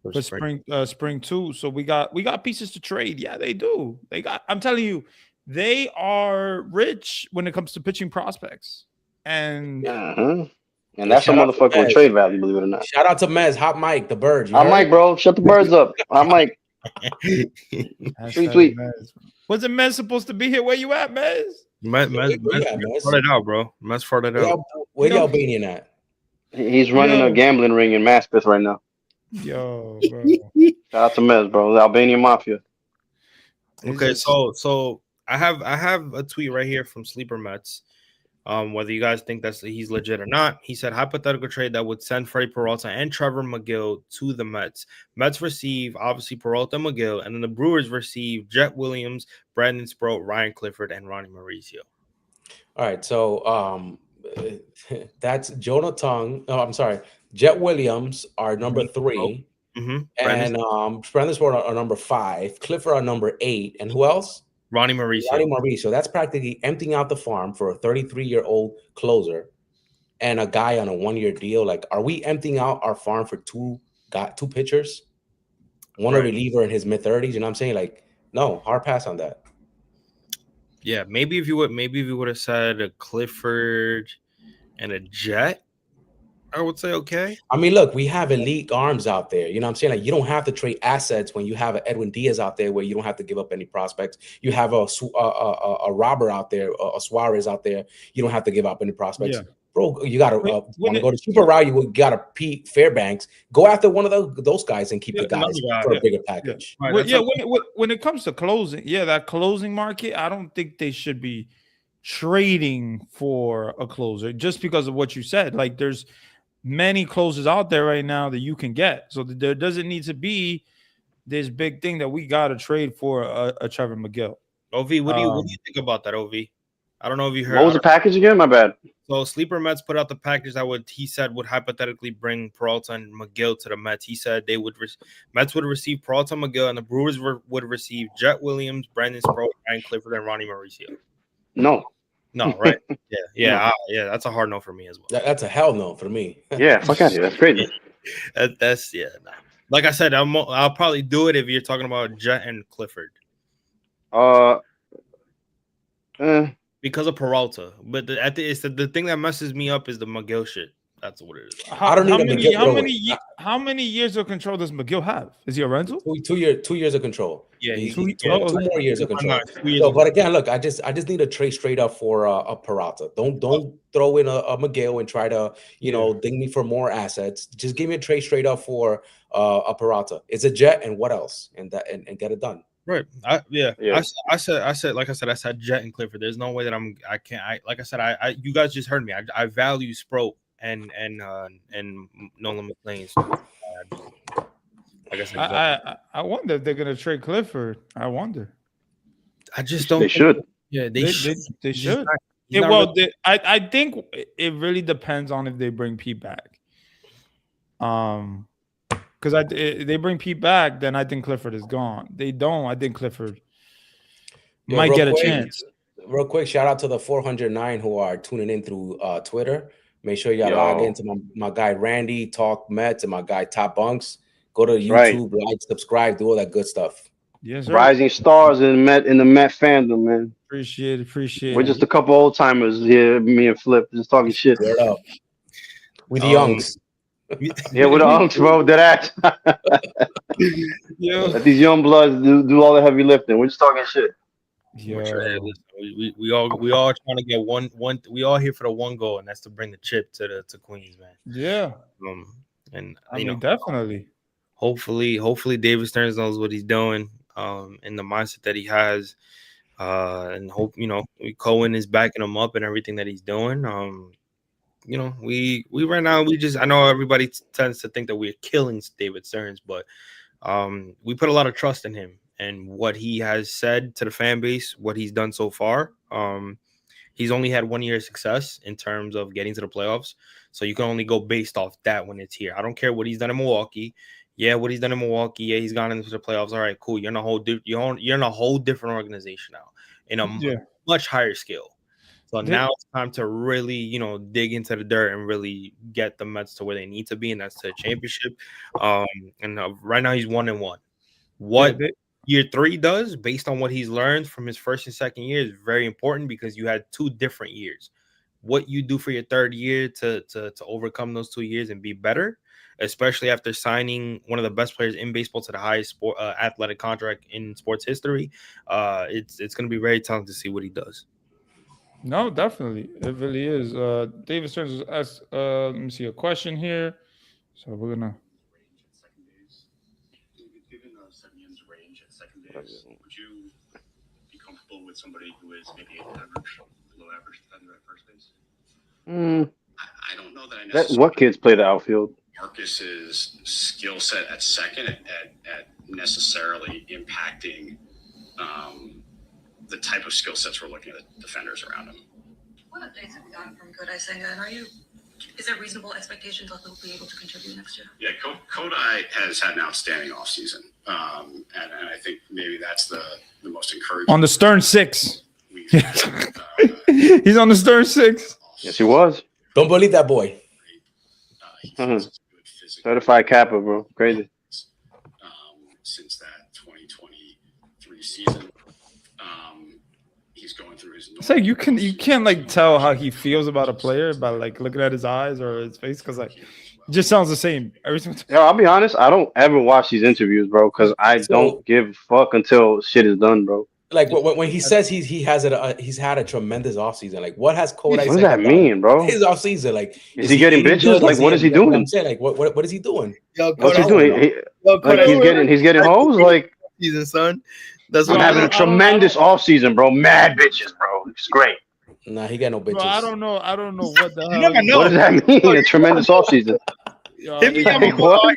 for spring 2. So we got pieces to trade. Yeah, they do. I'm telling you, they are rich when it comes to pitching prospects. And and that's a motherfucking trade value, believe it or not. Shout out to Mez, Hot Mike, the bird. Hot Mike, bro. Shut the birds up. Hot Mike. Tweet. Wasn't Mez supposed to be here? Where you at, Mez? Mez farted out, bro. Mez farted out. Where the Albanian at? He's running a gambling ring in Maspeth right now. Yo, bro. Shout out to Mez, bro. The Albanian Mafia. Okay, so I have a tweet right here from Sleeper Mets. Whether you guys think he's legit or not. He said hypothetical trade that would send Freddie Peralta and Trevor McGill to the Mets. Mets receive obviously Peralta and McGill, and then the Brewers receive Jet Williams, Brandon Sproat, Ryan Clifford, and Ronnie Mauricio. All right, so that's Jonathan. Oh, I'm sorry, Jet Williams are number 3, Mm-hmm. and Brandon Sproat are number 5, Clifford are number 8, and who else? Ronnie Mauricio. Ronnie Mauricio. That's practically emptying out the farm for a 33-year-old closer and a guy on a 1-year deal. Like, are we emptying out our farm for two pitchers? One a reliever in his mid-30s. You know what I'm saying? Like, no, hard pass on that. Yeah, maybe if you would have said a Clifford and a Jet, I would say okay. I mean, look, we have elite arms out there. You know what I'm saying? Like, you don't have to trade assets when you have an Edwin Diaz out there where you don't have to give up any prospects. You have a Robert out there, a Suarez out there. You don't have to give up any prospects. Yeah. Bro, you got to want to go to super route. You got to Pete Fairbanks. Go after one of those guys and keep the guys for a bigger package. Yeah. When it comes to closing, that closing market, I don't think they should be trading for a closer just because of what you said. Like, there's many closers out there right now that you can get. So there doesn't need to be this big thing that we got to trade for a Trevor McGill. OV, what do you think about that, OV? I don't know if you heard. What was the package again? My bad. So Sleeper Mets put out the package that would hypothetically bring Peralta and McGill to the Mets. He said Mets would receive Peralta and McGill, and the Brewers would receive Jet Williams, Brandon Sproat, Ryan Clifford, and Ronnie Mauricio. No, right? Yeah. That's a hard no for me as well. That's a hell no for me. Yeah, fuck out of here. That's crazy. That's nah. Like I said, I'll probably do it if you're talking about Jet and Clifford. Because of Peralta, but the thing that messes me up is the McGill shit. That's what it is. How many years of control does McGill have? Is he a rental? 2 years of control. Yeah, two more years of control. So, but again, look, I just need a trade straight up for a Peralta. Don't throw in a McGill and try to ding me for more assets. Just give me a trade straight up for a Peralta. It's a Jet and what else, and get it done. Right. I said Jet and Clifford. There's no way that I you guys just heard me. I value Sproat and Nolan McLean. So I wonder if they're gonna trade Clifford. I wonder. I just don't. They should. Yeah, they should. I think it really depends on if they bring Pete back. Because they bring Pete back, then I think Clifford is gone. They don't. I think Clifford might get a chance. Real quick, shout out to the 409 who are tuning in through Twitter. Make sure y'all log into my guy Randy Talk Mets and my guy Top Bunks. Go to YouTube, like, subscribe, do all that good stuff. Yes, sir. Rising stars in the Met fandom, man. Appreciate it. We're just a couple old timers here, me and Flip, just talking shit. We the youngs. Yeah, with the unks, bro. That Let these young bloods do all the heavy lifting. We're just talking shit. Yeah, we all trying to get one. We all here for the one goal, and that's to bring the chip to Queens, man. Yeah. And I mean, definitely. Hopefully, David Stearns knows what he's doing, and the mindset that he has, and hope Cohen is backing him up and everything that he's doing. We right now I know everybody tends to think that we're killing David Stearns, but we put a lot of trust in him and what he has said to the fan base, what he's done so far. He's only had 1 year of success in terms of getting to the playoffs, so you can only go based off that when it's here. I don't care what he's done in Milwaukee. Yeah, what he's done in Milwaukee. Yeah, he's gone into the playoffs. All right, cool. You're in a whole different organization now, in a much higher scale. So now it's time to really, dig into the dirt and really get the Mets to where they need to be, and that's to a championship. And right now he's 1-1. What year 3 does, based on what he's learned from his first and second year, is very important because you had 2 different years. What you do for your third year to overcome those 2 years and be better, especially after signing one of the best players in baseball to the highest athletic contract in sports history, it's going to be very telling to see what he does. No, definitely. It really is. David Stearns asked, let me see a question here. So we're going to. Given 7 years range at second base, would you be comfortable with somebody who is maybe average, below average defender at first base? I don't know that I That necessarily what kids play the outfield? Marcus's skill set at second at necessarily impacting the type of skill sets we're looking at the defenders around him. What updates have we gotten from Kodai Senga, and is there reasonable expectations that he'll be able to contribute next year? Yeah, Kodai has had an outstanding offseason. And I think maybe that's the most encouraging. On the Stern 6. we've He's on the Stern 6. Yes, he was. Don't believe that boy. He Mhm. feels good physically. Certified Kappa, bro. Crazy. Since that 2023 season, he's going through his. It's like you can't like tell how he feels about a player by like looking at his eyes or his face, because like it just sounds the same every time. Yo, I'll be honest. I don't ever watch these interviews, bro, because I don't give a fuck until shit is done, bro. Like when he says he's had a tremendous offseason. Like what has Kodai? What does that mean, bro? His offseason, like Is he getting eating bitches? good? Like, what is he that's what doing? I'm saying, like what is he doing? Yo, What's he Kodai- doing? Yo, Like Kodai- he's getting hoes. Like season, son. That's I'm what having a tremendous off season, bro. Mad bitches, bro. It's great. Nah, he got no bitches. Bro, I don't know what the hell. never know. What does that mean? A tremendous off season. Yo, Him and Like, Yamamoto what?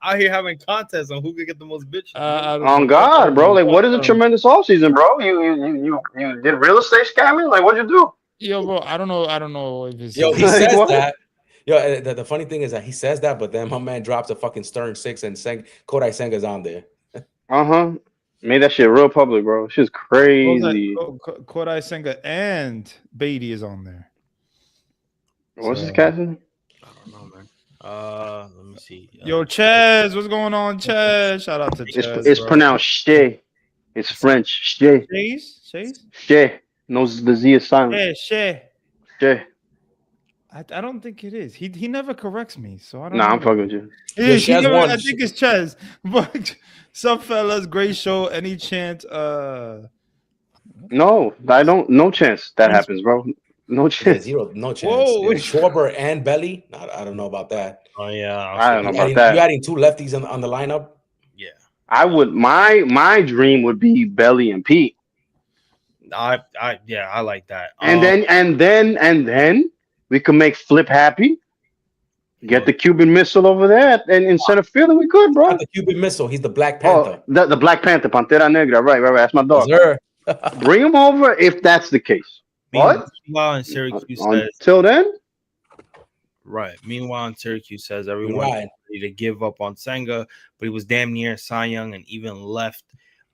out here having contests on who could get the most bitches. I don't On know. God, bro. Like, what is a tremendous off season, bro? You did real estate scamming? Like, what'd you do? Yo, bro, I don't know if it's Yo, he Like, says what? that. Yo, the funny thing is that he says that, but then my man drops a fucking Stern 6 and Kodai Senga's on there. Made that shit real public, bro. Shit's crazy. Kodai Senga and Beatty is on there. What's his caption? I don't know, man. Let me see. Yo, Chaz, what's going on, Chaz? Shout out to Chaz. It's bro. pronounced Shay. It's French. Shay. Chase? Shay. No, the Z is silent. Yeah, Shay. Shay. I don't think it is. He never corrects me, so I don't. Nah, know. I'm fucking with you. Yeah, Yeah, he Chaz never, won. I think it's Chaz. But some fellas, great show. Any chance? No, I don't. No chance that happens, bro. No Yeah, chance. no chance. Whoa, Dude, wait. Schwarber and Belly. I don't know about that. Oh yeah, I don't know You about adding, that. you adding two lefties on the lineup? Yeah, I would. My dream would be Belly and Pete, I like that. and then we could make Flip happy. Get the Cuban Missile over there, and in center field, we could, bro. Not the Cuban Missile. He's the Black Oh, Panther. the Black Panther, Pantera Negra. Right. That's my dog. Yes, sir. Bring him over if that's the case. What? Meanwhile, in Syracuse says Until then, right. Meanwhile, in Syracuse says You're everyone right. ready to give up on Senga, but he was damn near Cy Young and even left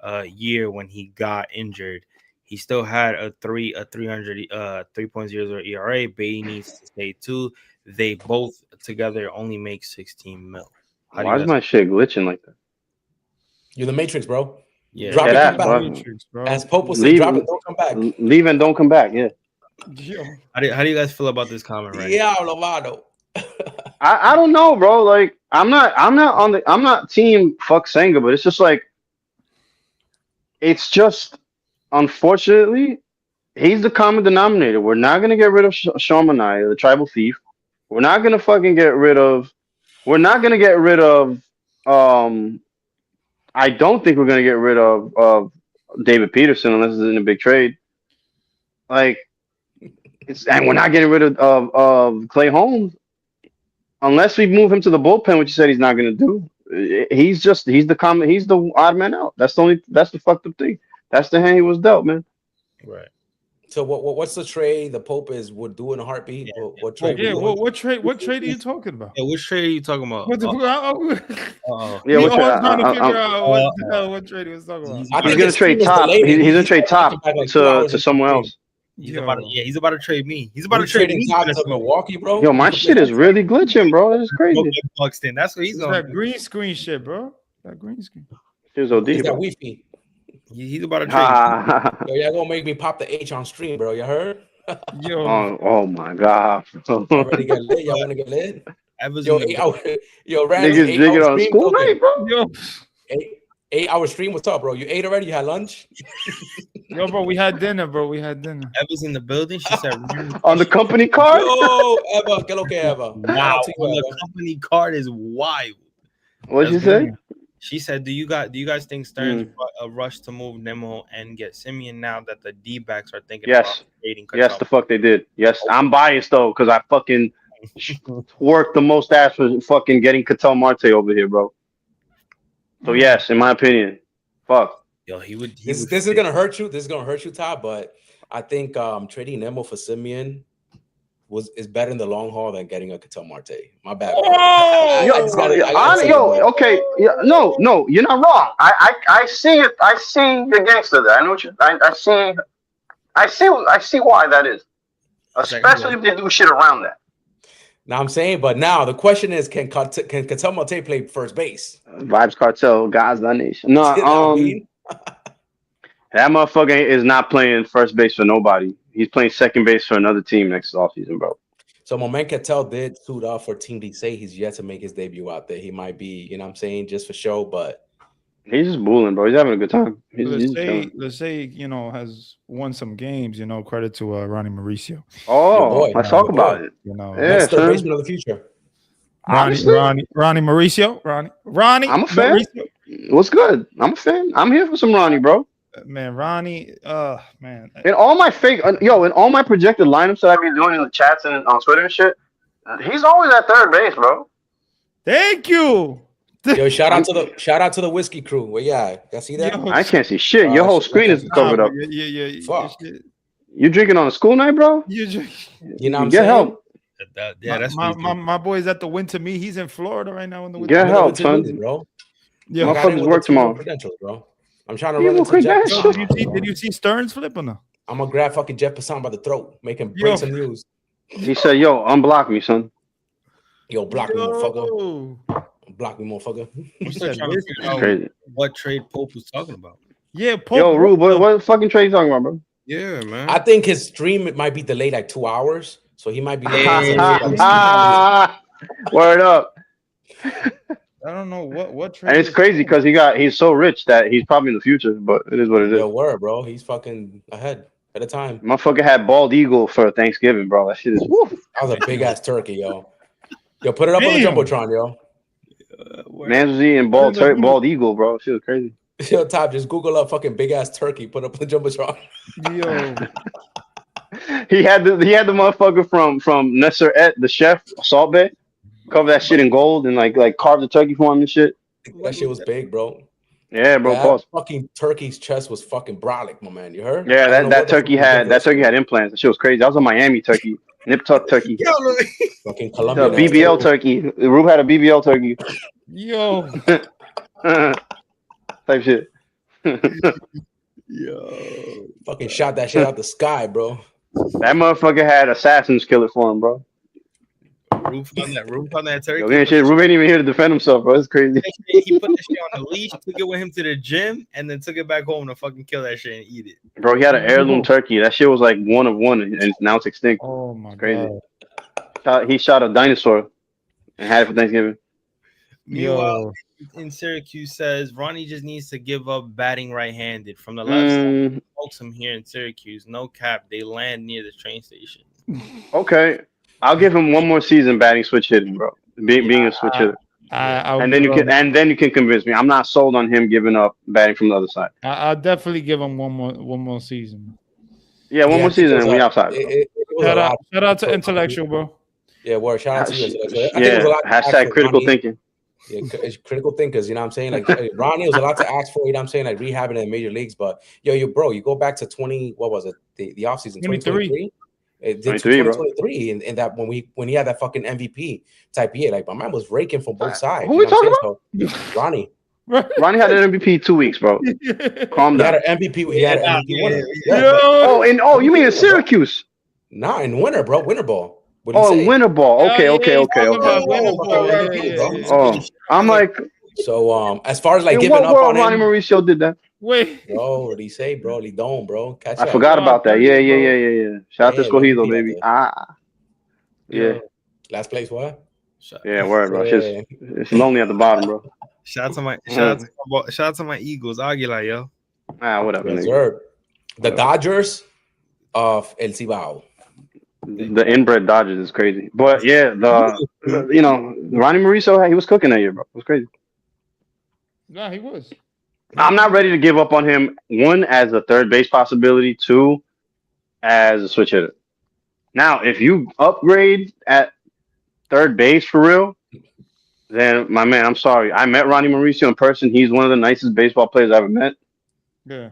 a year when he got injured. He still had a 3.00 ERA. Beatty needs to stay too. They both together only make 16 mil. How do why you is guys- my shit glitching like that? You're the Matrix, bro. yeah, Drop Get it, out, come bro. back. Matrix, bro. As Pope will say, Leave- drop it, don't come back. Leave and don't come back. Yeah. Yo. how do you guys feel about this comment right now? Yeah, Lovato. I don't know, bro. Like I'm not team fuck Senga, but it's just like unfortunately he's the common denominator. We're not gonna get rid of Sean Manaea, the tribal thief. We're not gonna fucking get rid of. We're not gonna get rid of. I don't think we're gonna get rid of David Peterson unless it's in a big trade. Like and we're not getting rid of Clay Holmes. Unless we move him to the bullpen, which you said he's not going to do, he's the odd man out. That's the fucked up thing. That's the hand he was dealt, man. Right. So what's the trade the Pope would do in a heartbeat? Yeah. What trade? Yeah, we doing? what trade are you talking about? Yeah, which trade are you talking about? What the Yeah, we what all trade- trying to I- figure I- out what trade he was talking about. I He's think gonna his trade team is Top. delayed. He's gonna trade Top Back like 2 hours to someone into the else. He's Yo. about to trade me. He's about game. to trade Trading me. Top to Milwaukee, bro. Yo, my shit is really glitching, bro. It's crazy. Buxton. That's what he's It's going that to do. green screen shit, bro. That green screen. Here's OD, It's that bro. Wi-Fi. He's about to trade. Ah, Yo, y'all gonna make me pop the H on stream, bro. You heard? Yo, oh my god. Y'all ready to get lit? Y'all wanna get lit? Evers Yo, in the- 8 hour, yo, Randy, Niggas 8 digging hour on stream. school Okay. night, bro. yo, 8 hour stream. What's up, bro? You ate already? You had lunch? yo, bro. We had dinner, bro. We had dinner. Evers in the building. She said, On the company card. Yo, Eva, que lo que Eva? "Wow, Shout out to you, on the Eva. company card is wild." What'd you That's say? She said, "Do you guys think Stearns a rush to move Nimmo and get Simeon now that the D-backs are thinking Yes. about trading Yes, the fuck they did. Yes, I'm biased though because I fucking worked the most ass for fucking getting Cattell Marte over here, bro. So yes, in my opinion, fuck. Yo, he would. This is gonna hurt you. This is gonna hurt you, Todd. But I think trading Nemo for Simeon is better in the long haul than getting a Cattell Marte. My bad. Okay, yeah, no, you're not wrong. I see it. I see the gangster there. I know what you. I see why that is, especially if they do shit around that. Now I'm saying, but now the question is, can Cattell Marte play first base? Vibes Cartel, guys, that nation. No, You know what I mean? that motherfucker is not playing first base for nobody. He's playing second base for another team next offseason, bro. So my man Cattell did suit up for Team DC. He's yet to make his debut out there. He might be, you know what I'm saying, just for show, but he's just bullying, bro. He's having a good time. Let's say, you know, has won some games, you know, credit to Ronnie Mauricio. Oh, let's talk about it. You know, Yeah, that's the basement of the future. Ronnie Mauricio. Ronnie. I'm a fan. Mauricio. What's good? I'm a fan. I'm here for some Ronnie, bro. Man, Ronnie, man. In all my in all my projected lineups that I've been doing in the chats and on Twitter and shit, he's always at third base, bro. Thank you. Yo, shout out to the whiskey crew. Well, yeah, y'all see that? I can't see shit. Your whole screen is covered up. Yeah. Fuck. You drinking on a school night, bro? You know what I'm Get saying? help. That's my boy's at the Winter Meet. He's in Florida right now in the Winter. Get help, Winter son. Meeting, bro. Yeah, motherfuckers work tomorrow. Credentials, bro. I'm trying to run into Jeff. Did you see Stearns flip or no? I'm gonna grab fucking Jeff Passan by the throat, make him break some news. He said, "Yo, unblock me, son." Yo, block me, motherfucker. Block me, motherfucker. I'm still trying to figure out Crazy. what trade Pope was talking about. Yeah, Pope. Yo, Rube, what fucking trade you talking about, bro? Yeah, man. I think his stream might be delayed like 2 hours, so he might be. Word up. I don't know what trade. And it's crazy because he's so rich that he's probably in the future, but it is what it is. Yo, word, bro. He's fucking ahead at a time. Motherfucker had bald eagle for Thanksgiving, bro. That shit is woo. That was a big ass turkey, yo. Yo, put it up on the jumbotron, yo. Man was eating bald eagle, bro. Shit was crazy. Yo, Top, just Google up fucking big ass turkey. Put up on the jumbotron. Yo. He had the motherfucker from Nesser Et, the chef, Salt Bay. Cover that shit in gold and like carve the turkey for him and shit. That shit was big, bro. Yeah, bro. That fucking turkey's chest was fucking brolic, my man. You heard? Yeah, that turkey had implants. That shit was crazy. That was a Miami turkey, nip tuck turkey. Fucking Colombian. BBL turkey. Rube had a BBL turkey. Yo. Type shit. Yo. Fucking shot that shit out the sky, bro. That motherfucker had assassins kill it for him, bro. Roof on that turkey. Yo, man, shit, Rube ain't even here to defend himself, bro. It's crazy. He put the shit on the leash, took it with him to the gym, and then took it back home to fucking kill that shit and eat it. Bro, he had an heirloom turkey. That shit was like one of one, and now it's extinct. Oh my crazy. God. He shot a dinosaur and had it for Thanksgiving. Meanwhile, in Syracuse says Ronnie just needs to give up batting right-handed from the left side. Folks, I'm here in Syracuse. No cap. They land near the train station. Okay. I'll give him one more season batting switch hitting, bro. Being a switch hitter. And then you can convince me. I'm not sold on him giving up batting from the other side. I'll definitely give him one more season. Yeah, one more season and we outside. Shout out to Intellectual, bro. Yeah, word. Shout out to you. Yeah, hashtag critical thinking. Yeah, it's critical thinkers, you know what I'm saying? Like Ronnie was a lot to ask for, you know what I'm saying? Like rehabbing in the major leagues, but you go back to the offseason, 2023. It did 2023, and that when he had that fucking MVP type year, like my man was raking from both sides. Who are we talking about? So, Ronnie. Ronnie had an MVP 2 weeks, bro. Calm down. He had an MVP. He had an MVP winner. Yeah, you mean in Syracuse? Nah, in winter, bro. Winter ball. In winter ball. Okay. I'm like. So as far as like giving up on Ronnie Mauricio did that. Wait. Bro, what do you say, bro? Lidon, bro. I forgot about that. Yeah. Shout out to Escogido, baby. Yeah. Last place, what? Yeah, word, bro. It's lonely at the bottom, bro. Shout out to my Eagles, Aguilar, yo. Whatever. The Dodgers of El Cibao. The inbred Dodgers is crazy, but yeah, Ronnie Mauricio, he was cooking that year, bro. It was crazy. Nah, he was. I'm not ready to give up on him. One, as a third base possibility. Two, as a switch hitter. Now, if you upgrade at third base for real, then my man, I'm sorry. I met Ronnie Mauricio in person. He's one of the nicest baseball players I ever met. Yeah.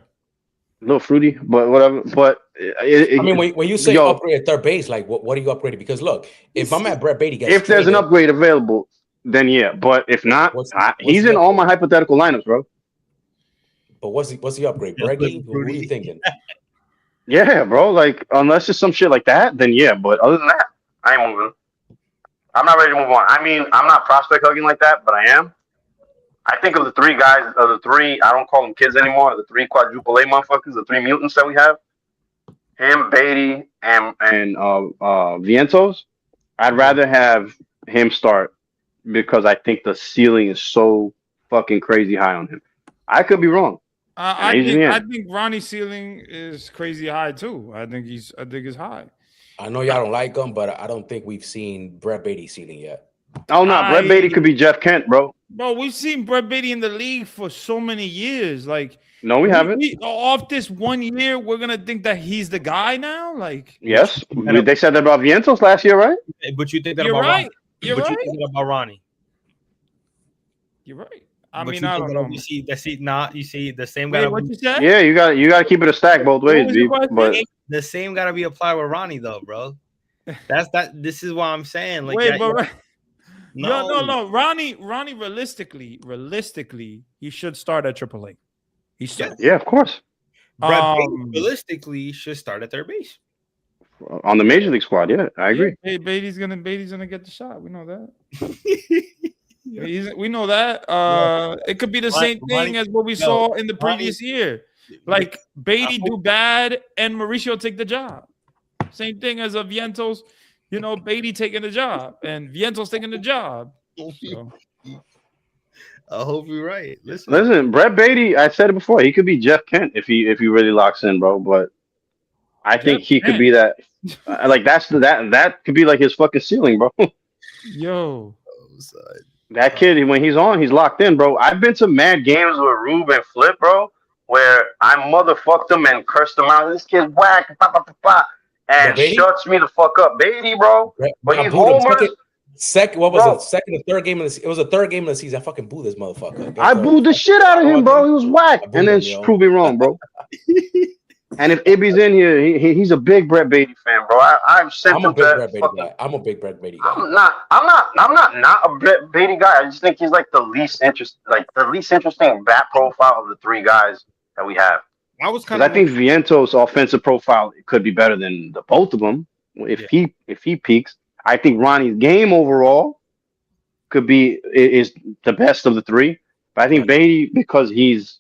A little fruity, but whatever. But I mean, when you say yo, upgrade at third base, like what are you upgrading? Because look, if my man Brett Beatty gets if there's an traded, upgrade available, then yeah. But if not, he's in all my hypothetical lineups, bro. But what's the upgrade? Breggy? Who are you thinking? Yeah, bro. Like, unless it's some shit like that, then yeah. But other than that, I ain't moving. I'm not ready to move on. I mean, I'm not prospect hugging like that, but I am. I think of the three guys, I don't call them kids anymore, the three quadruple A motherfuckers, the three mutants that we have. Him, Beatty, and Vientos. I'd rather have him start because I think the ceiling is so fucking crazy high on him. I could be wrong. I think Ronnie's ceiling is crazy high too. I think it's high. I know y'all don't like him, but I don't think we've seen Brett Beatty's ceiling yet. Oh no, Brett Beatty could be Jeff Kent, bro. Bro, we've seen Brett Beatty in the league for so many years. Like, no, we haven't. Off this 1 year, we're gonna think that he's the guy now. Like, yes, they said that about Vientos last year, right? But you think that you're about right. Ronnie. You're but right. You think that about Ronnie. You're right. I but mean, I don't know. You see the same guy. What you said? Yeah, you got to keep it a stack both ways, B. But the same got to be applied with Ronnie, though, bro. This is what I'm saying. Like, no. Ronnie, realistically, he should start at AAA. He should. Yeah, of course. Brett realistically should start at third base on the major league squad. Yeah, I agree. Hey, Beatty's gonna get the shot. We know that. We know that. It could be the same thing as what we saw in the previous year. Like Beatty do bad and Mauricio take the job. Same thing as a Vientos, Beatty taking the job and Vientos taking the job. So. I hope you're right. Listen, Brett Beatty, I said it before, he could be Jeff Kent if he really locks in, bro. But I think he could be that. Like that could be like his fucking ceiling, bro. Yo. That kid, when he's on, he's locked in, bro. I've been to mad games with Rube and Flip, bro, where I motherfucked them and cursed them out. This kid's whack, and shuts me the fuck up, Beatty, bro. But he's homers. Second or third game of the season? It was the third game of the season. I fucking booed this motherfucker. I booed the shit out of him, bro. He was whack. And then prove me wrong, bro. And if Ibby's in here, he's a big Brett Beatty fan, bro. I'm a big Brett Beatty guy. I'm a big Brett Beatty guy. I'm not a Brett Beatty guy. I just think he's like the least interesting bat profile of the three guys that we have. I think Vientos' offensive profile could be better than the both of them if he peaks. I think Ronnie's game overall is the best of the three. But I think Beatty, because his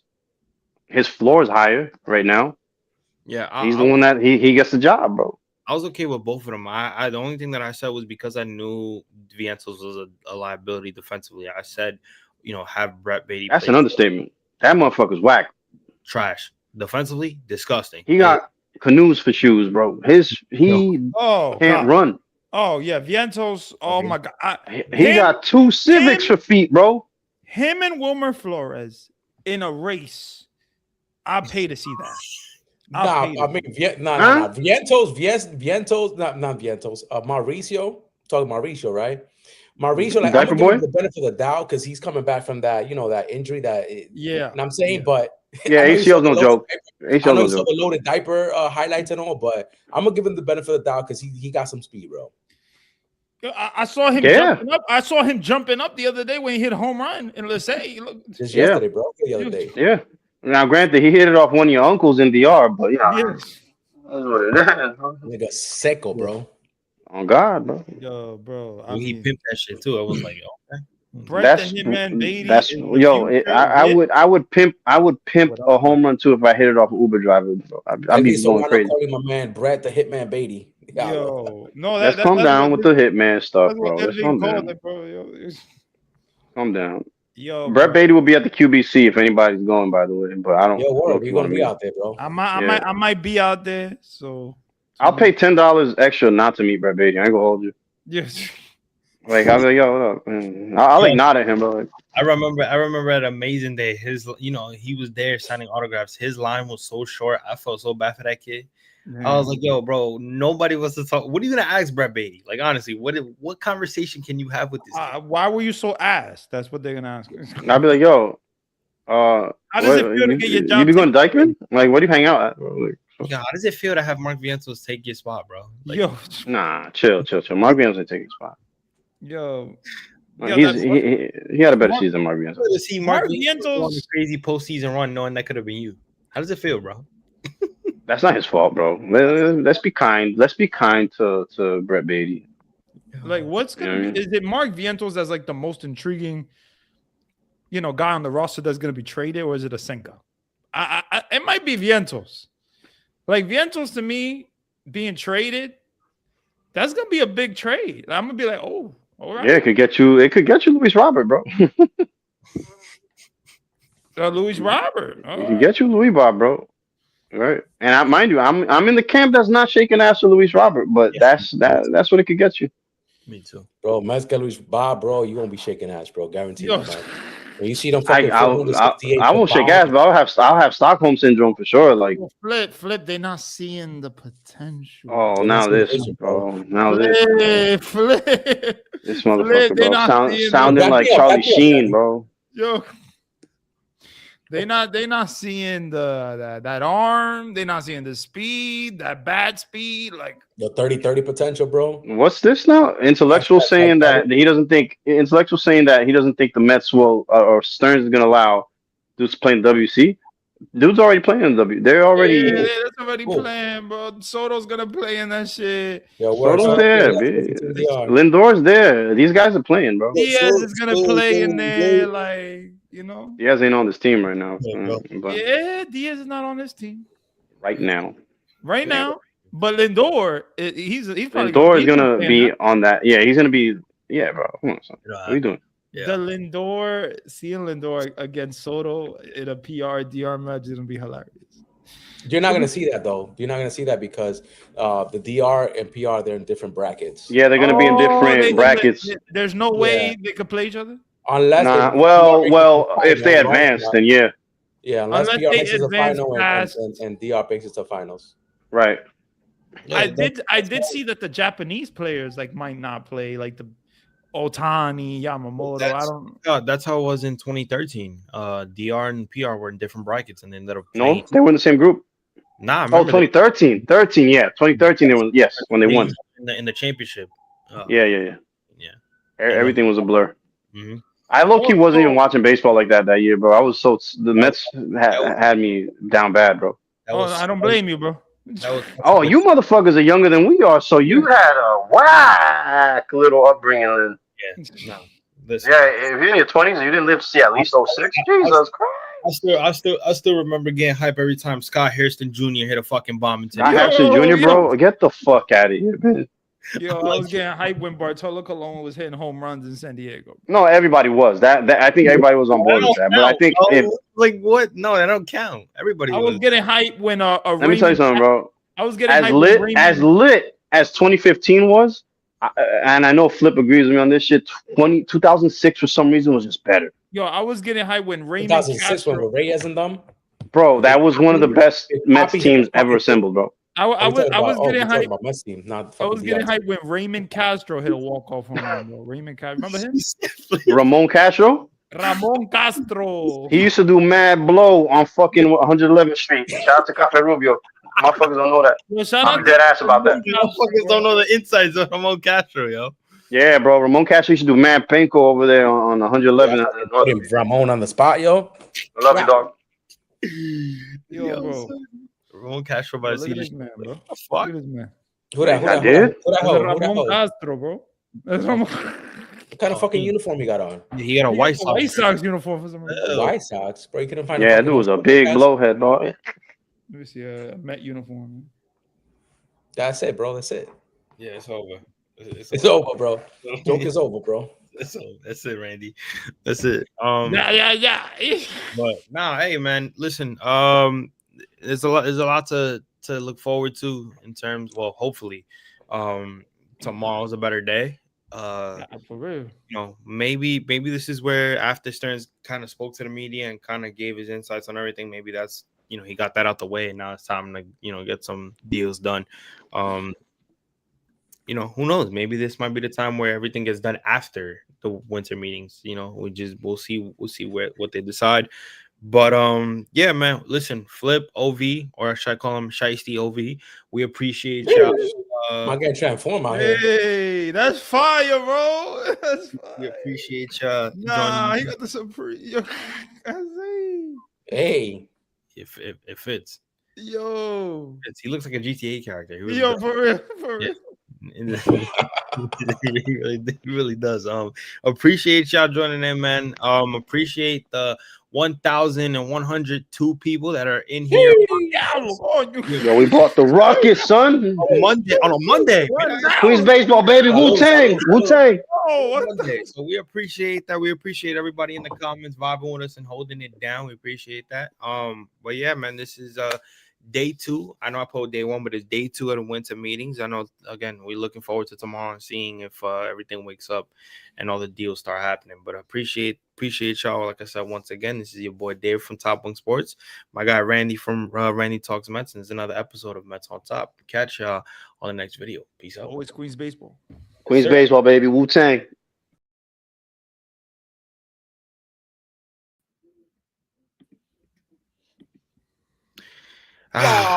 floor is higher right now. Yeah, he's the one that he gets the job, bro. I was okay with both of them. I the only thing that I said was because I knew Vientos was a liability defensively. I said, have Brett Beatty. That's an understatement. That motherfucker's whack. Trash. Defensively, disgusting. He got canoes for shoes, bro. Can't run. Oh yeah, Vientos. Oh my god, he got two Civics for feet, bro. Him and Wilmer Flores in a race. I'll pay to see that. Vientos, not Vientos. Mauricio, talking Mauricio, right? Mauricio, like, I'm gonna give him the benefit of the doubt because he's coming back from that, that injury. And I'm saying, but ACL's no joke. I know he saw the loaded diaper highlights and all, but I'm gonna give him the benefit of the doubt because he got some speed, bro. I saw him jumping up. I saw him jumping up the other day when he hit a home run in Lisey. Just yesterday, bro. The other day. Yeah. Now, granted, he hit it off one of your uncles in DR, but that's what it is. Nigga seco, bro. On God, bro. Yo, bro. He pimped that shit too. I was like, okay. I would pimp a home run too if I hit it off an Uber driver. Bro. I'd be going crazy. Calling my man Brett the Hitman Beatty. Yo, no, let's calm down with the Hitman stuff, bro. Let's calm down. Calm down. Yo, Brett Beatty will be at the QBC if anybody's going, by the way. But I don't. Yo, word, you're gonna be out there, bro. I might be out there. So I'll pay $10 extra not to meet Brett Beatty. I ain't gonna hold you. Yes. Like I'll be like, yo, what up? And I'll like nod at him, bro. Like, I remember at Amazing Day, he was there signing autographs. His line was so short. I felt so bad for that kid. I was like, yo, bro, nobody wants to talk. What are you gonna ask Brett Beatty? Like, honestly, what conversation can you have with this kid? why were you so ass? That's what they're gonna ask. I'll be like, yo, How does it feel to get your job you be going to taken? Dykeman? Like, what do you hang out at, bro? Like, Yeah, how does it feel to have Mark Vientos take your spot, bro? Like, Yo, nah, chill. Mark Williams ain't taking his spot. yo, He had a better season than Mark Vientos. to see Mark Mark Vientos Vientos- on a crazy postseason run, knowing that could have been you. How does it feel, bro? That's not his fault, bro. Let's be kind. Let's be kind to Brett Beatty. like what's gonna be? Is it Mark Vientos as like the most intriguing, guy on the roster that's gonna be traded, or is it Asenka? It might be Vientos. Like Vientos to me being traded, that's gonna be a big trade. I'm gonna be like, oh, all right. Yeah, it could get you Luis Robert, bro. Louis Robert. It could get you Luis Bob, bro. Right. And mind you, I'm in the camp that's not shaking ass to Luis Robert, but that's what it could get you. Me too, Bro. Mets get Luis Bob, bro. You won't be shaking ass, bro. Guaranteed. Yo. Man. When you see them I fucking won't shake ass, but I'll have Stockholm syndrome for sure. Like, Flip, they're not seeing the potential. oh, now this, bro. Now this. Flip. This motherfucker, They're bro. not seeing Sounding like Charlie Sheen, bro. Yo, they not seeing that arm. They're not seeing the speed, that bad speed. Like the 30-30 potential, bro. What's this now? Intellectual saying that he doesn't think the Mets will or Stearns is gonna allow dudes to play in WC. Dude's already playing in W. They're already that's already playing, bro. Soto's gonna play in that shit. Yo, Soto's there, bitch. Lindor's there. These guys are playing, bro. Diaz is gonna play in there, like Diaz ain't on this team right now. But Diaz is not on this team right now. right now. But Lindor, he's probably Lindor is gonna be on that. Yeah, he's gonna be. Yeah, bro. Come on, son. What are you doing? The seeing Lindor against Soto in a DR match is gonna be hilarious. You're not gonna see that though. You're not gonna see that because the DR and PR they're in different brackets. Yeah, they're gonna be in different brackets. There's no way they could play each other. Unless if they advance, then yeah. Yeah, unless PR they makes it to the advance final past- and DR makes it to finals. Right. Yeah, I did see that the Japanese players might not play, like the Otani, Yamamoto. That's how it was in 2013. DR and PR were in different brackets, and they ended up No, playing. they were in the same group. Nah, I Oh, remember 2013. 13, yeah. 2013, they were, yes, when they won. in the championship. Yeah. Everything was a blur. Mhm. I low-key wasn't even watching baseball like that year, bro. I was the Mets had me down bad, bro. I don't blame you, bro. Oh, you motherfuckers are younger than we are, so you had a whack little upbringing. No. Listen, Yeah, if you're in your 20s and you didn't live to see at least 06, Jesus Christ. I still remember getting hype every time Scott Hairston Jr. hit a fucking bomb into Scott Hairston Jr., bro, get the fuck out of here, man. Yo, I was getting hyped when Bartolo Colon was hitting home runs in San Diego. No, everybody was. That I think everybody was on board with that. But I think what? No, that don't count. Everybody. I was getting hyped when let me tell you something, bro. I was getting as lit as 2015 was, and I know Flip agrees with me on this shit. 2006 for some reason was just better. Yo, I was getting hyped when Raymond 2006 Castro. when Reyes and them. Bro, that was one of the best Mets teams ever assembled, bro. I was getting hyped. About Mets team, not I was getting hyped when Raymond Castro hit a walk-off home run, bro. Raymond Castro, remember him? Ramon Castro. Ramon Castro. He used to do mad blow on fucking 111th Street. Shout out to Cafe Rubio. Motherfuckers don't know that. Yo, shout I'm out dead ass about that. Motherfuckers don't know the insides of Ramon Castro, yo. Yeah, bro. Ramon Castro used to do mad Penko over there on 111. Putting Ramon on the spot, yo. I love you, dog. Yo, bro. Ramon Castro by the Look at this city. man, bro. Fuck. Look at this man. Who that? I did? That's Ramon Castro, bro. That's Ramon. What kind of fucking uniform you got on? He got a White Sox. White Sox uniform for some reason. White Sox, bro. You couldn't find. Yeah, dude was a big blowhead, dog. Let me see a Met uniform. That's it, bro. That's it. Yeah, it's over. It's over, bro. Joke is over, bro. That's it, Randy. That's it. Yeah. But nah, hey man, listen. There's a lot to look forward to in terms. Well, hopefully, tomorrow's a better day. For real. Maybe this is where after Stearns kind of spoke to the media and kind of gave his insights on everything, maybe that's he got that out the way, and now it's time to get some deals done. Who knows? Maybe this might be the time where everything gets done after the winter meetings. We'll see what they decide. But yeah, man. Listen, Flip OV, or should I call him Shiesty OV? We appreciate y'all. My guy transform out here. Hey, that's fire, bro. That's fire. We appreciate y'all. Nah, joining. he got the supreme. Hey, It fits. Yo, He looks like a GTA character. He really yo, does. for real, for real. He really does. Appreciate y'all joining in, man. Appreciate the 1,102 people that are in here Yo, we bought the rocket, son. on a Monday. Queens baseball, baby. Wu-Tang. Wu-Tang. Monday. So we appreciate that. We appreciate everybody in the comments vibing with us and holding it down. We appreciate that. But yeah, man, this is day 2. I know I put day 1, but it's day 2 of the winter meetings. I know, again, we're looking forward to tomorrow and seeing if everything wakes up and all the deals start happening. But I appreciate y'all. Like I said, once again, this is your boy Dave from Top Bunk Sports. My guy Randy from Randy Talks Mets. And it's another episode of Mets on Top. Catch y'all on the next video. Peace out. Always Queens baseball. Queens baseball, baby. Wu-Tang.